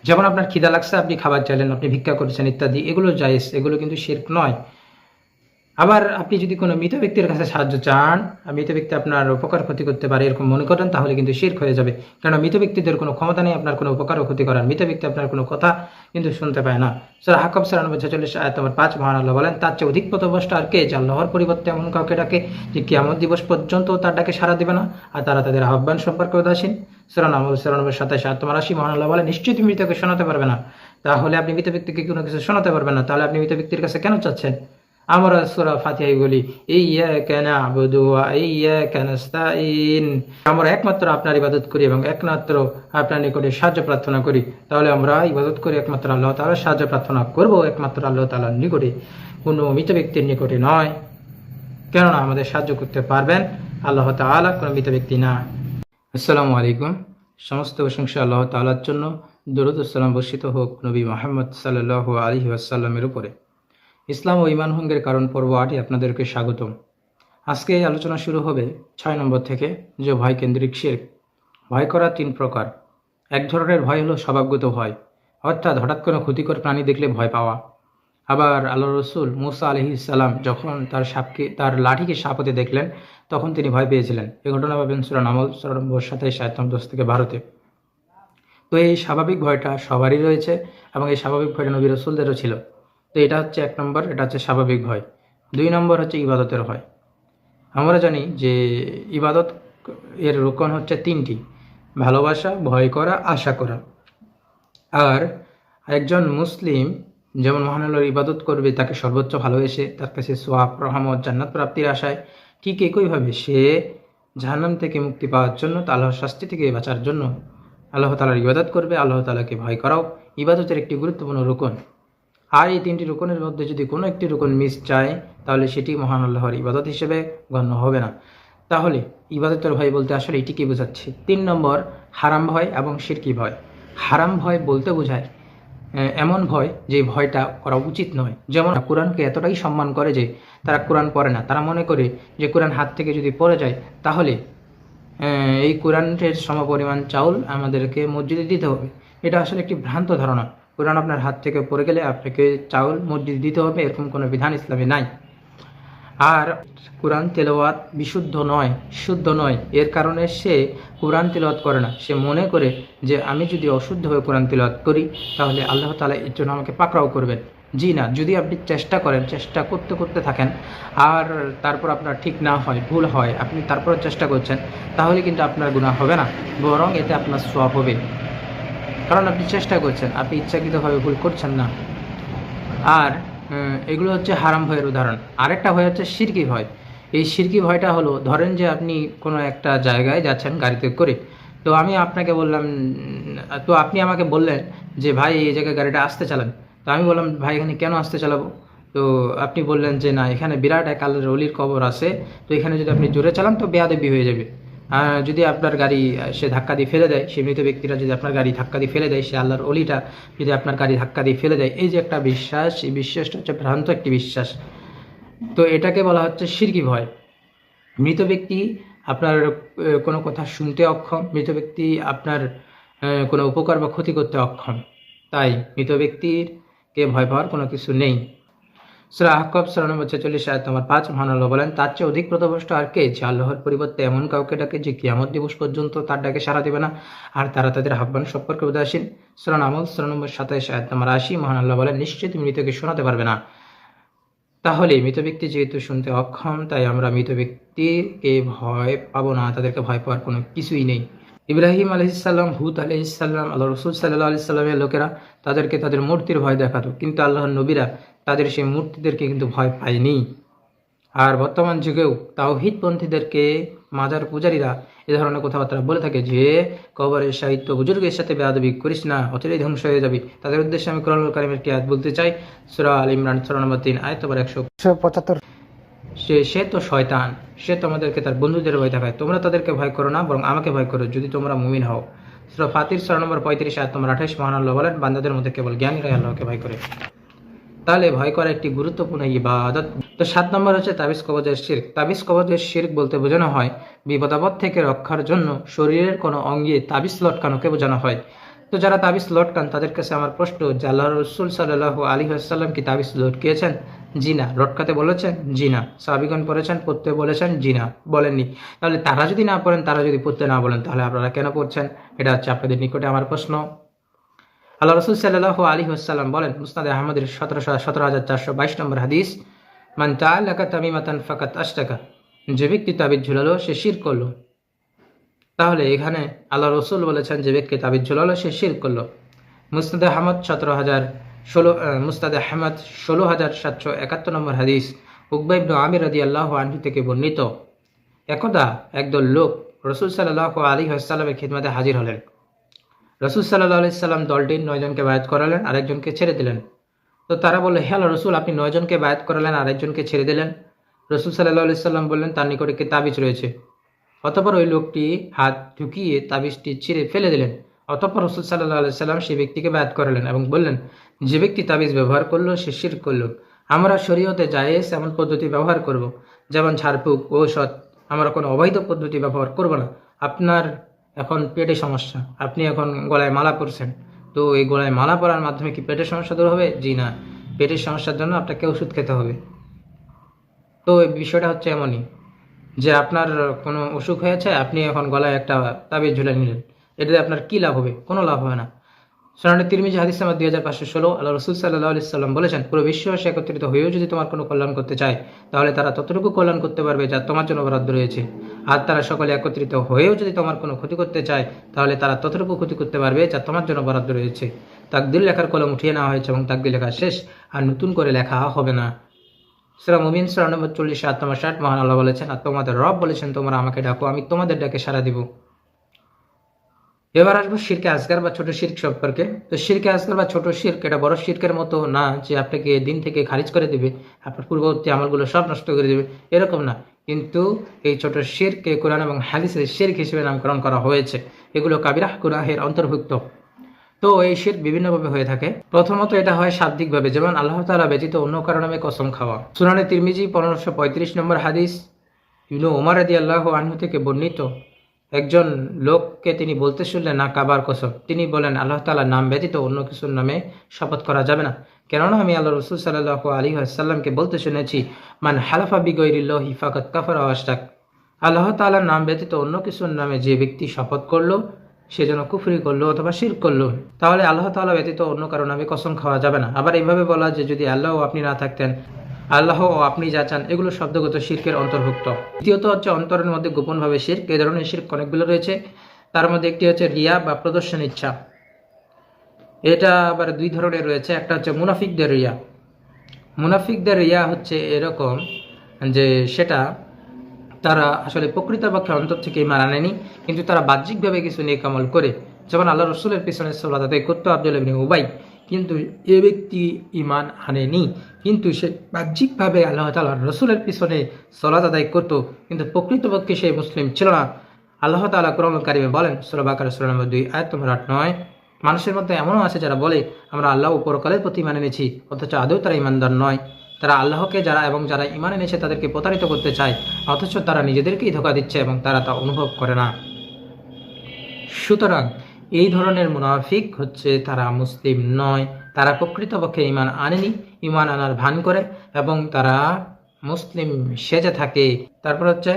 যেমন আপনার খিদা লাগছে, আপনি খাবার চাইলেন, আপনি ভিক্ষা করেছেন ইত্যাদি, এগুলো জায়েজ, এগুলো কিন্তু শিরক নয়। আবার আপনি যদি কোনো মৃত ব্যক্তির কাছে সাহায্য চান, মৃত ব্যক্তি আপনার উপকার ক্ষতি করতে পারে এরকম মনে করেন, তাহলে কিন্তু শিরক হয়ে যাবে। কারণ মৃত ব্যক্তিদের কোনো ক্ষমতা নেই আপনার কোনো উপকার ও ক্ষতি করার। মৃত ব্যক্তি আপনার কোনো কথা কিন্তু শুনতে পায় না। সূরা হাক্কাব 96 আয়াত নম্বর 5 মহান আল্লাহ বলেন, তার চেয়ে অধিক পথভ্রষ্ট আর কে, যে আল্লাহর পরিবর্তে এমন কাউকে ডাকে যে কিয়ামত দিবস পর্যন্ত তার ডাকে সাড়া দেবে না, আর তারা তাদের আহ্বান সম্পর্কে উদাসীন। সূরা নামল 97 আয়াত নম্বর 80 মহান আল্লাহ বলেন, নিশ্চয়ই তুমি মৃতকে শোনাতে পারবে না। তাহলে আপনি মৃত ব্যক্তিকে কোনো কিছু শোনাতে পারবেন না, তাহলে আপনি মৃত ব্যক্তির কাছে কেন চাচ্ছেন? আমরা সূরা ফাতিহায় বলি, ইয়্যাকা না'বুদু ওয়া ইয়্যাকা নাস্তাঈন, আমরা একমাত্র আপনার ইবাদত করি এবং একমাত্র আপনার নিকটে সাহায্য প্রার্থনা করি। তাহলে আমরা ইবাদত করি একমাত্র আল্লাহ তাআলার, সাহায্য প্রার্থনা করব একমাত্র আল্লাহ তাআলার নিকটে, কোনো মৃত ব্যক্তির নিকটে নয়। কেননা আমাদের সাহায্য করতে পারবেন আল্লাহ তাআলা, কোনো মৃত ব্যক্তি না। আসসালামু আলাইকুম। সমস্ত প্রশংসা আল্লাহ তাআলার জন্য, দরুদ ও সালাম বর্ষিত হোক নবী মুহাম্মদ সাল্লাল্লাহু আলাইহি ওয়াসাল্লামের উপরে। ইসলাম ও ঈমান ভঙ্গের কারণ পর্ব 8-এ আপনাদেরকে স্বাগতম। আজকে এই আলোচনা শুরু হবে 6 নম্বর থেকে, যে ভয় কেন্দ্রিক শিরক। ভয় করা 3 প্রকার। এক ধরনের ভয় হলো স্বভাবগত ভয়, অর্থাৎ হঠাৎ কোনো ক্ষতিকর প্রাণী দেখলে ভয় পাওয়া। আবার আল্লাহ রসুল মুসা আলাইহিস সালাম যখন তার লাঠিকে সাপ হতে দেখলেন, তখন তিনি ভয় পেয়েছিলেন। এই ঘটনা পাবেন সূরা নামল 27 আয়াত 10 থেকে 12-তে। তো এই স্বাভাবিক ভয়টা সবারই রয়েছে এবং এই স্বাভাবিক ভয়টা নবী রসুলদেরও ছিল। তো এটা হচ্ছে 1 নম্বর, এটা হচ্ছে স্বাভাবিক ভয়। 2 নম্বর হচ্ছে ইবাদতের ভয়। আমরা জানি যে ইবাদত এর রোকন হচ্ছে 3টি: ভালোবাসা, ভয় করা, আশা করা। আর একজন মুসলিম যেমন মহান আল্লাহর ইবাদত করবে তাকে সর্বোচ্চ ভালোবেসে, তার কাছে সোয়াব, রহমত, জান্নাত প্রাপ্তির আশায়, ঠিক একইভাবে সে জাহান্নাম থেকে মুক্তি পাওয়ার জন্য, আল্লাহর শাস্তি থেকে বাঁচার জন্য আল্লাহ তাআলার ইবাদত করবে। আল্লাহ তাআলাকে ভয় করাও ইবাদতের একটি গুরুত্বপূর্ণ রোকন। আর এই 3টি রোকনের মধ্যে যদি কোনো একটি রোকন মিস যায়, তাহলে সেটি মহান আল্লাহর ইবাদত হিসেবে গণ্য হবে না। তাহলে ইবাদতের ভয় বলতে আসলে এটিকে বোঝাচ্ছে। 3 নম্বর, হারাম ভয় এবং শিরকি ভয়। হারাম ভয় বলতে বোঝায় এমন ভয় যে ভয়টা করা উচিত নয়। যেমন কোরআনকে এতটাই সম্মান করে যে তারা কোরআন পড়ে না। তারা মনে করে যে কোরআন হাত থেকে যদি পড়ে যায়, তাহলে এই কোরআনের সমপরিমাণ চাউল আমাদেরকে মসজিদে দিতে হবে। এটা আসলে একটি ভ্রান্ত ধারণা। কোরআন আপনার হাত থেকে পড়ে গেলে আপনাকে চাউল মসজিদে দিতে হবে, এরকম কোনো বিধান ইসলামে নাই। আর কোরআন তেলাওয়াত বিশুদ্ধ নয়, শুদ্ধ নয়, এর কারণে সে কোরআন তেলাওয়াত করে না। সে মনে করে যে আমি যদি অশুদ্ধ হয়ে কোরআন তেলাওয়াত করি তাহলে আল্লাহ তাআলা এর জন্য আমাকে পাকড়াও করবেন। জি না, যদি আপনি চেষ্টা করেন, চেষ্টা করতে করতে থাকেন, আর তারপর আপনার ঠিক না হয়, ভুল হয়, আপনি তারপর চেষ্টা করছেন, তাহলে কিন্তু আপনার গুনাহ হবে না, বরং এতে আপনার সওয়াব হবে। কারণ আপনি চেষ্টা করছেন, আপনি ইচ্ছাকৃতভাবে ভুল করছেন না। আর এগুলো হচ্ছে হারাম ভয়ের উদাহরণ। আরেকটা ভয় হচ্ছে শিরকি ভয়। এই শিরকি ভয়টা হলো, ধরেন যে আপনি কোনো একটা জায়গায় যাচ্ছেন গাড়িতে করে, তো আমি আপনাকে বললাম, তো আপনি আমাকে বললেন যে ভাই এই জায়গায় গাড়িটা আস্তে চালান। তো আমি বললাম ভাই এখানে কেন আস্তে চালাবো? তো আপনি বললেন যে না, এখানে বিরাট এক আল্লাহর ওলির কবর আছে, তো এখানে যদি আপনি জোরে চালান তো বেয়াদবি হয়ে যাবে। যদি আপনার গাড়ি সে ধাক্কা দিয়ে ফেলে দেয়, সে মৃত ব্যক্তিরা যদি আপনার গাড়ি ধাক্কা দিয়ে ফেলে দেয়, সে আল্লাহর অলিটা যদি আপনার গাড়ি ধাক্কা দিয়ে ফেলে দেয়, এই যে একটা বিশ্বাস, এই বিশ্বাসটা হচ্ছে ভ্রান্ত একটি বিশ্বাস। তো এটাকে বলা হচ্ছে শিরকি ভয়। মৃত ব্যক্তি আপনার কোনো কথা শুনতে অক্ষম, মৃত ব্যক্তি আপনার কোনো উপকার বা ক্ষতি করতে অক্ষম, তাই মৃত ব্যক্তিরকে ভয় পাওয়ার কোনো কিছু নেই। সূরা আহকাফ 46 আয়াত নম্বর 5, মহান আল্লাহ বলেন, তার চেয়ে অধিক পথভ্রষ্ট আর কে, যে আল্লাহর পরিবর্তে এমন কাউকে ডাকে যে কিয়ামত দিবস পর্যন্ত তার ডাকে সাড়া দেবে না, আর তারা তাদের আহ্বান সম্পর্কে উদাসীন। সূরা নামল 27 আয়াত নম্বর 80, মহান আল্লাহ বলেন, নিশ্চয়ই তুমি মৃতকে শোনাতে পারবে না। তাহলে মৃত ব্যক্তি যেহেতু শুনতে অক্ষম, তাই আমরা মৃত ব্যক্তিকে ভয় পাবো না, তাদেরকে ভয় পাওয়ার কোনো কিছুই নেই। ইব্রাহিম আলহিসাল্লাম, হুদ আলহিসাল্লাম, আল্লাহ রসুল সাল্লাহ আলি সাল্লামের লোকেরা তাদেরকে তাদের মূর্তির ভয় দেখাতো, কিন্তু আল্লাহর নবীরা তাদের সেই মূর্তিদেরকে কিন্তু ভয় পায়নি। আর বর্তমান যুগেও তাওহীদপন্থীদেরকে মাজার পূজারীরা এ ধরনের কথাবার্তা বলে থাকে যে কবরের সাহিত্য বুজুর্গের সাথে বেয়াদবি করিস না, অচিরেই ধ্বংস হয়ে যাবি। তাদের উদ্দেশ্যে আমি কোরআনুল কারীমের একটি আয়াত বলতে চাই, সূরা আল ইমরান 3 আয়াত নম্বর 175। সে তো শয়তান, সে তোমাদেরকে তার বন্ধুদের ভয় দেখায়, তোমরা তাদেরকে ভয় করো না, বরং আমাকে ভয় করো যদি তোমরা মুমিন হও। সূরা ফাতির 35 আয়াত নম্বর 28, মহান আল্লাহ বলেন, বান্দাদের মধ্যে কেবল জ্ঞানীরাই আল্লাহকে ভয় করে। তাহলে ভয় করা একটি গুরুত্বপূর্ণ ইবাদত। তো 7 নম্বর হচ্ছে তাবিজ কবজের শিরক। তাবিজ কবজের শিরক বলতে বোঝানো হয় বিপদাপদ থেকে রক্ষার জন্য শরীরের কোনো অঙ্গে তাবিজ লটকানোকে বোঝানো হয়। তো যারা তাবিজ লটকান তাদের কাছে আমার প্রশ্ন যে আল্লাহ রসুল সাল্লাল্লাহু আলাইহি ওয়াসাল্লাম কি তাবিজ লটকিয়েছেন? জি না। লটকাতে বলেছেন? জি না। সাহাবীগণ পড়েছেন, পড়তে বলেছেন? জি না, বলেননি। তাহলে তারা যদি না পড়েন, তারা যদি পড়তে না বলেন, তাহলে আপনারা কেন পড়ছেন? এটা হচ্ছে আপনাদের নিকটে আমার প্রশ্ন। আল্লাহ রসুল সাল্লাল্লাহু আলাইহি ওয়াসাল্লাম বলেন, মুসনাদে আহমদের 17422 নম্বর হাদিস, মান তাআল্লাকা তামিমাতান ফাকাত আশরাকা, যে ব্যক্তি তাবিজ ঝুলালো সে শিরক করলো। তাহলে এখানে আল্লাহ রসুল বলেছেন যে ব্যক্তি তাবিজ ঝুলালো সে শিরক করলো। মুসনাদে আহমদ 16771 নম্বর হাদিস, উকবা ইবনে আমির রাদিয়াল্লাহু আনহু থেকে বর্ণিত, একদা একদল লোক রসুল সাল্লাল্লাহু আলাইহি ওয়াসাল্লামের খিদমতে হাজির হলেন। রসুল সাল্লাল্লাহু আলাইহি সাল্লাম দলটির 9 জনকে বায়াত করালেন, আরেকজনকে ছেড়ে দিলেন। তো তারা বলল, হে আল্লাহর রসুল, আপনি 9 জনকে বায়াত করালেন, আরেকজনকে ছেড়ে দিলেন। রসুল সাল্লাল্লাহু আলাইহি সাল্লাম বললেন, তার নিকটে একটি তাবিজ রয়েছে। অতঃপর ওই লোকটি হাত ঢুকিয়ে তাবিজটি ছিঁড়ে ফেলে দিলেন। অতঃপর রসুল সাল্লাল্লাহু আলাইহি সাল্লাম সেই ব্যক্তিকে বায়াত করালেন এবং বললেন, যে ব্যক্তি তাবিজ ব্যবহার করলো সে শিরক করলো। আমরা শরীয়তে জায়েজ এমন পদ্ধতি ব্যবহার করব, যেমন ঝাড়ফুঁক, ঔষধ। আমরা কোনো অবৈধ পদ্ধতি ব্যবহার করব না। আপনার এখন পেটে সমস্যা, আপনি এখন গলায় মালা পরছেন, তো এই গলায় মালা পরার মাধ্যমে কি পেটের সমস্যা দূর হবে? জি না, পেটের সমস্যার জন্য আপনাকে ওষুধ খেতে হবে। তো এই বিষয়টা হচ্ছে এমনই যে আপনার কোনো অসুখ হয়েছে, আপনি এখন গলায় একটা তাবিজ ঝুলে নিলেন, এটাতে আপনার কি লাভ হবে? কোনো লাভ হবে না। সুনানে তিরমিজি হাদিস নাম্বার 2516, আল্লাহ রসুল সাল্লাল্লাহু আলাইহি সাল্লাম বলেছেন, পুরো বিশ্ববাসী একত্রিত হয়েও যদি তোমার কোনো কল্যাণ করতে চায়, তাহলে তারা ততটুকু কল্যাণ করতে পারবে যা তোমার জন্য বরাদ্দ রয়েছে। আর তারা সকলে একত্রিত হয়েও যদি তোমার কোনো ক্ষতি করতে চায়, তাহলে তারা ততটুকু ক্ষতি করতে পারবে যা তোমার জন্য বরাদ্দ রয়েছে। তাকদীর লেখার কলম উঠিয়ে নেওয়া হয়েছে এবং তাকদীর লেখা শেষ, আর নতুন করে লেখা হবে না। সূরা মুমিন 40 আয়াত নম্বর 60, মহান আল্লাহ বলেছেন, আর তোমাদের রব বলেছেন, তোমরা আমাকে ডাকো, আমি তোমাদের ডাকে সাড়া দিব। এবার আসবো শিরকে আসগার বা ছোট শিরক সম্পর্কে। তো শিরকে আসগার বা ছোট শিরক এটা বড় শিরকের মতো না যে আপনাকে দিন থেকে খারিজ করে দিবে, আপনার পূর্ববর্তী আমলগুলো সব নষ্ট করে দেবে, এরকম না। কিন্তু এই ছোট শিরকে কোরআন এবং হাদিসে শিরক হিসেবে নামকরণ করা হয়েছে। এগুলো কাবিরাহ গুনাহের অন্তর্ভুক্ত। তো এই শিরক বিভিন্নভাবে হয়ে থাকে। প্রথমত এটা হয় শাব্দিকভাবে, যেমন আল্লাহ তাআলা ব্যতীত অন্য কারো নামে কসম খাওয়া। সুনানে তিরমিজি 1535 নম্বর হাদিস, ইবনে ওমর রাদিয়াল্লাহু আনহু থেকে বর্ণিত, একজন লোককে তিনি বলতে শুনলেন, না কাবার কসম। তিনি বলেন, আল্লাহ তাআলার নাম ব্যতীত অন্য কিছুর নামে শপথ করা যাবে না। কেননা আমি আল্লাহ রাসূল সাল্লাল্লাহু আলাইহি ওয়াসাল্লামকে বলতে শুনেছি, মান হালাফা বিগাইরিল্লাহি ফাকাদ কাফারা ওয়া আশরাক। আল্লাহ তাআলার নাম ব্যতীত অন্য কিছুর নামে যে ব্যক্তি শপথ করলো সে যেন কুফরি করলো অথবা শিরক করলো। তাহলে আল্লাহ তাআলা ব্যতীত অন্য কারো নামে কসম খাওয়া যাবে না। আবার এইভাবে বলা যে যদি আল্লাহ ও আপনি না থাকতেন, আল্লাহ ও আপনি যা চান, এগুলো শব্দগত শিরকের অন্তর্ভুক্ত। দ্বিতীয়ত হচ্ছে অন্তরের মধ্যে গোপনভাবে শিরক। এই ধরনের শিরক অনেকগুলো রয়েছে। তার মধ্যে একটি হচ্ছে রিয়া বা প্রদর্শন ইচ্ছা। এটা আবার দুই ধরনের রয়েছে। একটা হচ্ছে মুনাফিকদের রিয়া। মুনাফিকদের রিয়া হচ্ছে এরকম যে সেটা তারা আসলে প্রকৃতপক্ষে অন্তর থেকে ঈমান আনেনি, কিন্তু তারা বাহ্যিকভাবে কিছু নেক আমল করে, যেমন আল্লাহ রসুলের পিছনে সালাত আদায় করতো আব্দুল্লাহ ইবনে উবাই, কিন্তু এ ব্যক্তি ঈমান আনেনি, কিন্তু সে বাহ্যিকভাবে আল্লাহ তাআলা রসুলের পিছনে সালাত আদায় করতো, কিন্তু প্রকৃতপক্ষে সে মুসলিম ছিল না। আল্লাহ তাআলা কোরআনুল কারীমে বলেন, সূরা বাকারা সূরা নম্বর 2 আয়াত নম্বর 8-9, মানুষের মধ্যে এমনও আছে যারা বলে আমরা আল্লাহ ও পরকালের প্রতি ঈমান এনেছি, অথচ আদৌ তারা ঈমানদার নয়। তারা আল্লাহকে এবং যারা ঈমান এনেছে তাদেরকে প্রতারিত করতে চায়, অথচ তারা নিজেদেরকেই ধোঁকা দিচ্ছে এবং তারা তা অনুভব করে না। সুতরাং এই ধরনের মুনাফিক হচ্ছে তারা মুসলিম নয়, তারা প্রকৃতপক্ষে ঈমান আনেনি, ঈমান আনার ভান করে এবং তারা মুসলিম সেজে থাকে। তারপর হচ্ছে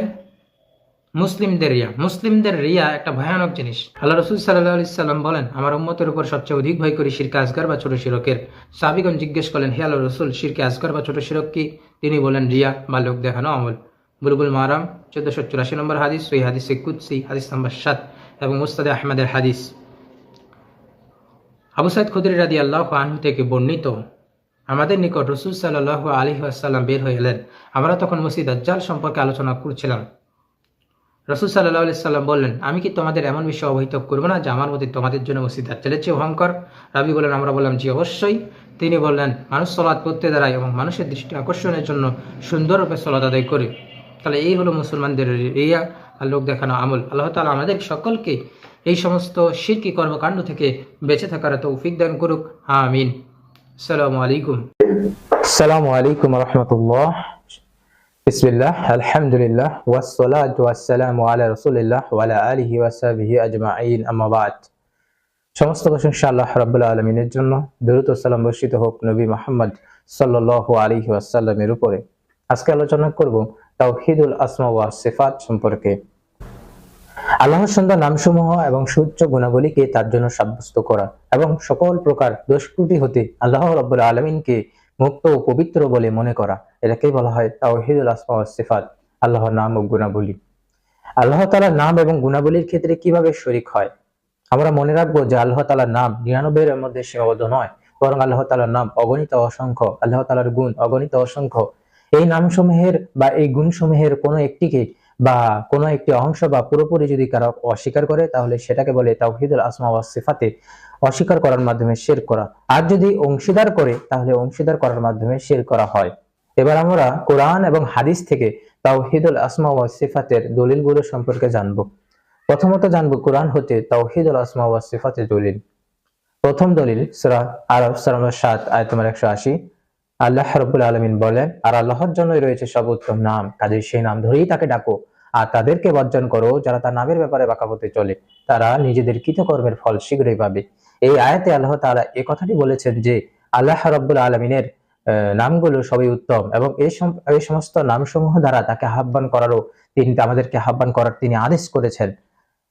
মুসলিমদের রিয়া একটা ভয়ানক জিনিস। আল্লাহ রাসূল সাল্লাল্লাহু আলাইহি সাল্লাম বলেন, আমার উম্মতের উপর সবচেয়ে অধিক ভয় করি শিরকে আসগর বা ছোট শিরকের। সাহাবীগণ জিজ্ঞেস করলেন, হে আল্লাহর রাসূল, শিরকে আসগর বা ছোট শিরক কি? তিনি বলেন, রিয়া বা লোক দেখানো আমল। বুলবুল মারাম 1484 নম্বর হাদিস, সহিহ হাদিসে কুদসি হাদিস নম্বর 7 এবং মুসনাদে আহমদের হাদিস। আবু সাঈদ খুদরি রাদিয়াল্লাহু আনহু থেকে বর্ণিত, আমাদের নিকট রাসূল সাল্লাল্লাহু আলাইহি ওয়াসাল্লাম বের হয়ে এলেন। আমরা তখন মসিহ দাজ্জাল সম্পর্কে আলোচনা করছিলাম। রাসূল সাল্লাল্লাহু আলাইহি সাল্লাম বললেন, আমি কি তোমাদের এমন বিষয় অবহিত করব না যা আমার মতে তোমাদের জন্য মসিহ দাজ্জালের চেয়ে ভয়ঙ্কর? রাবী বলেন, আমরা বললাম, জি অবশ্যই। তিনি বললেন, মানুষ সালাত পড়তে দাঁড়ায় এবং মানুষের দৃষ্টি আকর্ষণের জন্য সুন্দররূপে সালাত আদায় করে। তাহলে এই হলো মুসলমানদের রিয়া আর লোক দেখানো আমল। আল্লাহ তাআলা আমাদের সকলকে এই সমস্ত শিরকি কর্মকাণ্ড থেকে বেঁচে থাকার তৌফিক দান করুক, আমিন। আসসালামু আলাইকুম। আসসালামু আলাইকুম ওয়া রাহমাতুল্লাহ। বিসমিল্লাহ, আলহামদুলিল্লাহ, ওয়াসসালাতু ওয়াসসালামু আলা রাসূলিল্লাহ ওয়া আলা আলিহি ওয়া সাহবিহি আজমাইন, আম্মা বাদ। সমস্ত প্রশংসা আল্লাহ রাব্বুল আলামিনের জন্য। দরুদ ও সালাম বর্ষিত হোক নবী মুহাম্মদ সাল্লাল্লাহু আলাইহি ওয়াসাল্লামের উপরে। আজকে আলোচনা করব তাওহীদুল আসমা ওয়া সিফাত সম্পর্কে। আল্লাহর সুন্দর নামসমূহ এবং সুউচ্চ গুণাবলীকে তার জন্য সাব্যস্ত করা এবং সকল প্রকার দোষ ত্রুটি হতে আল্লাহ রাব্বুল আলামিনকে মুক্ত ও পবিত্র বলে মনে করা, এটাকেই বলা হয় তাওহীদুল আসমা ওয়াস সিফাত, আল্লাহর নাম ও গুণাবলী। আল্লাহ তাআলার নাম এবং গুণাবলীর ক্ষেত্রে কিভাবে শরীক হয়? আমরা মনে রাখবো যে আল্লাহ তাআলার নাম 99 এর মধ্যে সীমাবদ্ধ নয়, বরং আল্লাহ তাআলার নাম অগণিত অসংখ্য, আল্লাহ তাআলার গুণ অগণিত অসংখ্য। এই নামসমূহের বা এই গুণসমূহের কোনো একটিকে বা কোনো একটি অংশ বা পুরোপুরি যদি কারো অস্বীকার করে, তাহলে সেটাকে বলে তাওহীদুল আসমা ওয়াস সিফাতে অস্বীকার করার মাধ্যমে শিরক করা। আর যদি অংশীদার করে, তাহলে অংশীদার করার মাধ্যমে শিরক করা হয়। এবার আমরা কোরআন এবং হাদিস থেকে তাওহীদুল আসমা ওয়াস সিফাতের দলিলগুলো সম্পর্কে জানব। প্রথমত জানব কোরআন হতে তাওহীদুল আসমা ওয়াস সিফাতের দলিল। প্রথম দলিল সূরা আরাফ সূরা 7 আয়াত নম্বর 180। আল্লাহ রাব্বুল আলামিন বলেন, আর আল্লাহর জন্যই রয়েছে সব উত্তম নাম, কাজেই সেই নাম ধরেই তাকে ডাকো আর তাদেরকে বর্জন করো যারা তার নামের ব্যাপারে বাঁকা পথে চলে, তারা নিজেদের কৃতকর্মের ফল শীঘ্রই পাবে। এই আয়াতে আল্লাহ তাআলা এই কথাটি বলেছেন যে আল্লাহ রাব্বুল আলামিনের নামগুলো সবই উত্তম এবং এই সমস্ত নামসমূহ দ্বারা তাকে আহ্বান করারও আমাদেরকে আহ্বান করার তিনি আদেশ করেছেন।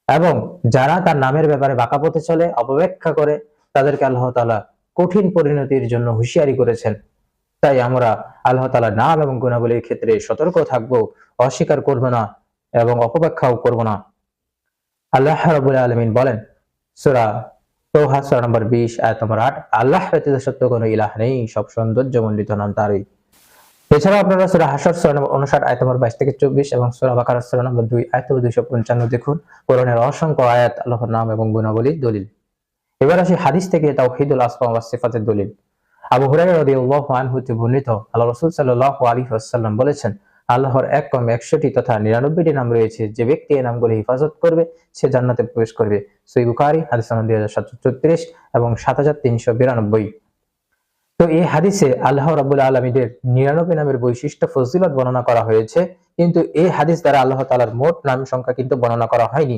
এবং যারা তার নামের ব্যাপারে বাঁকা পথে চলে, অপব্যাখ্যা করে, তাদেরকে আল্লাহ তাআলা কঠিন পরিণতির জন্য হুঁশিয়ারি করেছেন। তাই আমরা আল্লাহ তাআলার নাম এবং গুণাবলীর ক্ষেত্রে সতর্ক থাকব, অস্বীকার করব না এবং অপব্যাখ্যাও করব না। আল্লাহ রাব্বুল আলামিন বলেন সূরা তাওহা সূরা নম্বর 20 আয়াত নম্বর 8, আল্লাহ ব্যতীত সত্য কোনো ইলাহ নেই, সব সৌন্দর্যমণ্ডিত নাম তারই। এছাড়াও আপনারা সূরা হাসর সূরা নম্বর 59 আয়াত নম্বর 22 থেকে 24 এবং সূরা বাকারা সূরা নম্বর 2 আয়াত নম্বর 255 দেখুন। কোরআনের অসংখ্য আয়াত আল্লাহর নাম এবং গুণাবলীর দলিল। এবার আসি হাদিস থেকে তাওহীদুল আসমা ওয়াস সিফাতের দলিল। আবু হুরায়রা রাদিয়াল্লাহু আনহু হতে বর্ণিত, আল্লাহ রাসূল সাল্লাল্লাহু আলাইহি ওয়াসাল্লাম বলেছেন, আল্লাহর 1টি তথা 99টি নাম রয়েছে, যে ব্যক্তি এই নামগুলি হিফাজত করবে সে জান্নাতে প্রবেশ করবে। সহিহ বুখারী হাদিস নম্বর 2734 এবং 7392। তো এই হাদিসে আল্লাহ রাব্বুল আলামিনের 99 নামের বৈশিষ্ট্য ফজিলত বর্ণনা করা হয়েছে, কিন্তু এই হাদিস দ্বারা আল্লাহ তাআলার মোট নাম সংখ্যা কিন্তু বর্ণনা করা হয়নি।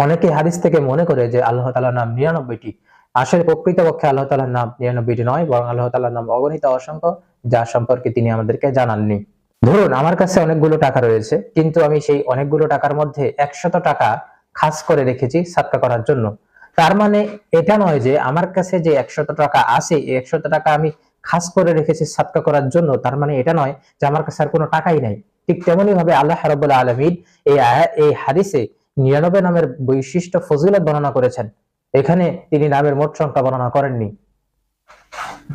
অনেকে হাদিস থেকে মনে করে যে আল্লাহ তাআলার নাম 99টি, আসলে প্রকৃতপক্ষে আল্লাহ তাআলার নাম 99টি নয়, বরং আল্লাহ তাআলার নাম অগণিত অসংখ্য, যা সম্পর্কে তিনি আমাদেরকে জানাননি। ধরুন আমার কাছে অনেকগুলো টাকা রয়েছে, কিন্তু আমি সেই অনেকগুলো টাকার মধ্যে 100 টাকা খাস করে রেখেছি সাদকা করার জন্য। তার মানে এটা নয় যে আমার কাছে যে 100 টাকা আছে, এই 100 টাকা আমি খাস করে রেখেছি সাদকা করার জন্য, তার মানে এটা নয় যে আমার কাছে আর কোনো টাকাই নাই। ঠিক তেমনি ভাবে আল্লাহ রাব্বুল আলামিন এই হাদিসে 99 নামের বৈশিষ্ট্য ফজিলত বর্ণনা করেছেন। এখানে তিনি নামের মোট সংখ্যা বর্ণনা করেননি।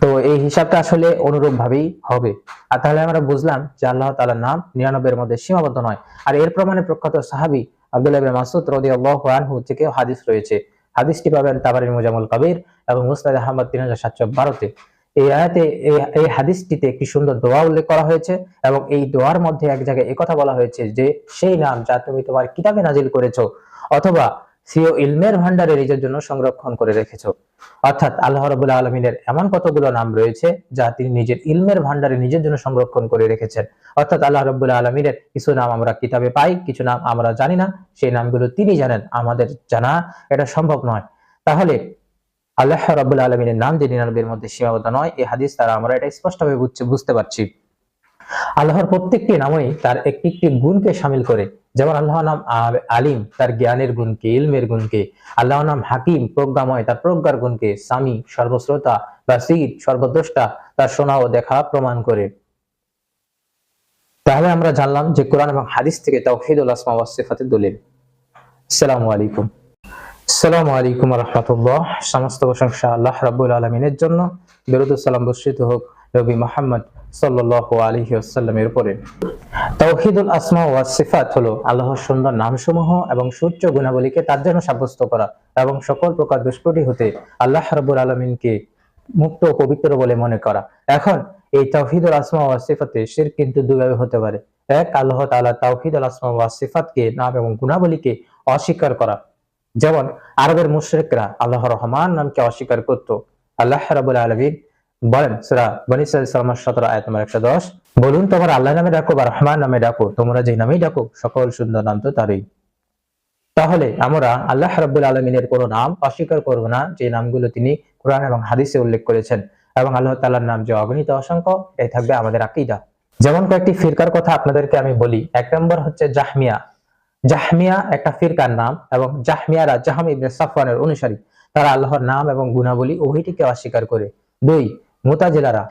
তো এই হিসাবটা আসলে অনুরূপ ভাবেই হবে। আর তাহলে আমরা বুঝলাম যে আল্লাহ তাআলার নাম 99 এর মধ্যে সীমাবদ্ধ নয়। আর এর প্রমাণে প্রখ্যাত সাহাবী আব্দুল্লাহ ইবনে মাসউদ রাদিয়াল্লাহু আনহু থেকে হাদিস রয়েছে। হাদিসটি পাবেন তাবারির মুজামুল কবির এবং মুসনাদ আহমদ 3712 তে। এই আয়াতে এই হাদিসটিতে একটি সুন্দর দোয়া উল্লেখ করা হয়েছে এবং এই দোয়ার মধ্যে এক জায়গায় এই কথা বলা হয়েছে যে সেই নাম যা তুমি তোমার কিতাবে নাজিল করেছো অথবা সিও ইলমের ভান্ডারে নিজের জন্য সংরক্ষণ করে রেখেছো। অর্থাৎ আল্লাহ রাব্বুল আলামিনের এমন কতগুলো নাম রয়েছে যা তিনি নিজের ইলমের ভান্ডারে নিজের জন্য সংরক্ষণ করে রেখেছেন। অর্থাৎ আল্লাহ রাব্বুল আলামিনের কিছু নাম আমরা কিতাবে পাই, কিছু নাম আমরা জানি না, সেই নামগুলো তিনি জানেন, আমাদের জানা এটা সম্ভব নয়। তাহলে আল্লাহ রাব্বুল আলামিনের নাম যে 99 এর মধ্যে সীমাবদ্ধ নয়, এই হাদিস দ্বারা আমরা এটা স্পষ্টভাবে বুঝতে পারছি। আল্লাহর প্রত্যেকটি নামই তার একটি একটি গুণকে শামিল করে। যেমন আল্লাহর নাম আলিম, তার জ্ঞানের গুণকে, ইলমের গুণকে। আল্লাহর নাম হাকিম, প্রজ্ঞাময়, তার প্রজ্ঞার গুণকে। সামি, সর্বশ্রোতা, বাসীর, সর্বদ্রষ্টা, তার শোনা ও দেখা প্রমাণ করে। তাহলে আমরা জানলাম যে কোরআন এবং হাদিস থেকে তাওহীদুল আসমা ওয়াস সিফাতের দলিল। আসসালামু আলাইকুম। আসসালামু আলাইকুম ওয়া রাহমাতুল্লাহ। সমস্ত প্রশংসা আল্লাহ রাব্বুল আলামিনের জন্য। দরুদ ও সালাম বর্ষিত হোক নবী মুহাম্মদ সাল্লাল্লাহু আলাইহি ওয়াসাল্লামের উপরে। তাওহীদুল আসমা ওয়াস সিফাত হলো আল্লাহর সুন্দর নামসমূহ এবং সূচ্য গুণাবলীকে তার জন্য সাব্যস্ত করা এবং সকল প্রকার দুষ্প্রটি হতে আল্লাহ রাব্বুল আলামিনকে মুক্ত ও পবিত্র বলে মনে করা। এখন এই তাওহীদুল আসমা ওয়াস সিফাতে শিরক কিন্তু দুইভাবে হতে পারে। এক, আল্লাহ তাআলা তাওহীদুল আসমা ওয়াস সিফাতকে, নাম এবং গুণাবলীকে অস্বীকার করা। যেমন আরবের মুশরিকরা আল্লাহর রহমান নামকে অস্বীকার করত। আল্লাহ রাব্বুল আলামিন বলেন সূরা বনী ইসরাঈল 17 আয়াত নম্বর 110, বলুন তোমরা আল্লাহ নামে ডাকো বা রহমান নামে ডাকো, তোমরা যে নামেই ডাকো সকল সুন্দর নাম তো তারই। তাহলে আমরা আল্লাহ রাব্বুল আলামিনের কোন নাম অস্বীকার করব না যে নামগুলো তিনি কোরআন এবং হাদিসে উল্লেখ করেছেন, এবং আল্লাহ তাআলার নাম যে অগণিত অসংখ্য, এই থাকবে আমাদের আকীদা। যেমন কয়েকটি ফিরকার কথা আপনাদেরকে আমি বলি। এক নম্বর হচ্ছে জাহমিয়া। জাহমিয়া একটা ফিরকার নাম এবং জাহমিয়ারা জাহম ইবনে সাফওয়ানের অনুসারী। তারা আল্লাহর নাম এবং গুণাবলী উভয়টিকে অস্বীকার করে। দুই, মুতাজিলারা।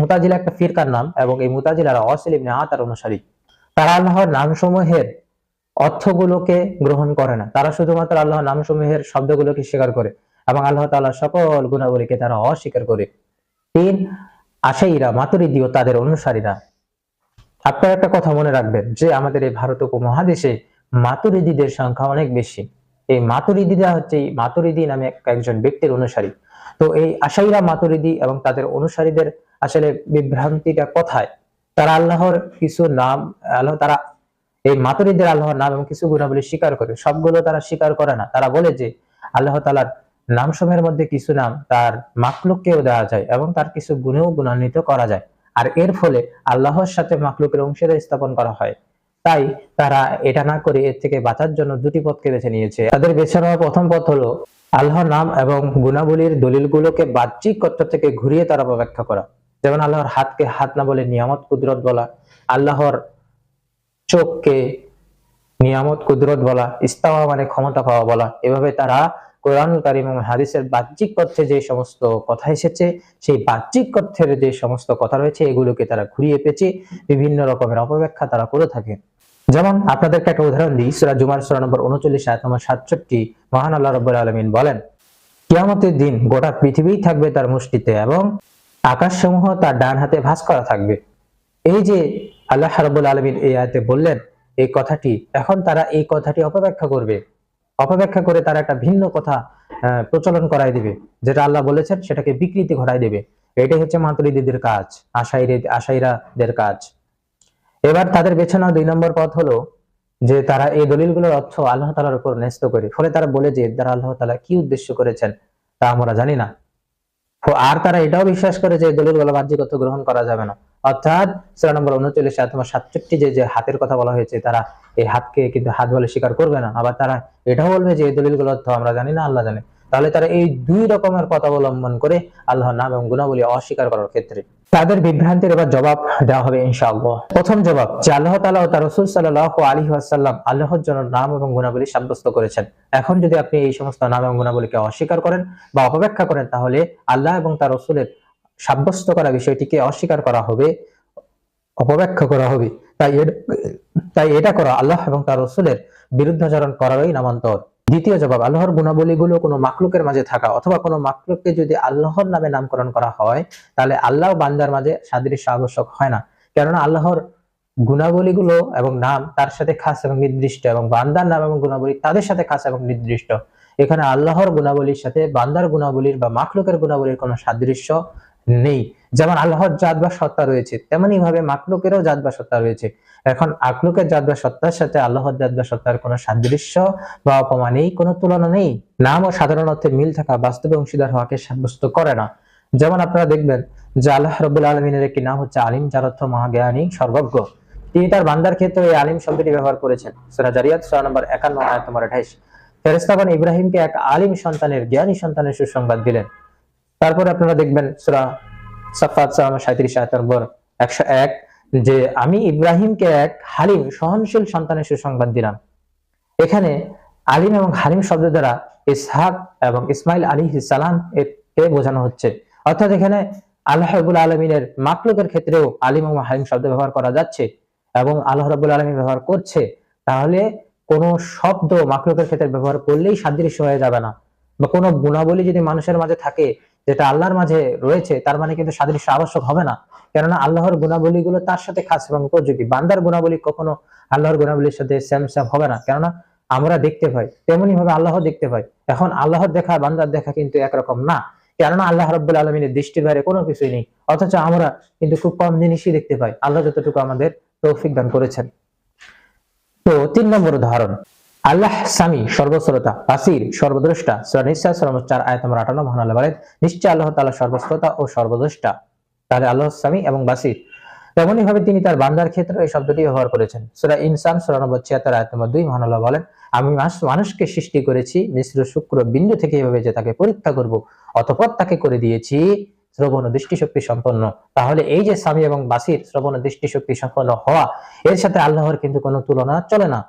মুতাজিলা একটা ফিরকার নাম এবং এই মুতাজিলারা ওয়াসিল ইবনে আতার অনুসারী। তারা আল্লাহর নামসমূহের অর্থগুলোকে গ্রহণ করে না, তারা শুধুমাত্র আল্লাহর নামসমূহের শব্দগুলোকে স্বীকার করে এবং আল্লাহ তাআলার সকল গুণাবলীকে তারা অস্বীকার করে। তিন, আশাইরা মাতুরিদি ও তাদের অনুসারীরা। আপনারা একটা কথা মনে রাখবেন যে আমাদের এই ভারত উপমহাদেশে মাতুরিদিদের সংখ্যা অনেক বেশি। এই মাতুরিদিরা হচ্ছে মাতুরিদি নামে একজন ব্যক্তির অনুসারী। তো এই আশাইরা মাতুরিদি এবং তাদের অনুসারীদের আসলে বিভ্রান্তিটা কোথায়? তারা আল্লাহর কিছু নাম, তারা এই মাতুরিদের আল্লাহর নাম এবং কিছু গুণাবলী স্বীকার করে, সবগুলো তারা স্বীকার করে না। তারা বলে যে আল্লাহ তাআলার নামসমূহের মধ্যে কিছু নাম তার মাখলুককেও দেওয়া যায় এবং তার কিছু গুণেও গুণান্বিত করা যায়, আর এর ফলে আল্লাহর সাথে মাখলুকের অংশীদার স্থাপন করা হয়। তাই তারা এটা না করে এর থেকে বাঁচার জন্য দুটি পথকে বেছে নিয়েছে। তাদের বেছে নেওয়া প্রথম পথ হলো আল্লাহর নাম এবং গুণাবলীর দলিলগুলোকে বাহ্যিক তথ্য থেকে ঘুরিয়ে তারা ব্যাখ্যা করা। যেমন আল্লাহর হাতকে হাত না বলে নিয়ামত কুদরত বলা, আল্লাহর চোখকে নিয়ামত কুদরত বলা, ইস্তাওয়া মানে ক্ষমতা পাওয়া বলা। এভাবে তারা কোরআন কারীম এবং হাদিসের বাহ্যিক তথ্যে যে সমস্ত কথা এসেছে, সেই বাহ্যিক তথ্যের যে সমস্ত কথা রয়েছে, এগুলোকে তারা ঘুরিয়ে পেঁচে বিভিন্ন রকমের অপব্যাখ্যা তারা করে থাকে। যেমন আপনাদেরকে একটা উদাহরণ দিই। সূরা জুমার সূরা নম্বর 39 আয়াত নম্বর 67, মহান আল্লাহ রাব্বুল আলামিন বলেন, কিয়ামতের দিন গোটা পৃথিবী থাকবে তার মুষ্টিতে এবং আকাশসমূহ তার ডান হাতে ভাঁজ করা থাকবে। এই যে আল্লাহ রাব্বুল আলামিন এই আয়াতে বললেন এই কথাটি, এখন তারা এই কথাটি অপব্যাখ্যা করবে। অপব্যাখ্যা করে তারা একটা ভিন্ন কথা প্রচলন করাই দিবে, যেটা আল্লাহ বলেছেন সেটাকে বিকৃতি ঘটাই দেবে। এটাই হচ্ছে মাতুরিদীদের কাজ, আশাইরাদের কাজ। এবার তাদের বেছে নেওয়া 2 নম্বর পথ হলো যে তারা এই দলিলগুলোর অর্থ আল্লাহ তাআলার উপর ন্যস্ত করে। ফলে তারা বলে যে এর দ্বারা আল্লাহ তাআলা কি উদ্দেশ্য করেছেন তা আমরা জানি না। আর তারা এটাও বিশ্বাস করে যে দলিলগুলো বাহ্যিক অর্থ গ্রহণ করা যাবে না। অর্থাৎ সূরা নম্বর 39 আয়াত নম্বর 67 যে হাতের কথা বলা হয়েছে, তারা এই হাতকে কিন্তু হাত বলে স্বীকার করবে না। আবার তারা এটাও বলবে যে এই দলিলগুলোর অর্থ আমরা জানি না, আল্লাহ জানে। তাহলে তারা এই দুই রকমের পথ অবলম্বন করে আল্লাহর নাম এবং গুণাবলী অস্বীকার করার ক্ষেত্রে তাদের বিভ্রান্তির এবার জবাব দেওয়া হবে ইনশাআল্লাহ। প্রথম জবাব, যে আল্লাহ তাআলা ও তার রাসূল সাল্লাল্লাহু আলাইহি ওয়াসাল্লাম আল্লাহর জন্য নাম এবং গুণাবলী সাব্যস্ত করেছেন। এখন যদি আপনি এই সমস্ত নাম এবং গুণাবলীকে অস্বীকার করেন বা অপব্যাখ্যা করেন, তাহলে আল্লাহ এবং তার রাসূলের সাব্যস্ত করা বিষয়টিকে অস্বীকার করা হবে, অপব্যাখ্যা করা হবে। তাই এটা করা আল্লাহ এবং তার রাসূলের বিরুদ্ধাচরণ করারই নামান্তর। দ্বিতীয় জবাব, আল্লাহর গুণাবলীগুলো কোনো মাখলুকের মাঝে থাকা অথবা কোনো মাখলুককে যদি আল্লাহর নামে নামকরণ করা হয়, তাহলে আল্লাহ বান্দার মাঝে সাদৃশ্য আবশ্যক হয় না। কেননা আল্লাহর গুণাবলীগুলো এবং নাম তার সাথে খাস এবং নির্দিষ্ট, এবং বান্দার নাম এবং গুণাবলী তাদের সাথে খাস এবং নির্দিষ্ট। এখানে আল্লাহর গুণাবলীর সাথে বান্দার গুণাবলীর বা মাখলুকের গুণাবলীর কোনো সাদৃশ্য নেই। যেমন আল্লাহর জাত বা সত্তা রয়েছে, তেমনি ভাবে মাখলুকেরও জাত বা সত্তা রয়েছে। এখন আখলুকের জাত বা সত্তার সাথে আল্লাহর জাত বা সত্তার কোনো সাদৃশ্য বা উপমা নেই, কোনো তুলনা নেই। নাম ও সাধারণ অর্থে মিল থাকা বাস্তবে অংশীদার হওয়াকে সাব্যস্ত করে না। যেমন আপনারা দেখবেন যে আল্লাহ রাব্বুল আলামিনের একটি নাম হচ্ছে আলিম, যার অর্থ মহাজ্ঞানী, সর্বজ্ঞ। তিনি তার বান্দার ক্ষেত্রে এই আলিম শব্দটি ব্যবহার করেছেন। সূরা জারিয়াত সূরা নম্বর 51 আয়াত নম্বর 28। ফেরেশতাগণ ইব্রাহিমকে এক আলিম সন্তানের, জ্ঞানী সন্তানের সুসংবাদ দিলেন। তারপরে আপনারা দেখবেন সূরা সাফফাত সূরা নম্বর 37 আয়াত নম্বর 101, যে আমি ইব্রাহিমকে এক হালিম সহনশীল সন্তানের সুসংবাদ দিলাম। এখানে আলিম এবং হালিম শব্দ দ্বারা ইসহাক এবং ইসমাইল আলাইহিস সালাম একে বোঝানো হচ্ছে। অর্থাৎ এখানে আল্লাহ রাব্বুল আলামিনের মাখলুকের ক্ষেত্রেও আলিম এবং হালিম শব্দ ব্যবহার করা যাচ্ছে এবং আল্লাহ রাব্বুল আলামিন ব্যবহার করছে। তাহলে কোন শব্দ মাখলুকের ক্ষেত্রে ব্যবহার করলেই সাদৃশ্য হয়ে যাবে না, বা কোনো গুণাবলী যদি মানুষের মাঝে থাকে যেটা আল্লাহর মাঝে রয়েছে, তার মানে কিন্তু সাদৃশ্য আবশ্যক হবে না। কেননা আল্লাহর গুণাবলীগুলো তার সাথে খাস এবং উপযোগী। বান্দার গুণাবলী কখনো আল্লাহর গুণাবলীর সাথে সেম সেম হবে না, কেননা আমরা দেখতে পাই তেমনি ভাবে আল্লাহ দেখতে পাই। এখন আল্লাহর দেখা বান্দার দেখা কিন্তু একরকম না, কেননা আল্লাহ রাব্বুল আলামিনের দৃষ্টির বাইরে কোনো কিছুই নেই। অথচ আমরা কিন্তু খুব কম জিনিসই দেখতে পাই, আল্লাহ যতটুকু আমাদের তৌফিক দান করেছেন। তো 3 নম্বর উদাহরণ, আল্লাহ সামি, সর্বশ্রোতা, বাসির, সর্বদ্রষ্টা। সূরা নিসা সূরা নম্বর 4 আয়াত নম্বর 58 মহান আল্লাহ বলেন, নিশ্চয় আল্লাহ তাআলা সর্বশ্রোতা ও সর্বদ্রষ্টা। তাহলে আল্লাহ সামি এবং বাসির। তেমনি ভাবে তিনি তার বান্দার ক্ষেত্রে এই শব্দটি ব্যবহার করেছেন। সূরা ইনসান সূরা নম্বর 76 আয়াত নম্বর 2 মহান আল্লাহ বলেন, আমি মানুষকে সৃষ্টি করেছি মিশ্র শুক্র বিন্দু থেকে, এভাবে যে তাকে পরীক্ষা করব, অতঃপর তাকে করে দিয়েছি শ্রবণ ও দৃষ্টিশক্তি সম্পন্ন। তাহলে এই যে সামি এবং বাসির, শ্রবণ ও দৃষ্টিশক্তি সম্পন্ন হওয়া, এর সাথে আল্লাহর কিন্তু কোনো তুলনা চলে না।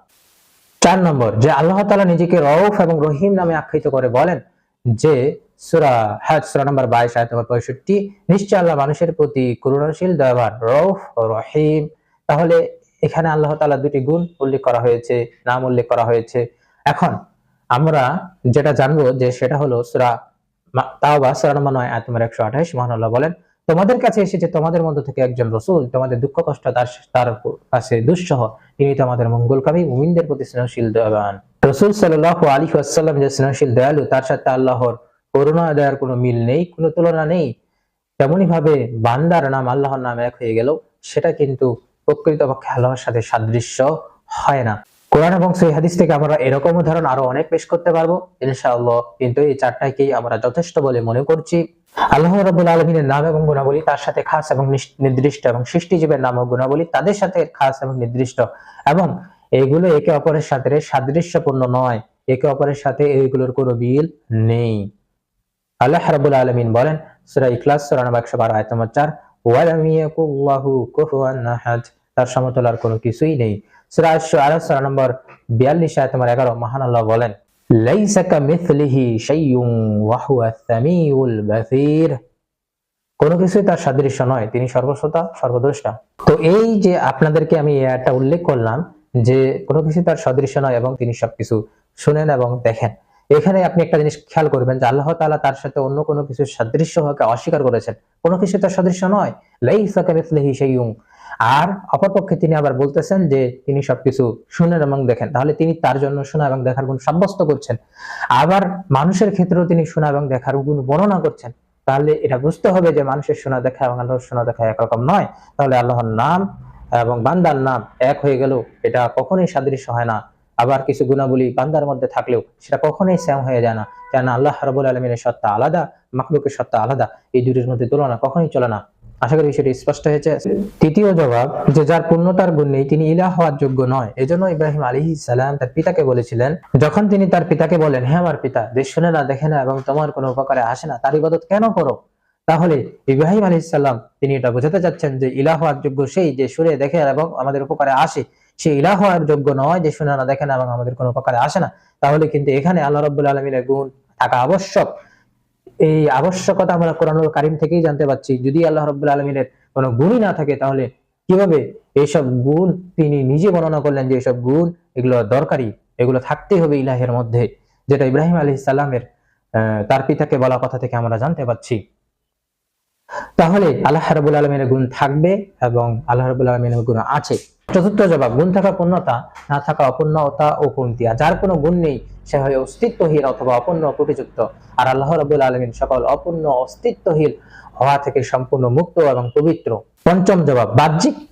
4 নম্বর, যে আল্লাহ তাআলা নিজেকে রউফ এবং রহিম নামে আখ্যায়িত করে বলেন, যে সূরা হজ সূরা নম্বর 22 আয়াত নম্বর 65, নিশ্চয় আল্লাহ মানুষের প্রতি করুণাশীল, দয়াবান, রউফ ও রহিম। তাহলে এখানে আল্লাহ তাআলা দুটি গুণ উল্লেখ করা হয়েছে, নাম উল্লেখ করা হয়েছে। এখন আমরা যেটা জানবো যে সেটা হলো সূরা তাওবা সূরা নম্বর 9 আয়াত নম্বর 128 মহান আল্লাহ বলেন, তোমাদের কাছে এসেছে তোমাদের মধ্য থেকে একজন রাসূল, তোমাদের দুঃখ কষ্ট তার কাছে দুঃসহ, তিনি তোমাদের মঙ্গলকামী, মুমিনদের প্রতি স্নেহশীল, দয়াবান। রাসূল সাল্লাল্লাহু আলাইহি ওয়াসাল্লাম যে স্নেহশীল, দয়ালু, তার সাথে আল্লাহর করুণা দয়ার কোনো মিল নেই, কোনো তুলনা নেই। তেমনি ভাবে বান্দার নাম আল্লাহর নাম এক হয়ে গেল, সেটা কিন্তু প্রকৃতপক্ষে আল্লাহর সাথে সাদৃশ্য হয় না। কোরআন এবং সহিহ হাদিস থেকে আমরা এরকম উদাহরণ আরো অনেক পেশ করতে পারবো ইনশাআল্লাহ, কিন্তু এই 4টাকেই আমরা যথেষ্ট বলে মনে করছি। আল্লাহ রাব্বুল আলামিনের নাম এবং গুণাবলী তার সাথে খাস এবং নির্দিষ্ট, এবং সৃষ্টিজীবের নাম ও গুণাবলী তাদের সাথে খাস এবং নির্দিষ্ট, এবং এগুলো একে অপরের সাথে সাদৃশ্যপূর্ণ নয়, একে অপরের সাথে এইগুলোর কোনো মিল নেই। আল্লাহ রাব্বুল আলামিন বলেন সূরা ইখলাস সূরা নম্বর 112 আয়াত নম্বর 4, ওয়া লাম ইয়াকুল্লাহু কুফুয়ান আহাদ, তার সমতুল্য কোনো কিছুই নেই। সূরা আশ-শুআরা সূরা নম্বর 42 আয়াত নম্বর 11 মহান আল্লাহ বলেন, লাইসা কামিথলিহি শাইউন ওয়া হুয়াস সামিউল বাসীর, কোনো কিছুই তার সাদৃশ্য নয়, তিনি সর্বশ্রোতা, সর্বদ্রষ্টা। তো এই যে আপনাদেরকে আমি এটা উল্লেখ করলাম যে কোনো কিছু তার সদৃশ্য নয় এবং তিনি সবকিছু শুনেন এবং দেখেন, এখানে আপনি একটা জিনিস খেয়াল করবেন যে আল্লাহ তাআলা তার সাথে অন্য কোনো কিছুর সাদৃশ্য হওয়াকে অস্বীকার করেছেন, কোনো কিছু তার সদৃশ্য নয়, লাইসা কামিথলিহি শাইউন। আর অপরপক্ষে তিনি আবার বলতেছেন যে তিনি সবকিছু শুনেন এবং দেখেন, তাহলে তিনি তার জন্য শোনা এবং দেখার গুণ সাব্যস্ত করছেন। আবার মানুষের ক্ষেত্রেও তিনি শোনা এবং দেখার গুণ বর্ণনা করছেন। তাহলে এটা বুঝতে হবে যে মানুষের শোনা দেখা এবং আল্লাহর শোনা দেখা একরকম নয়। তাহলে আল্লাহর নাম এবং বান্দার নাম এক হয়ে গেল, এটা কখনোই সাদৃশ্য হয় না। আবার কিছু গুণাবলী বান্দার মধ্যে থাকলেও সেটা কখনোই সেম হয়ে যায় না, কেন আল্লাহ রাব্বুল আলামিনের সত্তা আলাদা, মাখলুকের সত্তা আলাদা, এই দুটির মধ্যে তুলনা কখনোই চলে না। আশা করি বিষয়টি স্পষ্ট হয়েছে। তৃতীয় জবাব, যে যার পূর্ণতার গুণ নেই তিনি ইলাহ হওয়ার যোগ্য নয়। এজন্য ইব্রাহিম আলাইহিস সালাম তার পিতাকে বলেছিলেন, যখন তিনি তার পিতাকে বলেন, হে আমার পিতা, দেশ শুনে না দেখে না এবং তোমার কোনো উপকারে আসে না, তার ইবাদত কেন করো? তাহলে ইব্রাহিম আলাইহিস সালাম তিনি এটা বোঝাতে চাচ্ছেন যে ইলাহ হওয়ার যোগ্য সেই যে শুনে দেখে এবং আমাদের উপকারে আসে, সে ইলাহ হওয়ার যোগ্য নয় যে শুনে না দেখে না এবং আমাদের কোনো উপকারে আসে না। তাহলে কিন্তু এখানে আল্লাহ রাব্বুল আলামিনের গুণ থাকা আবশ্যক। এই আবশ্যকতা আমরা কোরআনুল কারীম থেকেই জানতে পারছি। যদি আল্লাহ রাব্বুল আলামিনের কোনো গুণই না থাকে তাহলে কিভাবে এইসব গুণ তিনি নিজে বর্ণনা করলেন যে এইসব গুণ এগুলো দরকারি, এগুলো থাকতেই হবে ইলাহের মধ্যে, যেটা ইব্রাহিম আলাইহিস সালামের তার পিতাকে বলা কথা থেকে আমরা জানতে পারছি। তাহলে আল্লাহ রাব্বুল আলামিনের গুণ থাকবে এবং আল্লাহ রাব্বুল আলামিনের গুণ আছে। চতুর্থ জবাব, গুণ থাকা পূর্ণতা, না থাকা অপূর্ণতা ও কমতি। যার কোনো গুণ নেই সে হয় অস্তিত্বহীন অথবা অপূর্ণ ত্রুটিযুক্ত, আর আল্লাহ রাব্বুল আলামিন সকল অপূর্ণ অস্তিত্বহীন হওয়া থেকে সম্পূর্ণ মুক্ত এবং পবিত্র। পঞ্চম জবাব, বাহ্যিক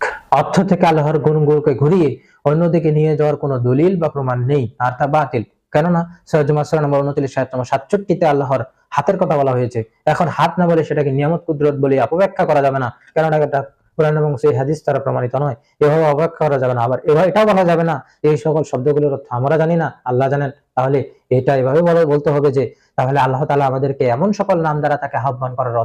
অর্থ থেকে আল্লাহর গুণগুলোকে ঘুরিয়ে অন্যদিকে নিয়ে যাওয়ার কোনো দলিল বা প্রমাণ নেই, আর তা বাতিল। কেননা সূরা জুমা সূরা নম্বর 29 আয়াত নম্বর 67 আল্লাহর হাতের কথা বলা হয়েছে। এখন হাত না বলে সেটাকে নিয়ামত কুদরত বলে অপব্যাখ্যা করা যাবে না, কেননা এটা কোরআন এবং সেই হাদিস দ্বারা প্রমাণিত নয়। এভাবে অপব্যাখ্যা করা যাবে না। আবার এভাবে এটাও বলা যাবে না এই সকল শব্দগুলোর অর্থ আমরা জানি না, আল্লাহ জানেন। তাহলে এটা এভাবে বলতে হবে যে তাহলে আল্লাহ তাআলা আমাদেরকে এমন সকল নাম দ্বারা তাকে আহ্বান করার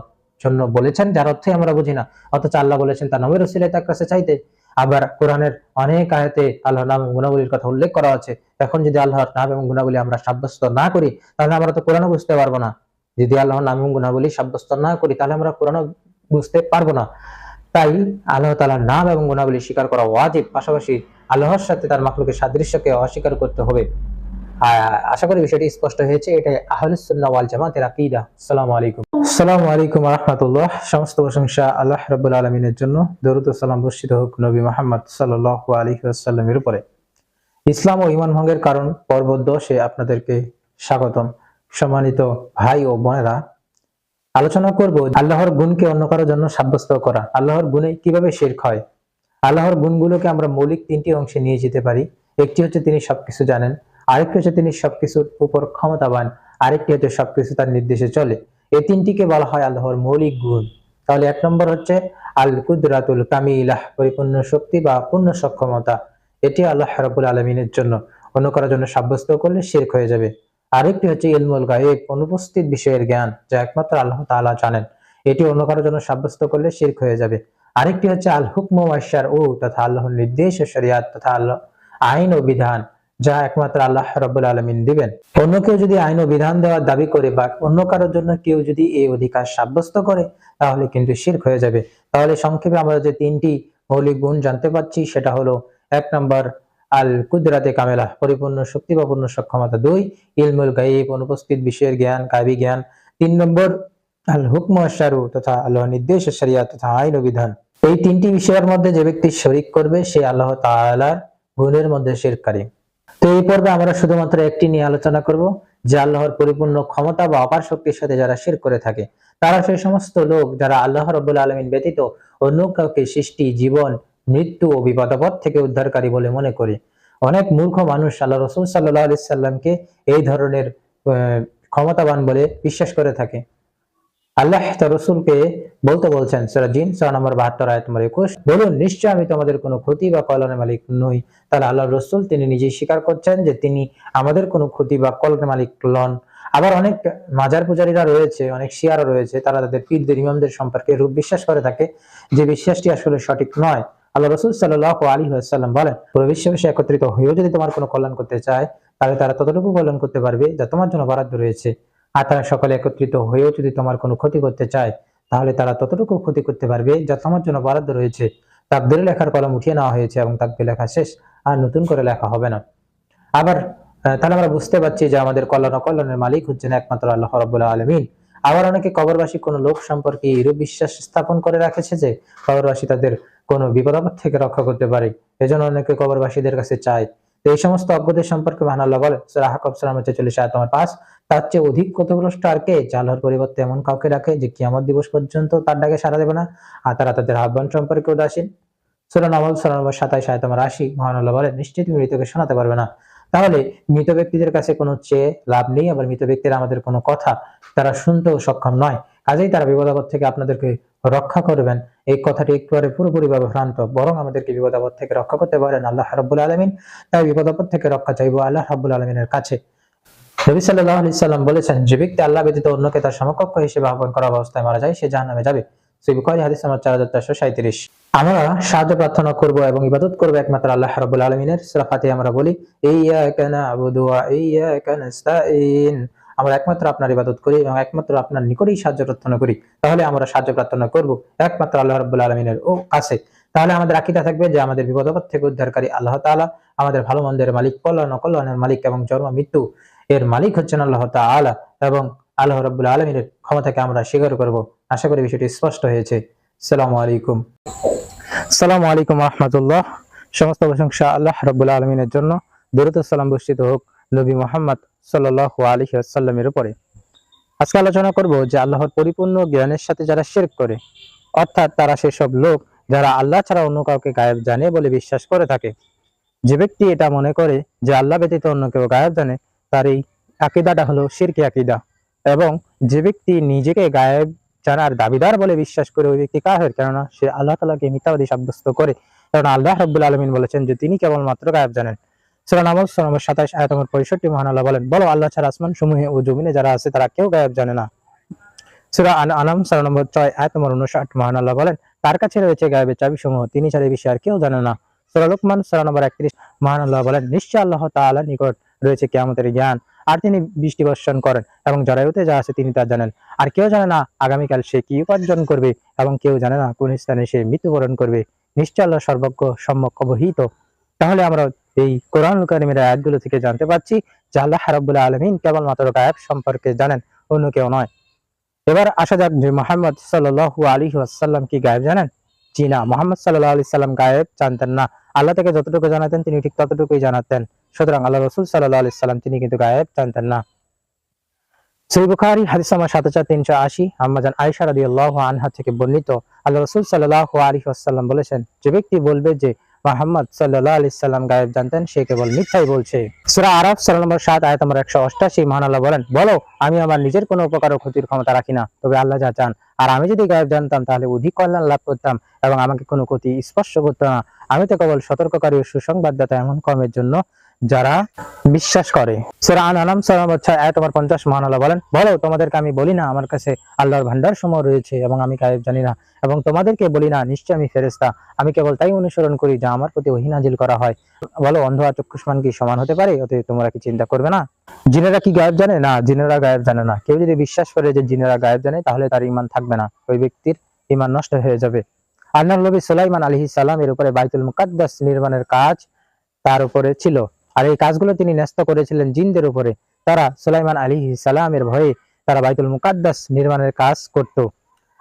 জন্য বলেছেন যার অর্থই আমরা বুঝি না, অথচ আল্লাহ বলেছেন তার নামের ওসিলায় তার কাছে চাইতে। আবার কোরআনের অনেক আয়াতে আল্লাহর নাম এবং গুণাবলীর কথা উল্লেখ করা আছে। এখন যদি আল্লাহর নাম এবং গুণাবলী আমরা সাব্যস্ত না করি তাহলে আমরা তো কোরআনও বুঝতে পারবো না। যদি আল্লাহর নাম এবং গুণাবলী সাব্যস্ত না করি তাহলে আমরা কোরআনও বুঝতে পারবো না। তাই আল্লাহ তাআলার নাম এবং গুণাবলী স্বীকার করা ওয়াজিব, পাশাপাশি আল্লাহর সাথে তার মাখলুকের সাদৃশ্যকে অস্বীকার করতে হবে। আশা করি বিষয়টি স্পষ্ট হয়েছে। এটাই আহলুস সুন্নাহ ওয়াল জামাতের আকীদা। আসসালামু আলাইকুম। আসসালামু আলাইকুম ওয়া রাহমাতুল্লাহ। সমস্ত প্রশংসা আল্লাহ রাব্বুল আলামিনের জন্য। দরুদ ও সালাম বর্ষিত হোক নবী মুহাম্মদ সাল্লাল্লাহু আলাইহি ওয়াসাল্লামের উপরে। ইসলাম ও ঈমান ভঙ্গের কারণ পর্ব 10-এ আপনাদেরকে স্বাগতম। সম্মানিত ভাই ও বোনেরা, আলোচনা করব আল্লাহর গুণকে অন্য কারোর জন্য সাব্যস্ত করা। আল্লাহর গুণে কিভাবে শিরক হয়। আল্লাহর গুণগুলোকে আমরা মৌলিক তিনটি অংশে নিয়ে যেতে পারি। একটি হচ্ছে তিনি সবকিছু জানেন, আরেকটি হচ্ছে তিনি সবকিছুর উপর ক্ষমতাবান, আরেকটি হচ্ছে সবকিছু তার নির্দেশে চলে। এই তিনটিকে বলা হয় আল্লাহর মৌলিক গুণ। তাহলে এক নম্বর হচ্ছে আল কুদরাতুল কামিলাহ, পরিপূর্ণ শক্তি বা পূর্ণ সক্ষমতা। এটি আল্লাহ রাব্বুল আলামিনের জন্য, অন্য কারোর জন্য সাব্যস্ত করলে শিরক হয়ে যাবে। আরেকটি হচ্ছে ইলমুল গায়ব, অনুপস্থিত বিষয়ের জ্ঞান, যা একমাত্র আল্লাহ তাআলা জানেন। এটি অন্য কারোর জন্য সাব্যস্ত করলে শিরক হয়ে যাবে। আরেকটি হচ্ছে আল হুকম ওয়াশ শারউ, তথা আল্লাহর নির্দেশ ও শরিয়াত তথা আল্লাহ আইন ও বিধান, যা একমাত্র আল্লাহ রাব্বুল আলামিন দিবেন। অন্য কেউ যদি আইন ও বিধান দেওয়ার দাবি করে বা অন্য কারোর জন্য কেউ যদি এই অধিকার সাব্যস্ত করে তাহলে কিন্তু শিরক হয়ে যাবে। তাহলে সংক্ষেপে আমরা যে তিনটি মৌলিক গুণ জানতে পারছি সেটা হলো, এক নম্বর আল কুদরাতে কামেলা, পরিপূর্ণ শক্তি বা পূর্ণ সক্ষমতা। 2, ইলমুল গায়ব, অনুপস্থিত বিষয়ের জ্ঞান, গায়বী জ্ঞান। 3 নম্বর আল হুকম ওয়াশ শারউ, তথা আল্লাহর নির্দেশ ও শরিয়াত তথা আইন ও বিধান। এই তিনটি বিষয়ের মধ্যে যে ব্যক্তি শরীক করবে সে আল্লাহ তাআলার গুণের মধ্যে শিরককারী। তো এই পর্বে আমরা শুধুমাত্র একটি নিয়ে আলোচনা করব, যে আল্লাহর পরিপূর্ণ ক্ষমতা বা অপার শক্তির সাথে যারা শিরক করে থাকে। তারা সেই সমস্ত লোক যারা আল্লাহ রাব্বুল আলামিন ব্যতীত অন্য কাউকে সৃষ্টি, জীবন, মৃত্যু ও বিপদাপদ থেকে উদ্ধারকারী বলে মনে করে। অনেক মূর্খ মানুষ আল্লাহ রাসূল সাল্লাল্লাহু আলাইহি সাল্লামকে এই ধরনের ক্ষমতাবান বলে বিশ্বাস করে থাকে। আল্লাহ তার রাসূলকে বলছেন সূরা জিন সূরা নম্বর 72 আয়াত নম্বর 21, বলুন নিশ্চয় আমি তোমাদের কোনো ক্ষতি বা কল্যাণের মালিক নই। তাহলে আল্লাহর রাসূল তিনি নিজেই স্বীকার করছেন যে তিনি আমাদের কোনো ক্ষতি বা কল্যাণের মালিক নন। আবার অনেক মাজার পূজারীরা রয়েছে, অনেক শিয়ারা রয়েছে, তারা তাদের পীরদের, ইমামদের সম্পর্কে রূপ বিশ্বাস করে থাকে, যে বিশ্বাসটি আসলে সঠিক নয়। আল্লাহ রাসূল সাল্লাল্লাহু আলাইহি ওয়াসাল্লাম বলেন, পুরো বিশ্ববাসী একত্রিত হয়েও যদি তোমার কোনো কল্যাণ করতে চায় তাহলে তারা ততটুকু কল্যাণ করতে পারবে যা তোমার জন্য বরাদ্দ রয়েছে। আর তারা সকলে একত্রিত হয়েও যদি তোমার কোনো ক্ষতি করতে চায় তাহলে তারা ততটুকু ক্ষতি করতে পারবে যা তোমার জন্য বরাদ্দ রয়েছে। তাকদীর লেখার কলম উঠিয়ে নেওয়া হয়েছে এবং তাকদীর লেখা শেষ, আর নতুন করে লেখা হবে না। আবার তাহলে আমরা বুঝতে পারছি যে আমাদের কল্যাণ ও কল্যাণের মালিক হচ্ছেন একমাত্র আল্লাহ রাব্বুল আলামিন। আবার অনেকে কবরবাসী কোনো লোক সম্পর্কে এরূপ বিশ্বাস স্থাপন করে রাখেছে যে কবরবাসী তাদের কোনো বিপদ আপদ থেকে রক্ষা করতে পারে, এজন্য অনেকে কবরবাসীদের কাছে চায়। তো এই সমস্ত অজ্ঞদের সম্পর্কে মহান আল্লাহ বলেন সূরা আহকাফ সূরা 46 আয়াত নম্বর 5, তার চেয়ে অধিক ক্ষতিগ্রস্ত আর কে, যে আল্লাহর পরিবর্তে এমন কাউকে রাখে যে কিয়ামত দিবস পর্যন্ত তার ডাকে সাড়া দেবে না, আর তারা তাদের আহ্বান সম্পর্কে উদাসীন। সূরা নামল সূরা নম্বর 27 আয়াত নম্বর 80, মহান আল্লাহ বলেন নিশ্চয়ই তুমি মৃতকে শোনাতে পারবে না। তাহলে মৃত ব্যক্তিদের কাছে কোনো চেয়ে লাভ নেই, আবার মৃত ব্যক্তিরা আমাদের কোনো কথা তারা শুনতেও সক্ষম নয়, কাজেই তারা বিপদ আপদ থেকে আপনাদেরকে রক্ষা করবেন, এই কথাটি একেবারে পুরোপুরিভাবে ভ্রান্ত। বরং আমাদেরকে বিপদ আপদ থেকে রক্ষা করতে পারেন আল্লাহ রাব্বুল আলামিন। তাই বিপদ আপদ থেকে রক্ষা চাইবো আল্লাহ রাব্বুল আলামিনের কাছে। নবী সাল্লাল্লাহু আলাইহি সাল্লাম বলেছেন, যে ব্যক্তি আল্লাহ ব্যতীত অন্যকে তার সমকক্ষ হিসেবে আহ্বান করা অবস্থায় মারা যায়, সে জাহান্নামে যাবে। সহিহ বুখারী হাদিস নম্বর 4437। আমরা সাহায্য প্রার্থনা করব এবং ইবাদত করব একমাত্র আল্লাহ রাব্বুল আলামিনের। সূরা ফাতিহা আমরা বলি, ইয়্যাকা না'বুদু ওয়া ইয়্যাকা নাস্তাঈন। আমরা একমাত্র আপনার ইবাদত করি এবং একমাত্র আপনার নিকটেই সাহায্য প্রার্থনা করি। তাহলে আমরা সাহায্য প্রার্থনা করব একমাত্র আল্লাহ রাব্বুল আলামিনের কাছে। তাহলে আমাদের আকীদা থাকবে যে আমাদের বিপদ আপদ থেকে উদ্ধারকারী আল্লাহ তাআলা, আমাদের ভালো মন্দের মালিক, কল্যাণ ও অকল্যাণের মালিক এবং জন্ম মৃত্যু এর মালিক হচ্ছেন আল্লাহ তাআলা, এবং আল্লাহ রাব্বুল আলামিনের ক্ষমতাকে আমরা স্বীকার করব। আশা করি বিষয়টি স্পষ্ট হয়েছে। আসসালামু আলাইকুম। আসসালামু আলাইকুম ওয়া রাহমাতুল্লাহ। সমস্ত প্রশংসা আল্লাহ রাব্বুল আলামিনের জন্য। দরুদ ও সালাম বর্ষিত হোক নবী মুহাম্মদ সাল্লাল্লাহু আলাইহি ওয়াসাল্লামের উপরে। আজকে আলোচনা করব যে আল্লাহর পরিপূর্ণ জ্ঞানের সাথে যারা শিরক করে, অর্থাৎ তারা সেসব লোক যারা আল্লাহ ছাড়া অন্য কাউকে গায়েব জানে বলে বিশ্বাস করে থাকে। যে ব্যক্তি এটা মনে করে যে আল্লাহ ব্যতীত অন্য কেউ গায়েব জানে, তার এই আকীদাটা হলো শিরকি আকীদা। এবং যে ব্যক্তি নিজেকে গায়েব জানার দাবিদার বলে বিশ্বাস করে, ওই ব্যক্তি কাফের, কেননা সে আল্লাহ তাআলাকে মিথ্যাবাদী সাব্যস্ত করে। কারণ আল্লাহ রাব্বুল আলামিন বলেছেন যে তিনি কেবলমাত্র গায়েব জানেন। সূরা নামল সূরা নম্বর 27 আয়াত নম্বর 65 মহান আল্লাহ বলেন, বলো আল্লাহ ছাড়া আসমান সমূহে ও জমিনে যারা আছে তারা কেউ গায়েব জানে না। সূরা আনাম সূরা নম্বর 6 আয়াত নম্বর 59 মহান আল্লাহ বলেন, তার কাছে রয়েছে গায়েবের চাবি সমূহ, তিনি ছাড়া এই বিষয়ে আর কেউ জানে না। সূরা লুকমান সূরা নম্বর 31 মহান আল্লাহ বলেন, নিশ্চয় আল্লাহ তাআলার নিকট রয়েছে কিয়ামতের জ্ঞান, আর তিনি বৃষ্টি বর্ষণ করেন এবং জরায়ুতে যা আছে তিনি তা জানেন। আর কেউ জানে না আগামীকাল সে কি উপার্জন করবে, এবং কেউ জানে না কোন স্থানে সে মৃত্যুবরণ করবে। নিশ্চয় আল্লাহ সর্বজ্ঞ সম্যক অবহিত। তাহলে আমরা এই কোরআনুল কারীমের আয়াতগুলো থেকে জানতে পারছি যে আল্লাহ রাব্বুল আলামিন কেবলমাত্র গায়েব সম্পর্কে জানেন, অন্য কেউ নয়। এবার আসা যাক যে মুহাম্মদ সাল্লাল্লাহু আলাইহি ওয়াসাল্লাম কি গায়েব জানেন? জি না, মুহাম্মদ সাল্লাল্লাহু আলাইহি সাল্লাম গায়েব জানতেন না। আল্লাহ থেকে যতটুকু জানাতেন তিনি ঠিক ততটুকুই জানাতেন। সুতরাং আল্লাহ রাসূল সাল্লাল্লাহু আলাইহি সাল্লাম তিনি কিন্তু গায়েব জানতেন না। সহিহ বুখারী হাদিস নম্বর 7380 আম্মাজান আয়েশা রাদিয়াল্লাহু আনহা থেকে বর্ণিত, আল্লাহ রাসূল সাল্লাল্লাহু আলাইহি ওয়াসাল্লাম বলেছেন, যে ব্যক্তি বলবে যে মুহাম্মদ সাল্লাল্লাহু আলাইহি সাল্লাম গায়েব জানতেন, সে কেবল মিথ্যাই বলছে। সূরা আরাফ সূরা নম্বর 7 আয়াত নম্বর 188 মহান আল্লাহ বলেন, বলো আমি আমার নিজের কোনো উপকার ও ক্ষতির ক্ষমতা রাখি না, তবে আল্লাহ যা চান। আর আমি যদি গায়েব জানতাম তাহলে অধিক কল্যাণ লাভ করতাম এবং আমাকে কোনো ক্ষতি স্পর্শ করতো না। আমি তো কেবল সতর্ককারী ও সুসংবাদদাতা এমন কওমের জন্য যারা বিশ্বাস করে। সূরা আনাম সূরা নম্বর 6 আয়াত নম্বর 50 মহান আল্লাহ বলেন, বলো তোমাদেরকে আমি বলি না আমার কাছে আল্লাহর ভান্ডার সমূহ রয়েছে এবং আমি গায়েব জানি না, এবং তোমাদেরকে বলি না নিশ্চয় আমি ফেরেশতা, আমি কেবল তাই অনুসরণ করি যা আমার প্রতি ওহী নাজিল করা হয়। বলো অন্ধ আর চক্ষুষ্মান কি সমান হতে পারে? অতএব তোমরা কি চিন্তা করবে না? জিনেরা কি গায়েব জানে? না, জিনেরা গায়েব জানে না। কেউ যদি বিশ্বাস করে যে জিনেরা গায়েব জানে, তাহলে তার ঈমান থাকবে না, ওই ব্যক্তির ঈমান নষ্ট হয়ে যাবে। আল্লাহর নবী সুলাইমান আলাইহিস সালামের উপরে বাইতুল মুকাদ্দাস নির্মাণের কাজ তার উপরে ছিল, আর এই কাজগুলো তিনি ন্যস্ত করেছিলেন জিনদের উপরে। তারা সুলাইমান আলাইহিস সালামের ভয়ে তারা বাইতুল মুকাদ্দাস নির্মাণের কাজ করত।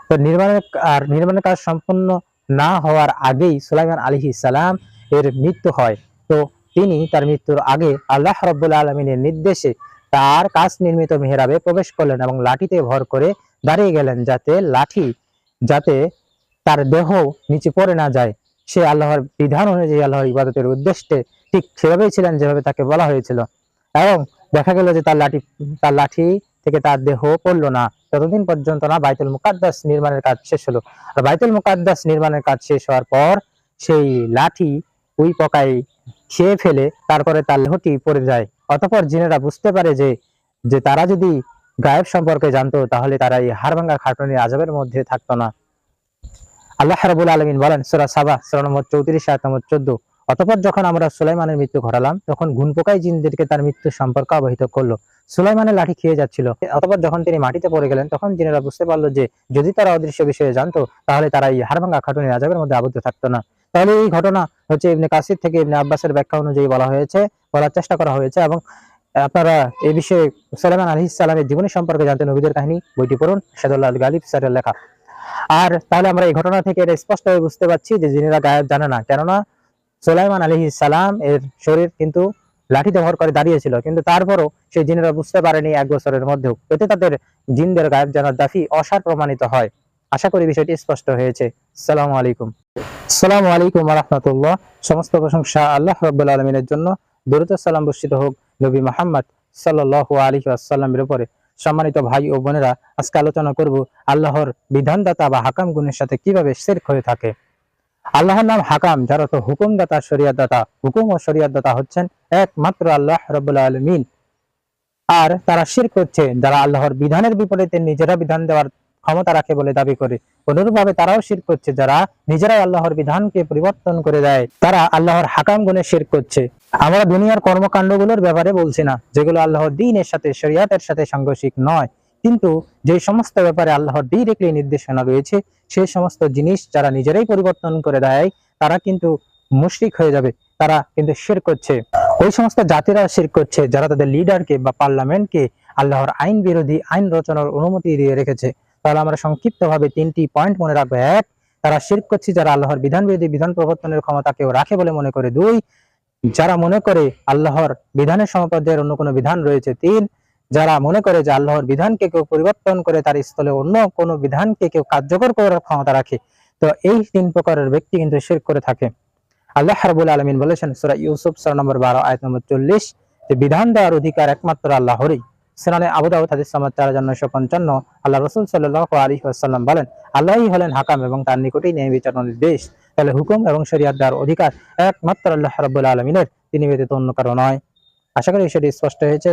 তো নির্মাণের কাজ সম্পূর্ণ না হওয়ার আগেই সুলাইমান আলাইহিস সালাম এর মৃত্যু হয়। তো তিনি তার মৃত্যুর আগে আল্লাহ রাব্বুল আলামিনের নির্দেশে তার কাজ নির্মিত মিহরাবে প্রবেশ করলেন এবং লাঠিতে ভর করে দাঁড়িয়ে গেলেন, যাতে তার দেহ নিচে পড়ে না যায়। সে আল্লাহর বিধান অনুযায়ী আল্লাহর ইবাদতের উদ্দেশ্যে ঠিক সেভাবেই ছিলেন যেভাবে তাকে বলা হয়েছিল। এবং দেখা গেল যে তার লাঠি থেকে তার দেহ পড়লো না ততদিন পর্যন্ত না বাইতুল মুকাদ্দাস নির্মাণের কাজ শেষ হলো। আর বাইতুল মুকাদ্দাস নির্মাণের কাজ শেষ হওয়ার পর সেই লাঠি উই পোকায় খেয়ে ফেলে তারপরে তার দেহটি পড়ে যায়। অতঃপর জিনেরা বুঝতে পারে যে তারা যদি গায়েব সম্পর্কে জানতো তাহলে তারা এই হাড়ভাঙ্গা খাটুনির আযাবের মধ্যে থাকতো না। আল্লাহ রাব্বুল আলামিন বলেন সূরা সাবা সূরা নম্বর 34 আয়াত নম্বর 14, অতঃপর যখন আমরা সুলাইমানের মৃত্যু ঘটালাম তখন ঘুণ পোকাই জিনদেরকে তার মৃত্যু সম্পর্কে অবহিত করলো। সুলাইমানের লাঠি খেয়ে যাচ্ছিল। অতঃপর যখন তিনি মাটিতে পড়ে গেলেন তখন জিনেরা বুঝতে পারলো যে যদি তারা অদৃশ্য বিষয়ে জানতো তাহলে তারা এই হাড়ভাঙ্গা খাটুনির আযাবের মধ্যে আবদ্ধ থাকতো না। তাহলে এই ঘটনা হচ্ছে ইবনে কাসির থেকে ইবনে আব্বাসের ব্যাখ্যা অনুযায়ী বলার চেষ্টা করা হয়েছে। এবং আপনারা এই বিষয়ে সুলাইমান আলাইহিস সালামের জীবনী সম্পর্কে জানতে নবীদের কাহিনী বইটি পড়ুন, শাহদুল্লাহ আল গালিব স্যারের লেখা। আর তাহলে আমরা এই ঘটনা থেকে এটা স্পষ্টভাবে বুঝতে পারছি যে জিনেরা গায়েব জানে না, কেননা সুলাইমান আলাইহিস সালাম এর শরীর কিন্তু লাঠিতে ভর করে দাঁড়িয়েছিল, কিন্তু তারপরও সেই জিনেরা বুঝতে পারেনি 1 বছরের মধ্যেও। এতে তাদের জিনদের গায়েব জানার দাফি অসার প্রমাণিত হয়। আশা করি বিষয়টি স্পষ্ট হয়েছে। আসসালামু আলাইকুম। আসসালামু আলাইকুম ওয়া রাহমাতুল্লাহ। সমস্ত প্রশংসা আল্লাহ রাব্বুল আলামিনের জন্য। দরুদ ও সালাম বর্ষিত হোক নবী মুহাম্মদ সাল্লাল্লাহু আলাইহি ওয়াসাল্লামের উপরে। সম্মানিত ভাই ও বোনেরা, আজকে আলোচনা করব আল্লাহর বিধানদাতা বা হাকাম গুণের সাথে কিভাবে শিরক হয়ে থাকে। আল্লাহর নাম হাকাম, যার অর্থ হুকুমদাতা, শরিয়াতদাতা। হুকুম ও শরিয়াতদাতা হচ্ছেন একমাত্র আল্লাহ রাব্বুল আলামিন। আর তারা শিরক করছে যারা আল্লাহর বিধানের বিপরীতে নিজেরা বিধান দেওয়ার ক্ষমতা রাখে বলে দাবি করে। অনুরূপভাবে তারাও শিরক করছে যারা নিজেরাই আল্লাহর বিধানকে পরিবর্তন করে দেয়, তারা আল্লাহর হাকাম গুণে শিরক করছে। আমরা দুনিয়ার কর্মকাণ্ডগুলোর ব্যাপারে বলছি না, যেগুলো আল্লাহর দ্বীনের সাথে, শরিয়াতের সাথে সাংঘর্ষিক নয়, কিন্তু যে সমস্ত ব্যাপারে আল্লাহর ডিরেক্টলি নির্দেশনা রয়েছে, সেই সমস্ত জিনিস যারা নিজেরাই পরিবর্তন করে দেয়, তারা কিন্তু মুশরিক হয়ে যাবে, তারা কিন্তু শিরক করছে। ওই সমস্ত জাতিরা শিরক করছে যারা তাদের লিডারকে বা পার্লামেন্টকে আল্লাহর আইন বিরোধী আইন রচনার অনুমতি দিয়ে রেখেছে। তাহলে আমরা সংক্ষিপ্তভাবে 3টি পয়েন্ট মনে রাখবো। 1, তারা শিরক করছে যারা আল্লাহর বিধান বিরোধী বিধান প্রবর্তনের ক্ষমতা কেউ রাখে বলে মনে করে। 2, যারা মনে করে আল্লাহর বিধানের সমপর্যায়ের অন্য কোনো বিধান রয়েছে। 3, যারা মনে করে যে আল্লাহর বিধানকে কেউ পরিবর্তন করে তার স্থলে অন্য কোনো বিধানকে কেউ কার্যকর করার ক্ষমতা রাখে। তো এই 3 প্রকারের ব্যক্তি কিন্তু শিরক করে থাকে। আল্লাহ রাব্বুল আলামিন বলেছেন সূরা ইউসুফ সূরা নম্বর 12 আয়াত নম্বর 40 যে বিধান দেওয়ার অধিকার একমাত্র আল্লাহরই। সুনানে আবু দাউদ হাদিস নম্বর 4955 আল্লাহ রাসূল সাল্লাল্লাহু আলাইহি ওয়াসাল্লাম বলেন, আল্লাহই হলেন হাকাম এবং তার নিকটেই ন্যায় বিচার নির্দেশ। তাহলে হুকুম এবং শরিয়াত দেওয়ার অধিকার একমাত্র আল্লাহ রাব্বুল আলামিনের, তিনি ব্যতীত অন্য কারো নয়। আশা করি সেটি স্পষ্ট হয়েছে।